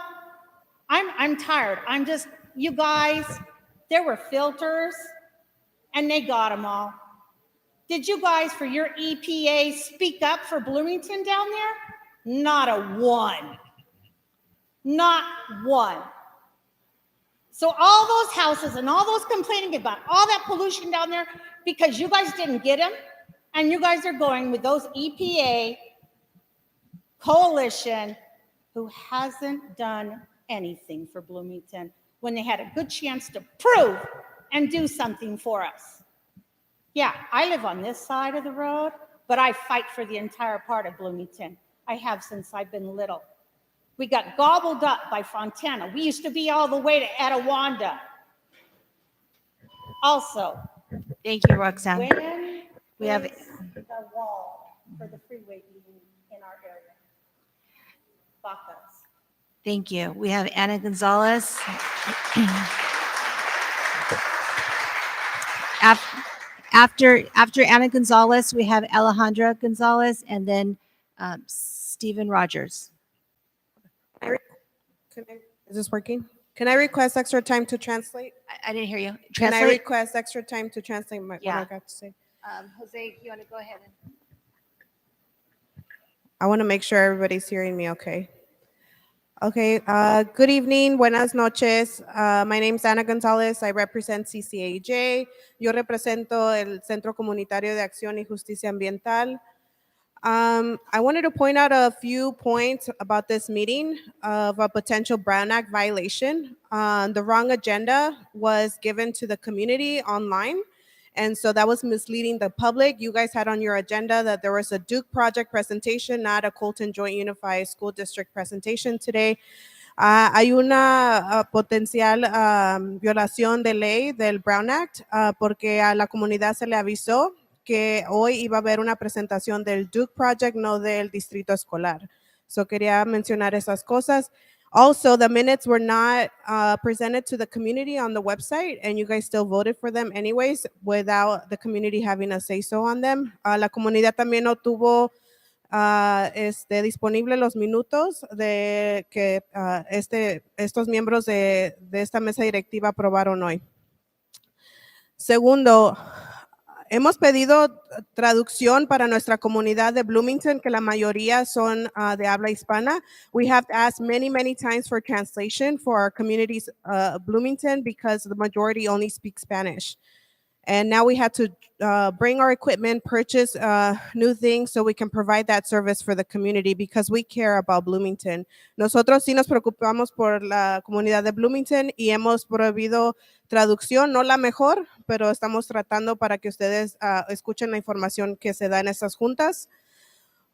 I'm tired. You guys, there were filters and they got them all. Did you guys, for your EPA, speak up for Bloomington down there? Not a one. Not one. So all those houses and all those complaining about all that pollution down there, because you guys didn't get them, and you guys are going with those EPA coalition who hasn't done anything for Bloomington when they had a good chance to prove and do something for us. Yeah, I live on this side of the road, but I fight for the entire part of Bloomington. I have since I've been little. We got gobbled up by Fontana. We used to be all the way to Etowanda. Also, Thank you, Roxanne. when We have- is the wall for the freeway being in our area? Bacchus. Thank you. We have Anna Gonzalez. After Anna Gonzalez, we have Alejandra Gonzalez, and then Stephen Rodgers. Is this working? Can I request extra time to translate? I didn't hear you. Can I Translate? request extra time to translate what Yeah. I got to say? Jose, you want to go ahead? I want to make sure everybody's hearing me okay. Okay, good evening, buenas noches. My name is Ana Gonzalez. I represent CCAJ. Yo represento el Centro Comunitario de Acción y Justicia Ambiental. I wanted to point out a few points about this meeting of a potential Brown Act violation. The wrong agenda was given to the community online, and so that was misleading the public. You guys had on your agenda that there was a Duke project presentation, not a Colton Joint Unified School District presentation today. Hay una potencial violación de ley del Brown Act porque a la comunidad se le avisó que hoy iba a haber una presentación del Duke Project, no del distrito escolar. So quería mencionar esas cosas. Also, the minutes were not presented to the community on the website, and you guys still voted for them anyways without the community having a say-so on them. La comunidad también no tuvo disponible los minutos de que estos miembros de esta mesa directiva aprobaron hoy. Segundo, hemos pedido traducción para nuestra comunidad de Bloomington, que la mayoría son de habla hispana. We have asked many, many times for translation for our communities of Bloomington because the majority only speak Spanish. And now we had to bring our equipment, purchase new things so we can provide that service for the community because we care about Bloomington. Nosotros sí nos preocupamos por la comunidad de Bloomington y hemos prohibido traducción, no la mejor, pero estamos tratando para que ustedes escuchen la información que se da en estas juntas.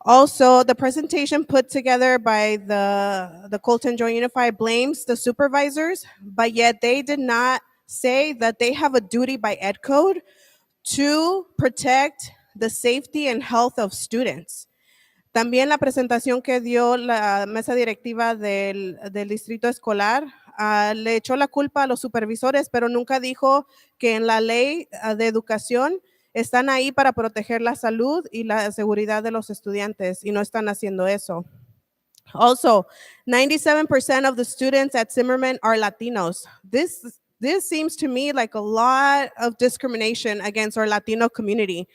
Also, the presentation put together by the Colton Joint Unified blames the supervisors, but yet they did not say that they have a duty by ed code to protect the safety and health of students. También la presentación que dio la mesa directiva del distrito escolar le echó la culpa a los supervisores, pero nunca dijo que en la ley de educación están ahí para proteger la salud y la seguridad de los estudiantes y no están haciendo eso. Also, 97% of the students at Zimmerman are Latinos. This seems to me like a lot of discrimination against our Latino community.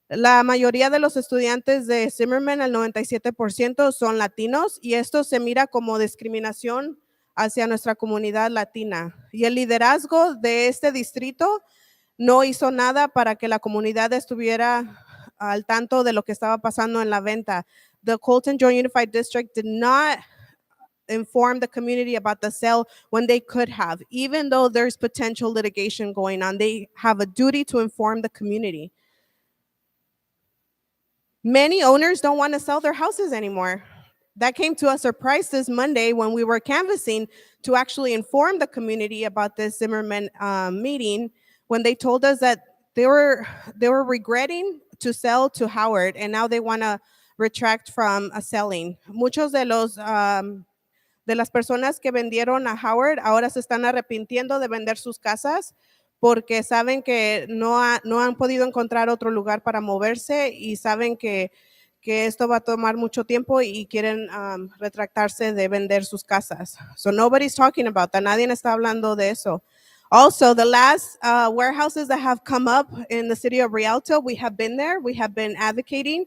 La mayoría de los estudiantes de Zimmerman, el 97%, son latinos y esto se mira como discriminación hacia nuestra comunidad latina. Y el liderazgo de este distrito no hizo nada para que la comunidad estuviera al tanto de lo que estaba pasando en la venta. The Colton Joint Unified District did not inform the community about the sale when they could have. Even though there's potential litigation going on, they have a duty to inform the community. Many owners don't want to sell their houses anymore. That came to a surprise this Monday when we were canvassing to actually inform the community about this Zimmerman meeting, when they told us that they were regretting to sell to Howard and now they want to retract from selling. Muchos de de las personas que vendieron a Howard ahora se están arrepintiendo de vender sus casas porque saben que no han podido encontrar otro lugar para moverse y saben que esto va a tomar mucho tiempo y quieren retractarse de vender sus casas. So nobody's talking about that. Nadie está hablando de eso. Also, the last warehouses that have come up in the city of Rialto, we have been there, we have been advocating,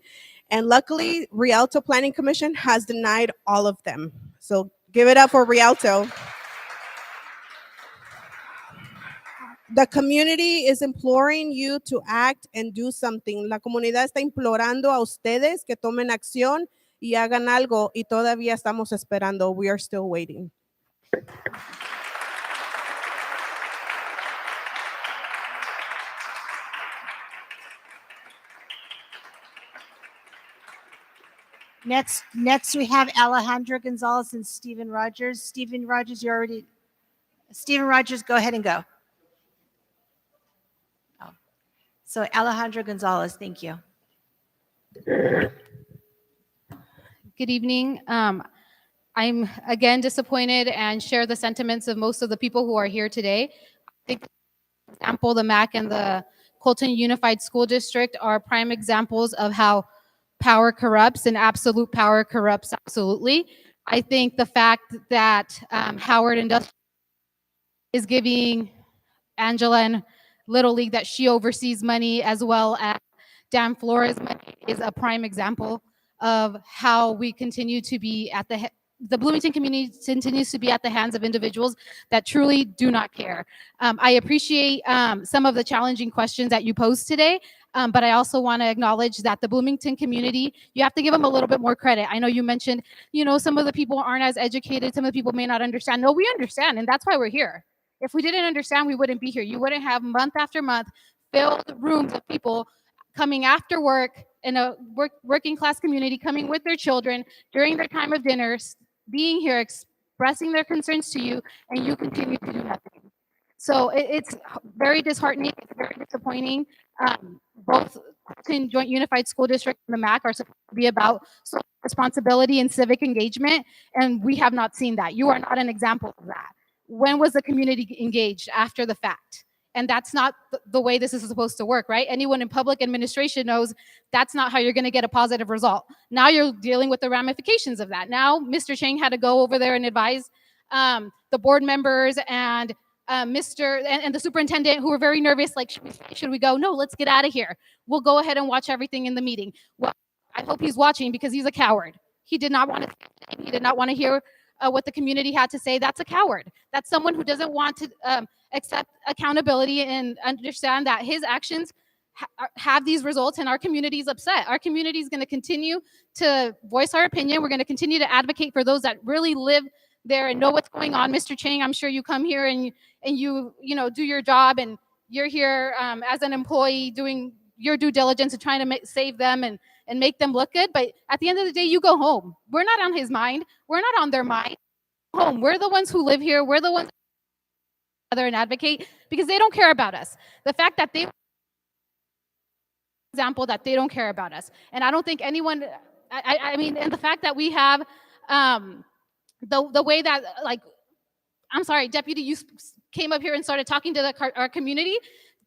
and luckily, Rialto Planning Commission has denied all of them. So give it up for Rialto. The community is imploring you to act and do something. La comunidad está implorando a ustedes que tomen acción y hagan algo, y todavía estamos esperando. We are still waiting. Next we have Alejandra Gonzalez and Stephen Rodgers. Stephen Rodgers, go ahead and go. Oh. So Alejandra Gonzalez, thank you. Good evening. I'm again disappointed and share the sentiments of most of the people who are here today. I think, for example, the MAC and the Colton Unified School District are prime examples of how power corrupts, and absolute power corrupts absolutely. I think the fact that Howard Industrial is giving Angela and Little League that she oversees money, as well as Dan Flores money, is a prime example of how we continue to be at the Bloomington community continues to be at the hands of individuals that truly do not care. I appreciate some of the challenging questions that you posed today, but I also want to acknowledge that the Bloomington community, you have to give them a little bit more credit. I know you mentioned, some of the people aren't as educated, some of the people may not understand. No, we understand, and that's why we're here. If we didn't understand, we wouldn't be here. You wouldn't have month after month filled rooms of people coming after work in a working class community, coming with their children during their time of dinners, being here, expressing their concerns to you, and you continue to do nothing. So it's very disheartening. It's very disappointing. Both Colton Joint Unified School District and the MAC are supposed to be about social responsibility and civic engagement, and we have not seen that. You are not an example of that. When was the community engaged? After the fact. And that's not the way this is supposed to work, right? Anyone in public administration knows that's not how you're going to get a positive result. Now you're dealing with the ramifications of that. Now Mr. Chang had to go over there and advise the board members and and the superintendent, who were very nervous, like, should we go? No, let's get out of here. We'll go ahead and watch everything in the meeting. Well, I hope he's watching, because he's a coward. He did not want to hear what the community had to say. That's a coward. That's someone who doesn't want to accept accountability and understand that his actions have these results, and our community is upset. Our community is going to continue to voice our opinion. We're going to continue to advocate for those that really live there and know what's going on. Mr. Chang, I'm sure you come here and you do your job, and you're here as an employee doing your due diligence and trying to save them and make them look good. But at the end of the day, you go home. We're not on his mind. We're not on their mind. Home. We're the ones who live here. We're the ones together and advocate, because they don't care about us. The fact that they don't care about us, and I don't think anyone. I mean, and the fact that we have the way that, like, I'm sorry, Deputy, you came up here and started talking to our community.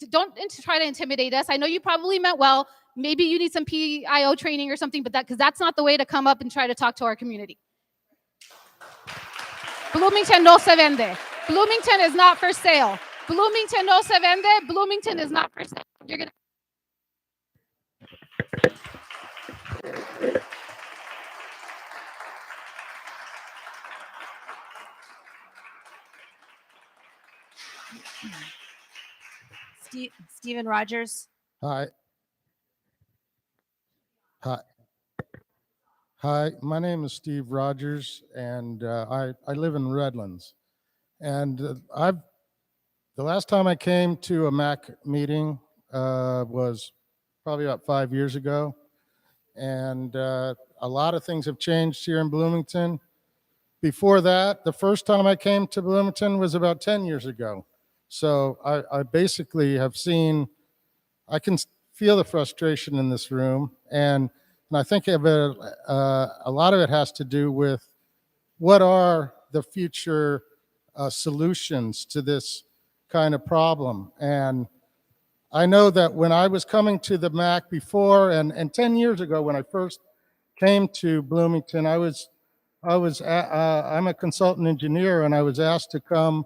Don't try to intimidate us. I know you probably meant well. Maybe you need some PIO training or something, but because that's not the way to come up and try to talk to our community. Bloomington no se vende. Bloomington is not for sale. Bloomington no se vende. Bloomington is not for sale. You're gonna. Stephen Rodgers. Hi. Hi, my name is Steve Rodgers, and I live in Redlands. And the last time I came to a MAC meeting was probably about 5 years ago. And a lot of things have changed here in Bloomington. Before that, the first time I came to Bloomington was about 10 years ago. So I basically have seen, I can feel the frustration in this room. And I think a lot of it has to do with what are the future solutions to this kind of problem. And I know that when I was coming to the MAC before, and 10 years ago when I first came to Bloomington, I'm a consultant engineer, and I was asked to come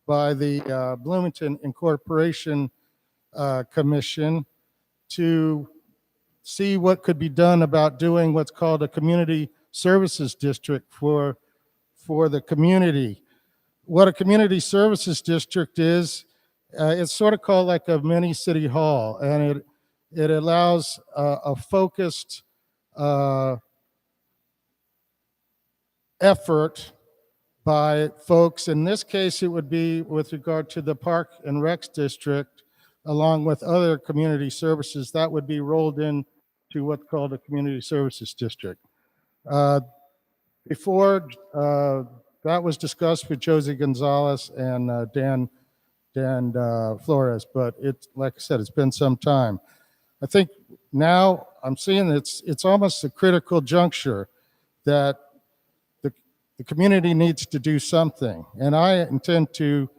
by the Bloomington Incorporation Commission to see what could be done about doing what's called a community services district for the community. What a community services district is, it's sort of called like a mini city hall, and it allows a focused effort by folks. In this case, it would be with regard to the Park and Recs District, along with other community services that would be rolled in to what's called a community services district. Before, that was discussed with Josie Gonzalez and Dan Flores, but like I said, it's been some time. I think now I'm seeing it's almost a critical juncture that the community needs to do something. And I intend to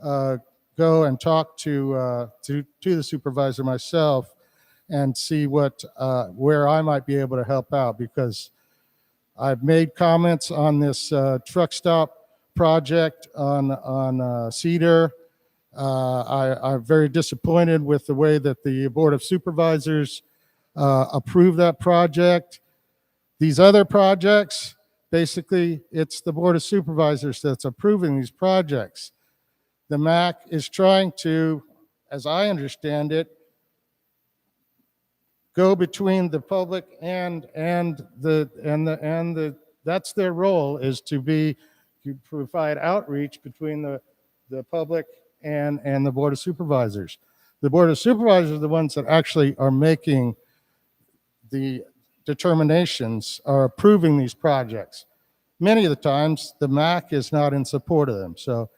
go and talk to the supervisor myself and see where I might be able to help out, because I've made comments on this truck stop project on Cedar. I'm very disappointed with the way that the Board of Supervisors approved that project. These other projects, basically, it's the Board of Supervisors that's approving these projects. The MAC is trying to, as I understand it, go between the public and that's their role, is to provide outreach between the public and the Board of Supervisors. The Board of Supervisors are the ones that actually are making the determinations, are approving these projects. Many of the times, the MAC is not in support of them. So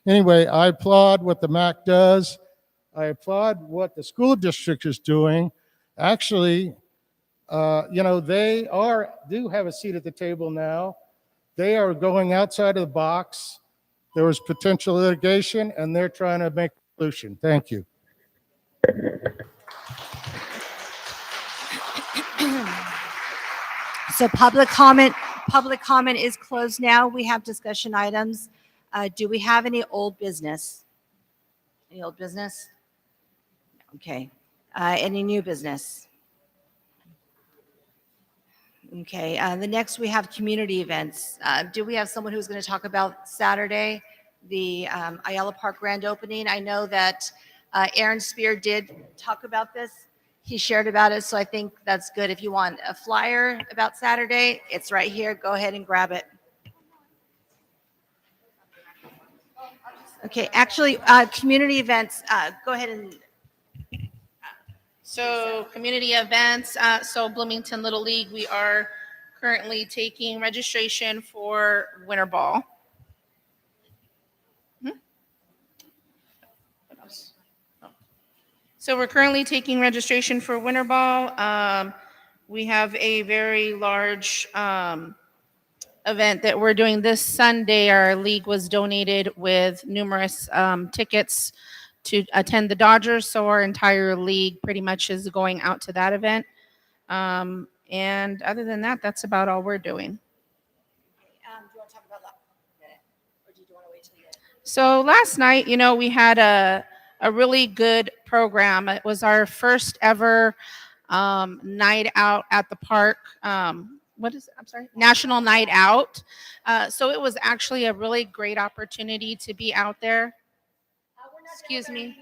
anyway, I applaud what the MAC does. I applaud what the school district is doing. Actually, they do have a seat at the table now. They are going outside of the box. There was potential litigation, and they're trying to make a solution. Thank you. So public comment is closed now. We have discussion items. Do we have any old business? Any old business? Okay. Any new business? Okay. The next we have community events. Do we have someone who's going to talk about Saturday, the Ayala Park grand opening? I know that Aaron Spear did talk about this. He shared about it, so I think that's good. If you want a flyer about Saturday, it's right here. Go ahead and grab it. Okay, actually, community events, go ahead and. So community events, so Bloomington Little League, we are currently taking registration for Winter Ball. What else? Oh. So we're currently taking registration for Winter Ball. We have a very large event that we're doing this Sunday. Our league was donated with numerous tickets to attend the Dodgers, so our entire league pretty much is going out to that event. And other than that, that's about all we're doing. Do you want to talk about that minute, or do you want to wait till the end? So last night, we had a really good program. It was our first ever night out at the park. What is it? I'm sorry, National Night Out. So it was actually a really great opportunity to be out there. Excuse me.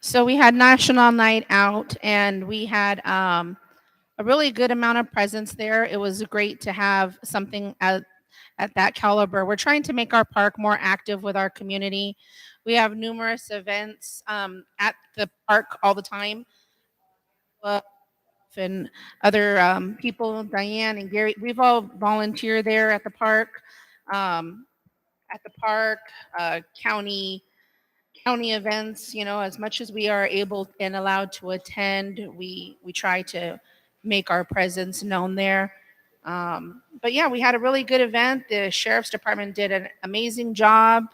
So we had National Night Out, and we had a really good amount of presence there. It was great to have something at that caliber. We're trying to make our park more active with our community. We have numerous events at the park all the time. And other people, Diane and Gary, we've all volunteered there at the park. County county events, as much as we are able and allowed to attend, we try to make our presence known there. But yeah, we had a really good event. The sheriff's department did an amazing job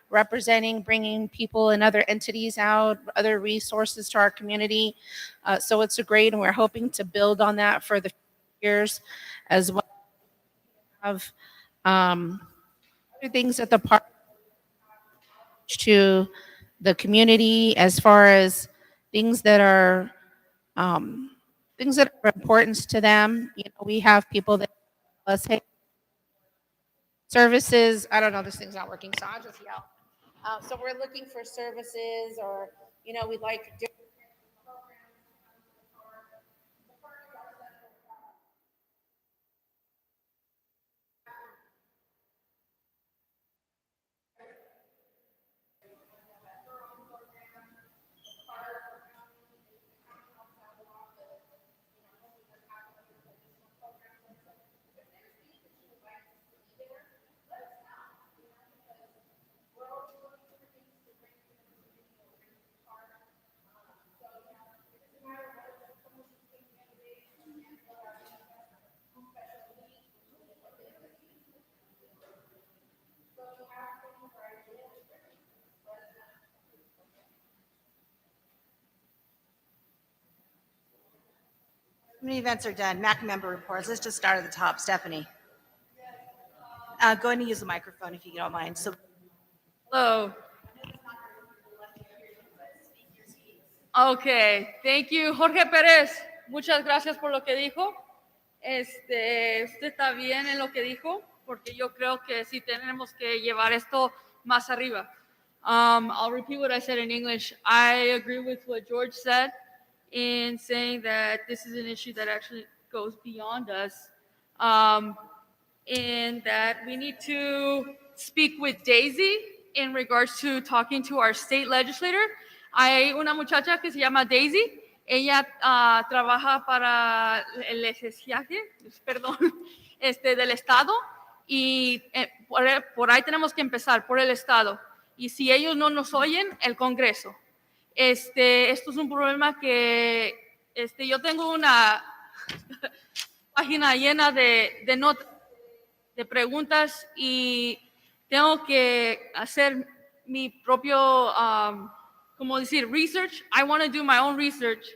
representing, bringing people and other entities out, other resources to our community. So it's a great, and we're hoping to build on that for the years as well. Of other things at the park to the community as far as things that are important to them. We have people that tell us, hey, services. I don't know, this thing's not working, so I'll just yell. So we're looking for services, or we'd like different Community events are done. MAC member reports. Let's just start at the top. Stephanie. Go ahead and use the microphone if you don't mind. So, hello. Okay, thank you, Jorge Perez. Muchas gracias por lo que dijo. Usted está bien en lo que dijo, porque yo creo que sí tenemos que llevar esto más arriba. I'll repeat what I said in English. I agree with what George said in saying that this is an issue that actually goes beyond us, and that we need to speak with Daisy in regards to talking to our state legislator. Hay una muchacha que se llama Daisy. Ella trabaja para el legislaje, perdón, del estado, y por ahí tenemos que empezar, por el estado. Y si ellos no nos oyen, el Congreso. Esto es un problema que yo tengo una página llena de notas, de preguntas, y tengo que hacer mi propio, como decir, research. I want to do my own research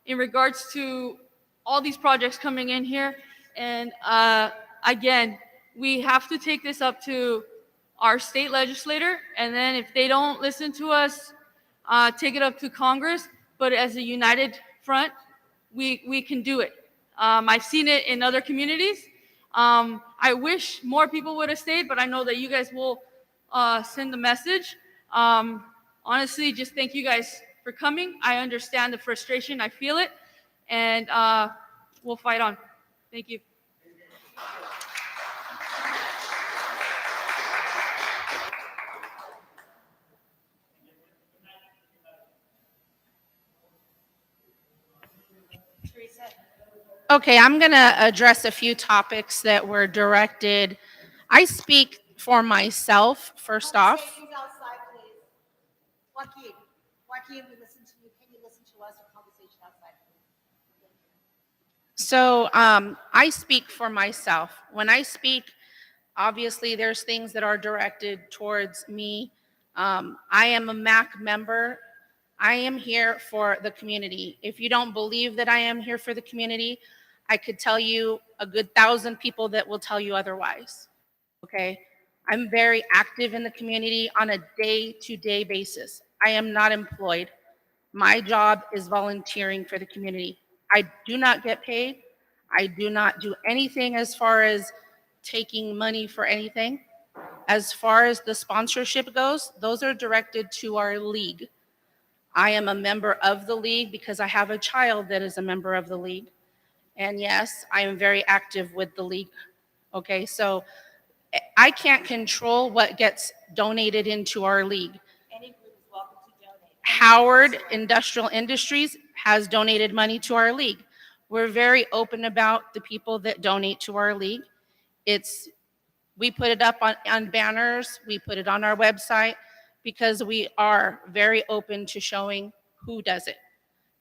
in regards to all these projects coming in here. And again, we have to take this up to our state legislator, and then if they don't listen to us, take it up to Congress. But as a united front, we can do it. I've seen it in other communities. I wish more people would have stayed, but I know that you guys will send the message. Honestly, just thank you guys for coming. I understand the frustration. I feel it. And we'll fight on. Thank you. Okay, I'm going to address a few topics that were directed. I speak for myself, first off. Joaquin, we listen to you. Can you listen to us or conversation outside? So I speak for myself. When I speak, obviously there's things that are directed towards me. I am a MAC member. I am here for the community. If you don't believe that I am here for the community, I could tell you a good 1,000 people that will tell you otherwise. Okay? I'm very active in the community on a day-to-day basis. I am not employed. My job is volunteering for the community. I do not get paid. I do not do anything as far as taking money for anything. As far as the sponsorship goes, those are directed to our league. I am a member of the league because I have a child that is a member of the league. And yes, I am very active with the league. Okay, so I can't control what gets donated into our league. Any group is welcome to donate. Howard Industrial Industries has donated money to our league. We're very open about the people that donate to our league. We put it up on banners, we put it on our website. because we are very open to showing who does it.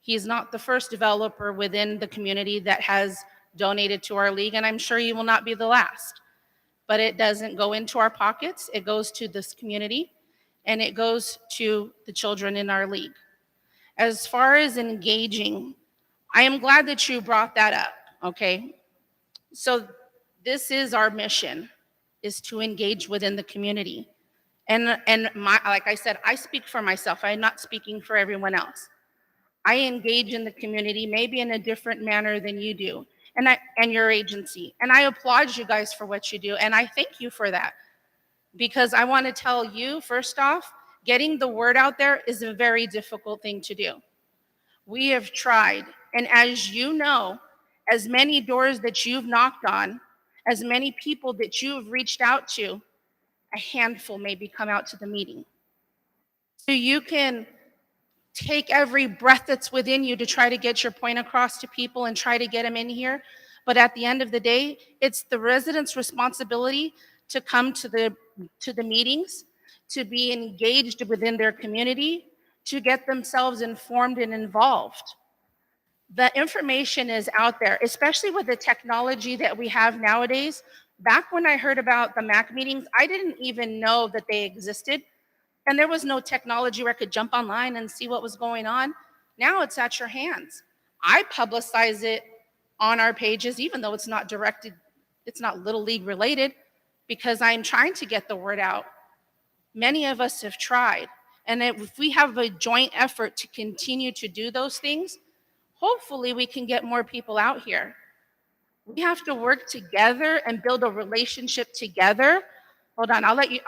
He's not the first developer within the community that has donated to our league, and I'm sure he will not be the last. But it doesn't go into our pockets. It goes to this community, and it goes to the children in our league. As far as engaging, I am glad that you brought that up, okay? So this is our mission, is to engage within the community. And like I said, I speak for myself. I'm not speaking for everyone else. I engage in the community, maybe in a different manner than you do, and your agency. And I applaud you guys for what you do, and I thank you for that. Because I want to tell you, first off, getting the word out there is a very difficult thing to do. We have tried, and as you know, as many doors that you've knocked on, as many people that you've reached out to, a handful maybe come out to the meeting. So you can take every breath that's within you to try to get your point across to people and try to get them in here. But at the end of the day, it's the residents' responsibility to come to the meetings, to be engaged within their community, to get themselves informed and involved. The information is out there, especially with the technology that we have nowadays. Back when I heard about the MAC meetings, I didn't even know that they existed. And there was no technology where I could jump online and see what was going on. Now it's at your hands. I publicize it on our pages, even though it's not directed, it's not Little League related, because I'm trying to get the word out. Many of us have tried. And if we have a joint effort to continue to do those things, hopefully we can get more people out here. We have to work together and build a relationship together. Hold on, I'll let you,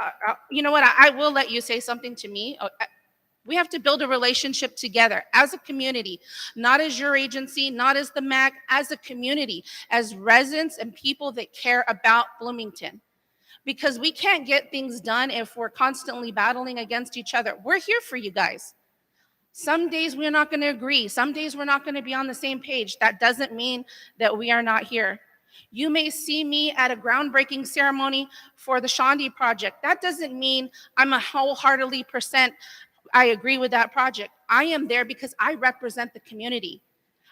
you know what, I will let you say something to me. We have to build a relationship together as a community, not as your agency, not as the MAC, as a community, as residents and people that care about Bloomington. Because we can't get things done if we're constantly battling against each other. We're here for you guys. Some days we're not going to agree. Some days we're not going to be on the same page. That doesn't mean that we are not here. You may see me at a groundbreaking ceremony for the Shandy Project. That doesn't mean I'm a wholeheartedly I agree with that project. I am there because I represent the community.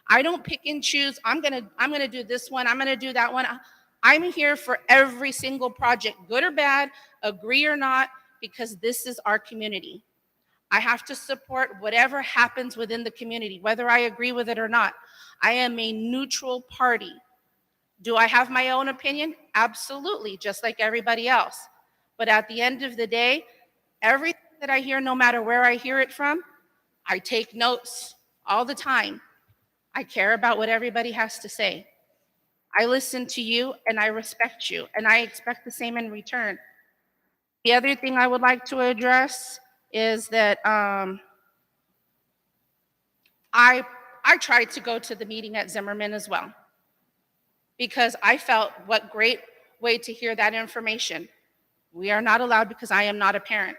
I don't pick and choose. I'm gonna do this one. I'm gonna do that one. I'm here for every single project, good or bad, agree or not, because this is our community. I have to support whatever happens within the community, whether I agree with it or not. I am a neutral party. Do I have my own opinion? Absolutely, just like everybody else. But at the end of the day, everything that I hear, no matter where I hear it from, I take notes all the time. I care about what everybody has to say. I listen to you and I respect you, and I expect the same in return. The other thing I would like to address is that I tried to go to the meeting at Zimmerman as well, because I felt what great way to hear that information. We are not allowed because I am not a parent.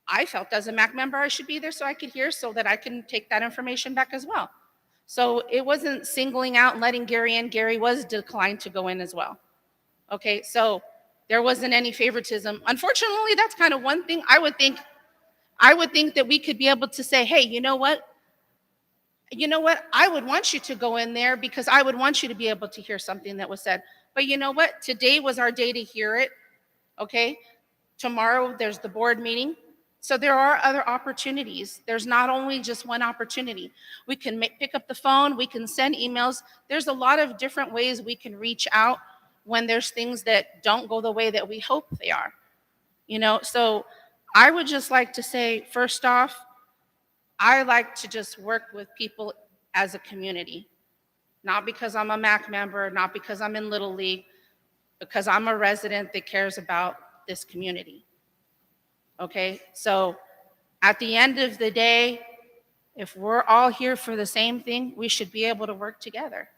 I felt as a MAC member I should be there so I could hear, so that I can take that information back as well. So it wasn't singling out and letting Gary in. Gary was declined to go in as well. Okay, so there wasn't any favoritism. Unfortunately, that's kind of one thing I would think that we could be able to say, hey, you know what? I would want you to go in there because I would want you to be able to hear something that was said. But you know what? Today was our day to hear it, okay? Tomorrow there's the board meeting. So there are other opportunities. There's not only just one opportunity. We can pick up the phone, we can send emails. There's a lot of different ways we can reach out when there's things that don't go the way that we hope they are. So I would just like to say, first off, I like to just work with people as a community, not because I'm a MAC member, not because I'm in Little League, because I'm a resident that cares about this community. Okay, so at the end of the day, if we're all here for the same thing, we should be able to work together.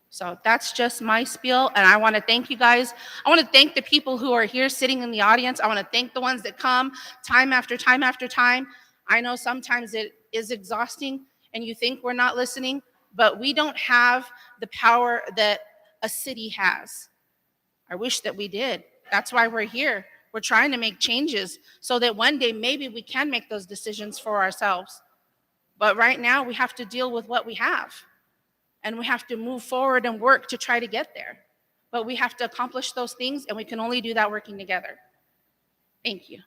So that's just my spiel, and I want to thank you guys. I want to thank the people who are here sitting in the audience. I want to thank the ones that come time after time after time. I know sometimes it is exhausting and you think we're not listening, but we don't have the power that a city has. I wish that we did. That's why we're here. We're trying to make changes so that one day maybe we can make those decisions for ourselves. But right now we have to deal with what we have. And we have to move forward and work to try to get there. But we have to accomplish those things, and we can only do that working together. Thank you.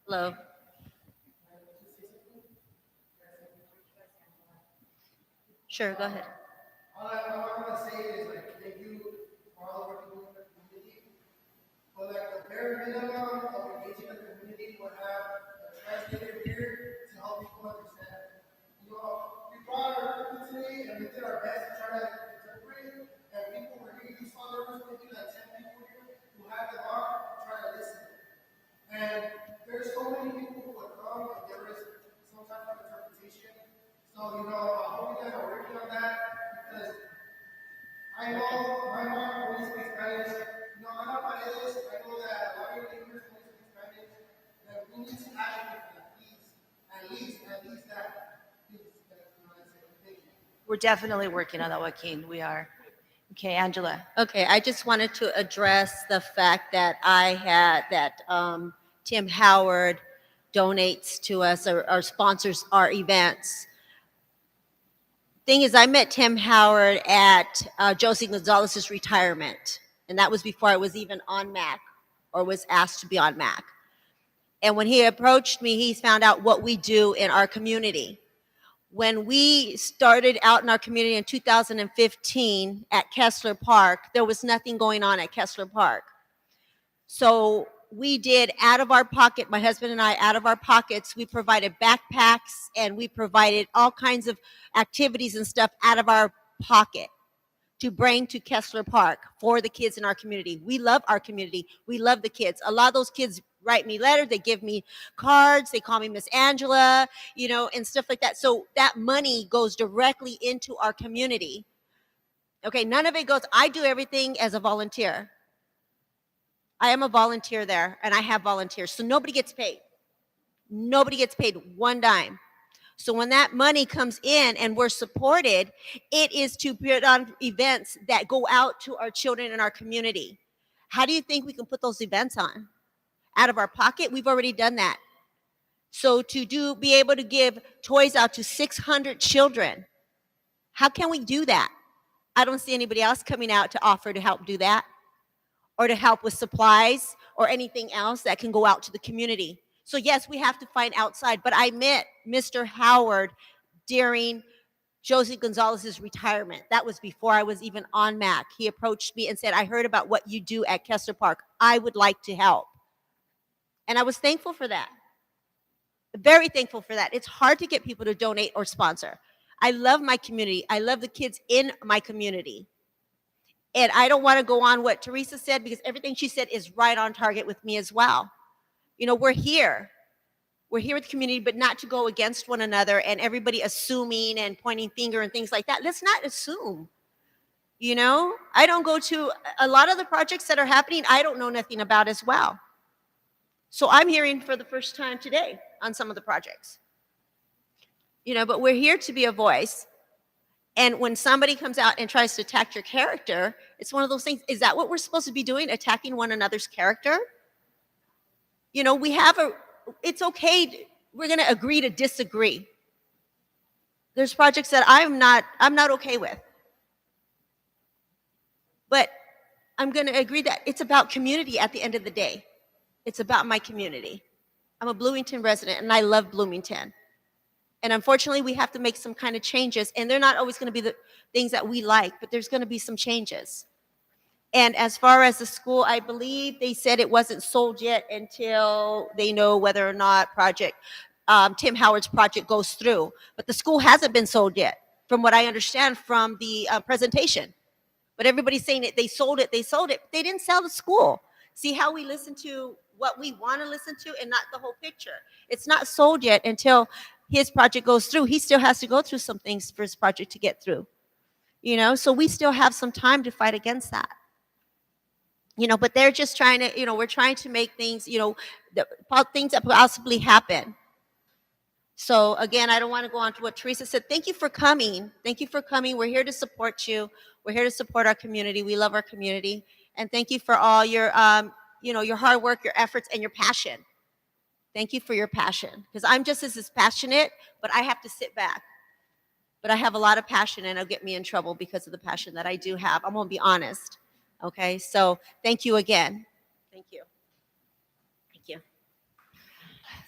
Hello. Sure, go ahead. All I want to say is, like, thank you for all the work you do in the community. But, like, the bare minimum of engaging the community would have a translator here to help people understand. You know, we brought our people today and we did our best to try to interpret, and people were here. You saw there was maybe like 10 people here who had the heart to try to listen. And there's so many people who would come and there is some type of interpretation. So, you know, I hope you guys are working on that because I know my mom only speaks Spanish. You know, I'm not Paredes. I know that a lot of your neighbors only speak Spanish. And we need to advocate for that, please. At least that. Please, you know, that's it. Thank you. We're definitely working on that, Joaquin. We are. Okay, Angela. Okay, I just wanted to address the fact that Tim Howard donates to us or sponsors our events. Thing is, I met Tim Howard at Josie Gonzalez's retirement, and that was before I was even on MAC or was asked to be on MAC. And when he approached me, he found out what we do in our community. When we started out in our community in 2015 at Kessler Park, there was nothing going on at Kessler Park. So we did out of our pocket, my husband and I, out of our pockets, we provided backpacks and we provided all kinds of activities and stuff out of our pocket to bring to Kessler Park for the kids in our community. We love our community. We love the kids. A lot of those kids write me letters. They give me cards. They call me Miss Angela, you know, and stuff like that. So that money goes directly into our community. Okay, none of it goes, I do everything as a volunteer. I am a volunteer there, and I have volunteers. So nobody gets paid. Nobody gets paid one dime. So when that money comes in and we're supported, it is to put on events that go out to our children in our community. How do you think we can put those events on? Out of our pocket? We've already done that. So to be able to give toys out to 600 children, how can we do that? I don't see anybody else coming out to offer to help do that, or to help with supplies or anything else that can go out to the community. So yes, we have to find outside, but I met Mr. Howard during Josie Gonzalez's retirement. That was before I was even on MAC. He approached me and said, I heard about what you do at Kessler Park. I would like to help. And I was thankful for that. Very thankful for that. It's hard to get people to donate or sponsor. I love my community. I love the kids in my community. And I don't want to go on what Teresa said because everything she said is right on target with me as well. You know, we're here. We're here with the community, but not to go against one another and everybody assuming and pointing finger and things like that. Let's not assume. You know, I don't go to a lot of the projects that are happening, I don't know nothing about as well. So I'm hearing for the first time today on some of the projects. You know, but we're here to be a voice. And when somebody comes out and tries to attack your character, it's one of those things. Is that what we're supposed to be doing? Attacking one another's character? You know, it's okay. We're going to agree to disagree. There's projects that I'm not okay with. But I'm going to agree that it's about community at the end of the day. It's about my community. I'm a Bloomington resident and I love Bloomington. And unfortunately, we have to make some kind of changes, and they're not always going to be the things that we like, but there's going to be some changes. And as far as the school, I believe they said it wasn't sold yet until they know whether or not Tim Howard's project goes through. But the school hasn't been sold yet, from what I understand from the presentation. But everybody's saying it, they sold it. They didn't sell the school. See how we listen to what we want to listen to and not the whole picture. It's not sold yet until his project goes through. He still has to go through some things for his project to get through. You know, so we still have some time to fight against that. You know, but they're just trying to, you know, we're trying to make things, you know, things that possibly happen. So again, I don't want to go on to what Teresa said. Thank you for coming. Thank you for coming. We're here to support you. We're here to support our community. We love our community. And thank you for all your, your hard work, your efforts, and your passion. Thank you for your passion, because I'm just as passionate, but I have to sit back. But I have a lot of passion, and it'll get me in trouble because of the passion that I do have. I'm gonna be honest. Okay, so thank you again. Thank you. Thank you.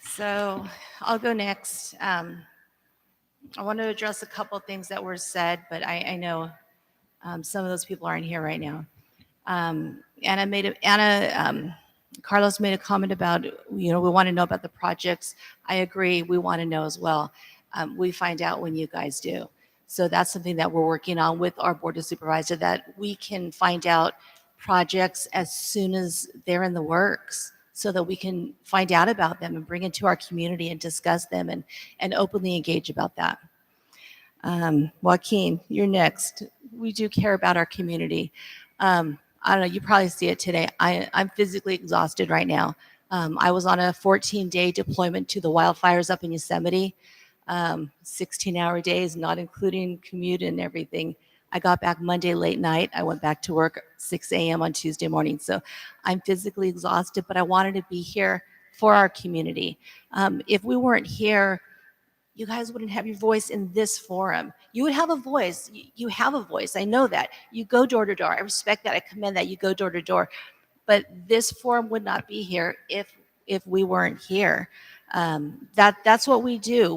So I'll go next. I want to address a couple of things that were said, but I know some of those people aren't here right now. Carlos made a comment about, we want to know about the projects. I agree, we want to know as well. We find out when you guys do. So that's something that we're working on with our Board of Supervisors, that we can find out projects as soon as they're in the works, so that we can find out about them and bring it to our community and discuss them and openly engage about that. Joaquin, you're next. We do care about our community. I don't know, you probably see it today. I'm physically exhausted right now. I was on a 14-day deployment to the wildfires up in Yosemite, 16-hour days, not including commute and everything. I got back Monday late night. I went back to work 6 a.m. on Tuesday morning. So I'm physically exhausted, but I wanted to be here for our community. If we weren't here, you guys wouldn't have your voice in this forum. You would have a voice. You have a voice. I know that. You go door to door. I respect that. I commend that you go door to door. But this forum would not be here if we weren't here. That's what we do.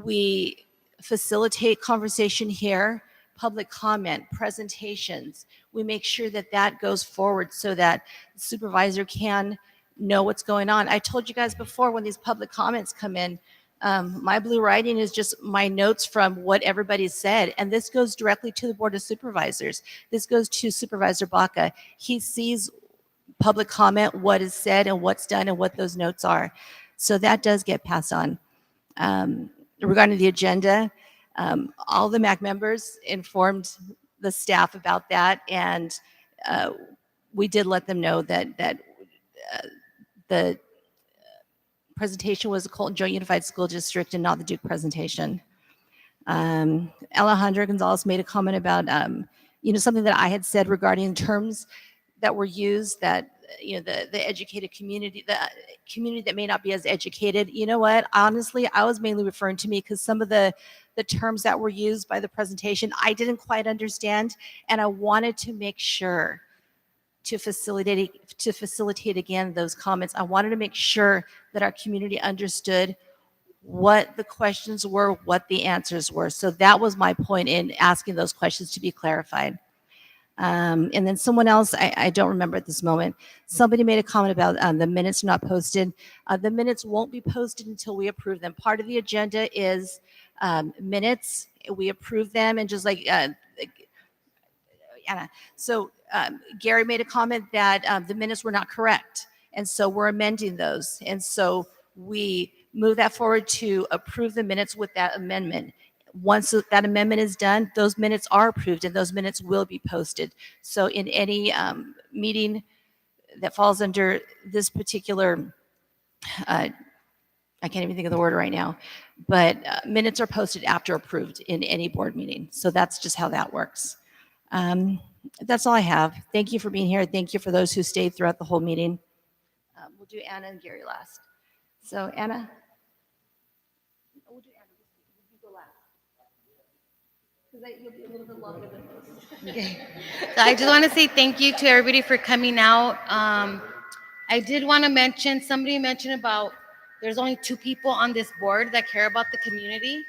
We facilitate conversation here, public comment, presentations. We make sure that that goes forward so that the supervisor can know what's going on. I told you guys before, when these public comments come in, my blue writing is just my notes from what everybody said. And this goes directly to the Board of Supervisors. This goes to Supervisor Baca. He sees public comment, what is said and what's done and what those notes are. So that does get passed on. Regarding the agenda, all the MAC members informed the staff about that, and we did let them know that the presentation was the Colton Joint Unified School District and not the Duke presentation. Alejandra Gonzalez made a comment about something that I had said regarding terms that were used, that the educated community, the community that may not be as educated. You know what? Honestly, I was mainly referring to me, because some of the terms that were used by the presentation, I didn't quite understand, and I wanted to make sure to facilitate again those comments. I wanted to make sure that our community understood what the questions were, what the answers were. So that was my point in asking those questions, to be clarified. And then someone else, I don't remember at this moment, somebody made a comment about the minutes not posted. The minutes won't be posted until we approve them. Part of the agenda is minutes. We approve them, and just like Anna. So Gary made a comment that the minutes were not correct, and so we're amending those. And so we move that forward to approve the minutes with that amendment. Once that amendment is done, those minutes are approved, and those minutes will be posted. So in any meeting that falls under this particular, I can't even think of the word right now, but minutes are posted after approved in any board meeting. So that's just how that works. That's all I have. Thank you for being here. Thank you for those who stayed throughout the whole meeting. We'll do Anna and Gary last. So Anna. We'll do Anna. You go last. Because you'll be a little bit longer than most. Okay. So I just want to say thank you to everybody for coming out. I did want to mention, somebody mentioned about there's only 2 people on this board that care about the community.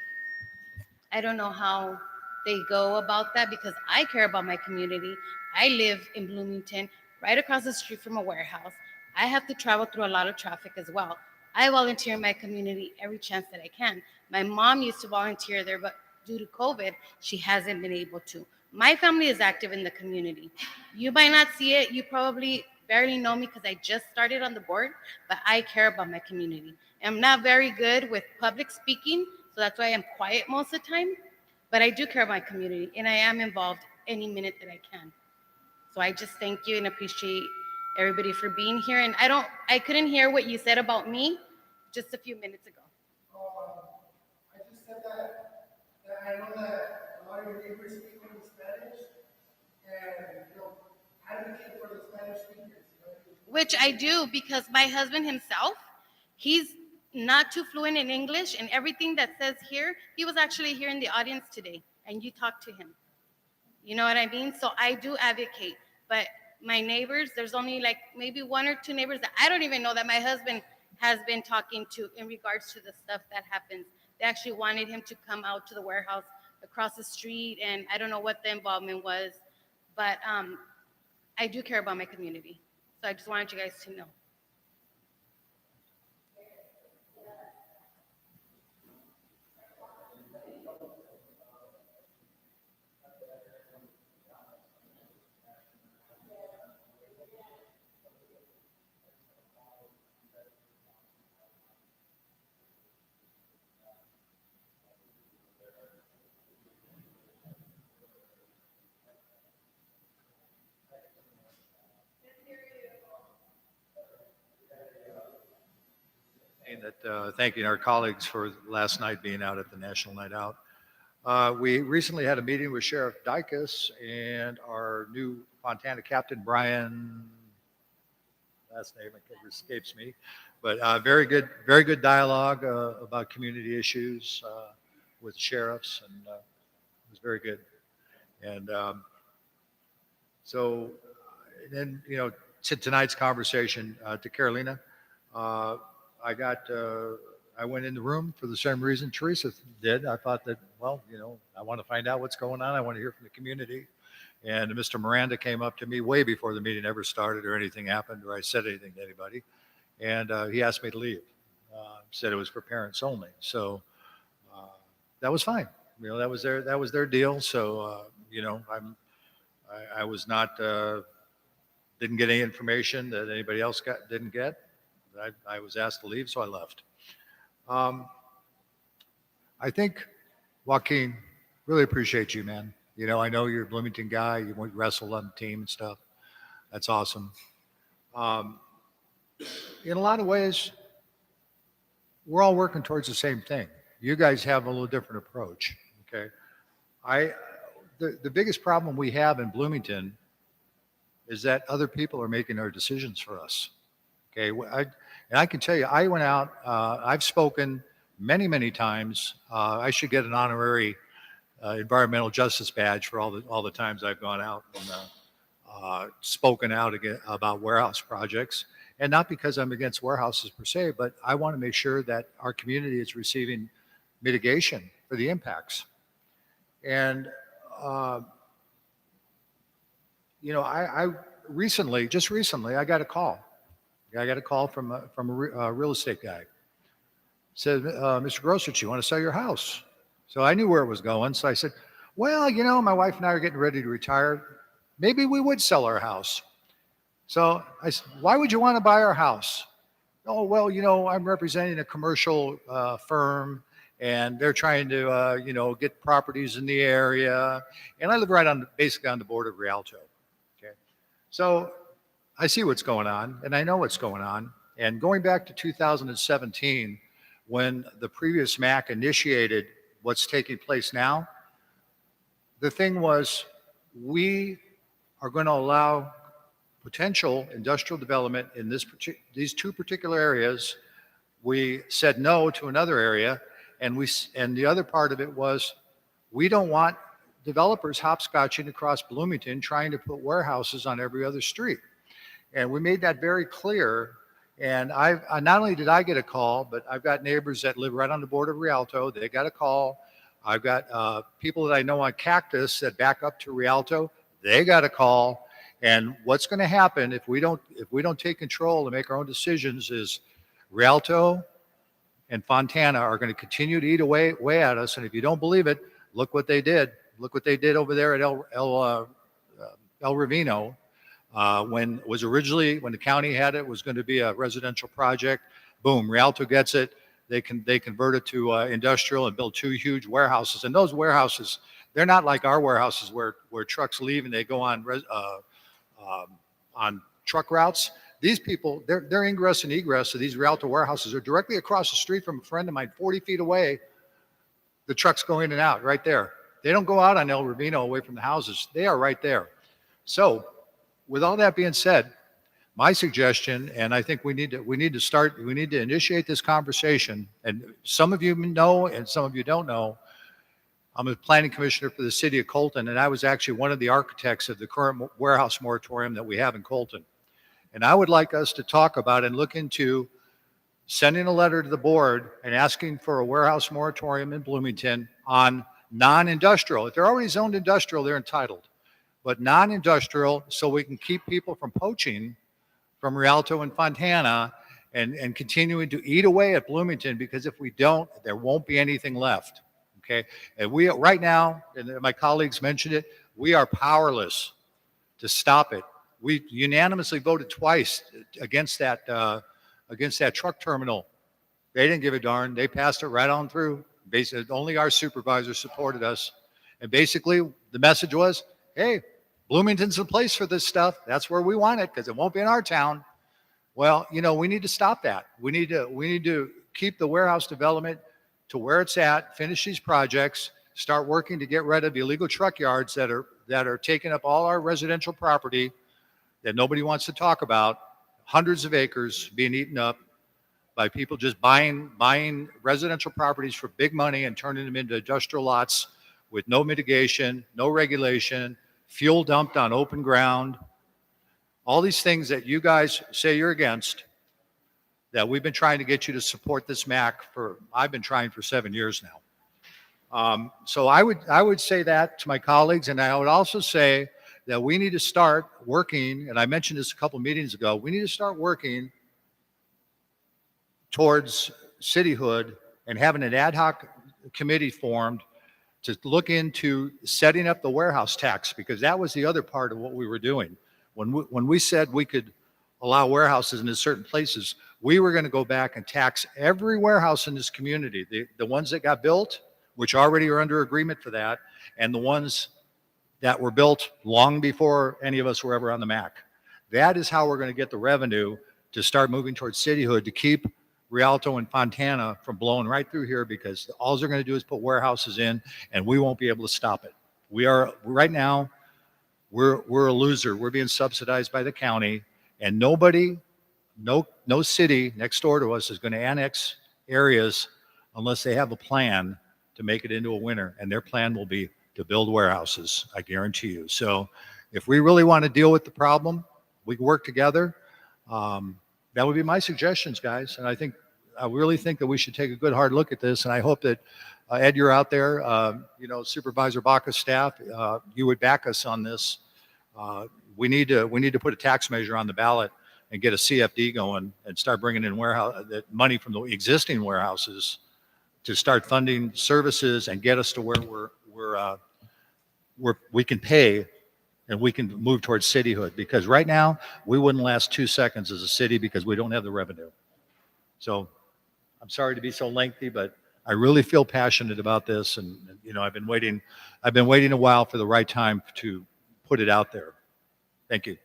I don't know how they go about that, because I care about my community. I live in Bloomington, right across the street from a warehouse. I have to travel through a lot of traffic as well. I volunteer in my community every chance that I can. My mom used to volunteer there, but due to COVID, she hasn't been able to. My family is active in the community. You might not see it. You probably barely know me because I just started on the board, but I care about my community. I'm not very good with public speaking, so that's why I'm quiet most of the time. But I do care about my community, and I am involved any minute that I can. So I just thank you and appreciate everybody for being here. And I couldn't hear what you said about me just a few minutes ago. I just said that I know that a lot of your neighbors speak in Spanish, and I which I do because my husband himself, he's not too fluent in English, and everything that says here, he was actually here in the audience today, and you talked to him. You know what I mean? So I do advocate, but my neighbors, there's only like maybe 1 or 2 neighbors that I don't even know that my husband has been talking to in regards to the stuff that happens. They actually wanted him to come out to the warehouse across the street, and I don't know what the involvement was, but I do care about my community. So I just wanted you guys to know. Thanking our colleagues for last night being out at the National Night Out. We recently had a meeting with Sheriff Dykus and our new Fontana Captain, Brian, last name escapes me, but very good dialogue about community issues with sheriffs, and it was very good. And so then, to tonight's conversation, to Carolina, I went in the room for the same reason Teresa did. I thought that, well, I want to find out what's going on. I want to hear from the community. And Mr. Miranda came up to me way before the meeting ever started or anything happened or I said anything to anybody. And he asked me to leave. Said it was for parents only. So that was fine. That was their deal. So, I was not, didn't get any information that anybody else didn't get. I was asked to leave, so I left. I think, Joaquin, really appreciate you, man. I know you're a Bloomington guy. You wrestled on the team and stuff. That's awesome. In a lot of ways, we're all working towards the same thing. You guys have a little different approach, okay? The biggest problem we have in Bloomington is that other people are making our decisions for us, okay? And I can tell you, I went out, I've spoken many times. I should get an honorary environmental justice badge for all the times I've gone out and spoken out about warehouse projects. And not because I'm against warehouses per se, but I want to make sure that our community is receiving mitigation for the impacts. And, just recently, I got a call. I got a call from a real estate guy. Said, Mr. Grosich, you want to sell your house? So I knew where it was going. So I said, well, my wife and I are getting ready to retire. Maybe we would sell our house. So I said, why would you want to buy our house? Oh, well, I'm representing a commercial firm and they're trying to, get properties in the area. And I live basically on the border of Rialto. Okay. So I see what's going on, and I know what's going on. And going back to 2017, when the previous MAC initiated what's taking place now, the thing was, we are going to allow potential industrial development in these 2 particular areas. We said no to another area, and the other part of it was, we don't want developers hopscotching across Bloomington trying to put warehouses on every other street. And we made that very clear. And not only did I get a call, but I've got neighbors that live right on the border of Rialto. They got a call. I've got people that I know on Cactus that back up to Rialto. They got a call. And what's going to happen if we don't take control and make our own decisions is Rialto and Fontana are going to continue to eat away at us. And if you don't believe it, look what they did. Look what they did over there at El Ravino. When the county had it, was going to be a residential project. Boom, Rialto gets it. They convert it to industrial and build 2 huge warehouses. And those warehouses, they're not like our warehouses where trucks leave and they go on truck routes. These people, their ingress and egress of these Rialto warehouses are directly across the street from a friend of mine, 40 feet away. The trucks go in and out right there. They don't go out on El Ravino away from the houses. They are right there. So with all that being said, my suggestion, and I think we need to initiate this conversation. And some of you know, and some of you don't know, I'm a planning commissioner for the city of Colton, and I was actually one of the architects of the current warehouse moratorium that we have in Colton. And I would like us to talk about and look into sending a letter to the board and asking for a warehouse moratorium in Bloomington on non-industrial. If they're already zoned industrial, they're entitled. But non-industrial, so we can keep people from poaching from Rialto and Fontana and continuing to eat away at Bloomington, because if we don't, there won't be anything left. Okay, and we right now, and my colleagues mentioned it, we are powerless to stop it. We unanimously voted twice against that truck terminal. They didn't give a darn. They passed it right on through. Basically, only our supervisor supported us. And basically, the message was, hey, Bloomington's the place for this stuff. That's where we want it, because it won't be in our town. Well, you know, we need to stop that. We need to keep the warehouse development to where it's at, finish these projects, start working to get rid of the illegal truck yards that are taking up all our residential property that nobody wants to talk about. Hundreds of acres being eaten up by people just buying residential properties for big money and turning them into industrial lots with no mitigation, no regulation, fuel dumped on open ground. All these things that you guys say you're against, that we've been trying to get you to support this MAC I've been trying for 7 years now. So I would say that to my colleagues, and I would also say that we need to start working, and I mentioned this a couple meetings ago, we need to start working towards cityhood and having an ad hoc committee formed to look into setting up the warehouse tax, because that was the other part of what we were doing. When we said we could allow warehouses in certain places, we were going to go back and tax every warehouse in this community, the ones that got built, which already are under agreement for that, and the ones that were built long before any of us were ever on the MAC. That is how we're going to get the revenue to start moving towards cityhood, to keep Rialto and Fontana from blowing right through here, because all they're going to do is put warehouses in, and we won't be able to stop it. We are right now, we're a loser. We're being subsidized by the county, and nobody, no city next door to us is going to annex areas unless they have a plan to make it into a winner, and their plan will be to build warehouses, I guarantee you. So if we really want to deal with the problem, we can work together. That would be my suggestions, guys. And I really think that we should take a good hard look at this. And I hope that Ed, you're out there, Supervisor Baca's staff, you would back us on this. We need to put a tax measure on the ballot and get a CFD going and start bringing in money from the existing warehouses to start funding services and get us to where we can pay and we can move towards cityhood. Because right now we wouldn't last 2 seconds as a city because we don't have the revenue. So I'm sorry to be so lengthy, but I really feel passionate about this, and I've been waiting a while for the right time to put it out there. Thank you.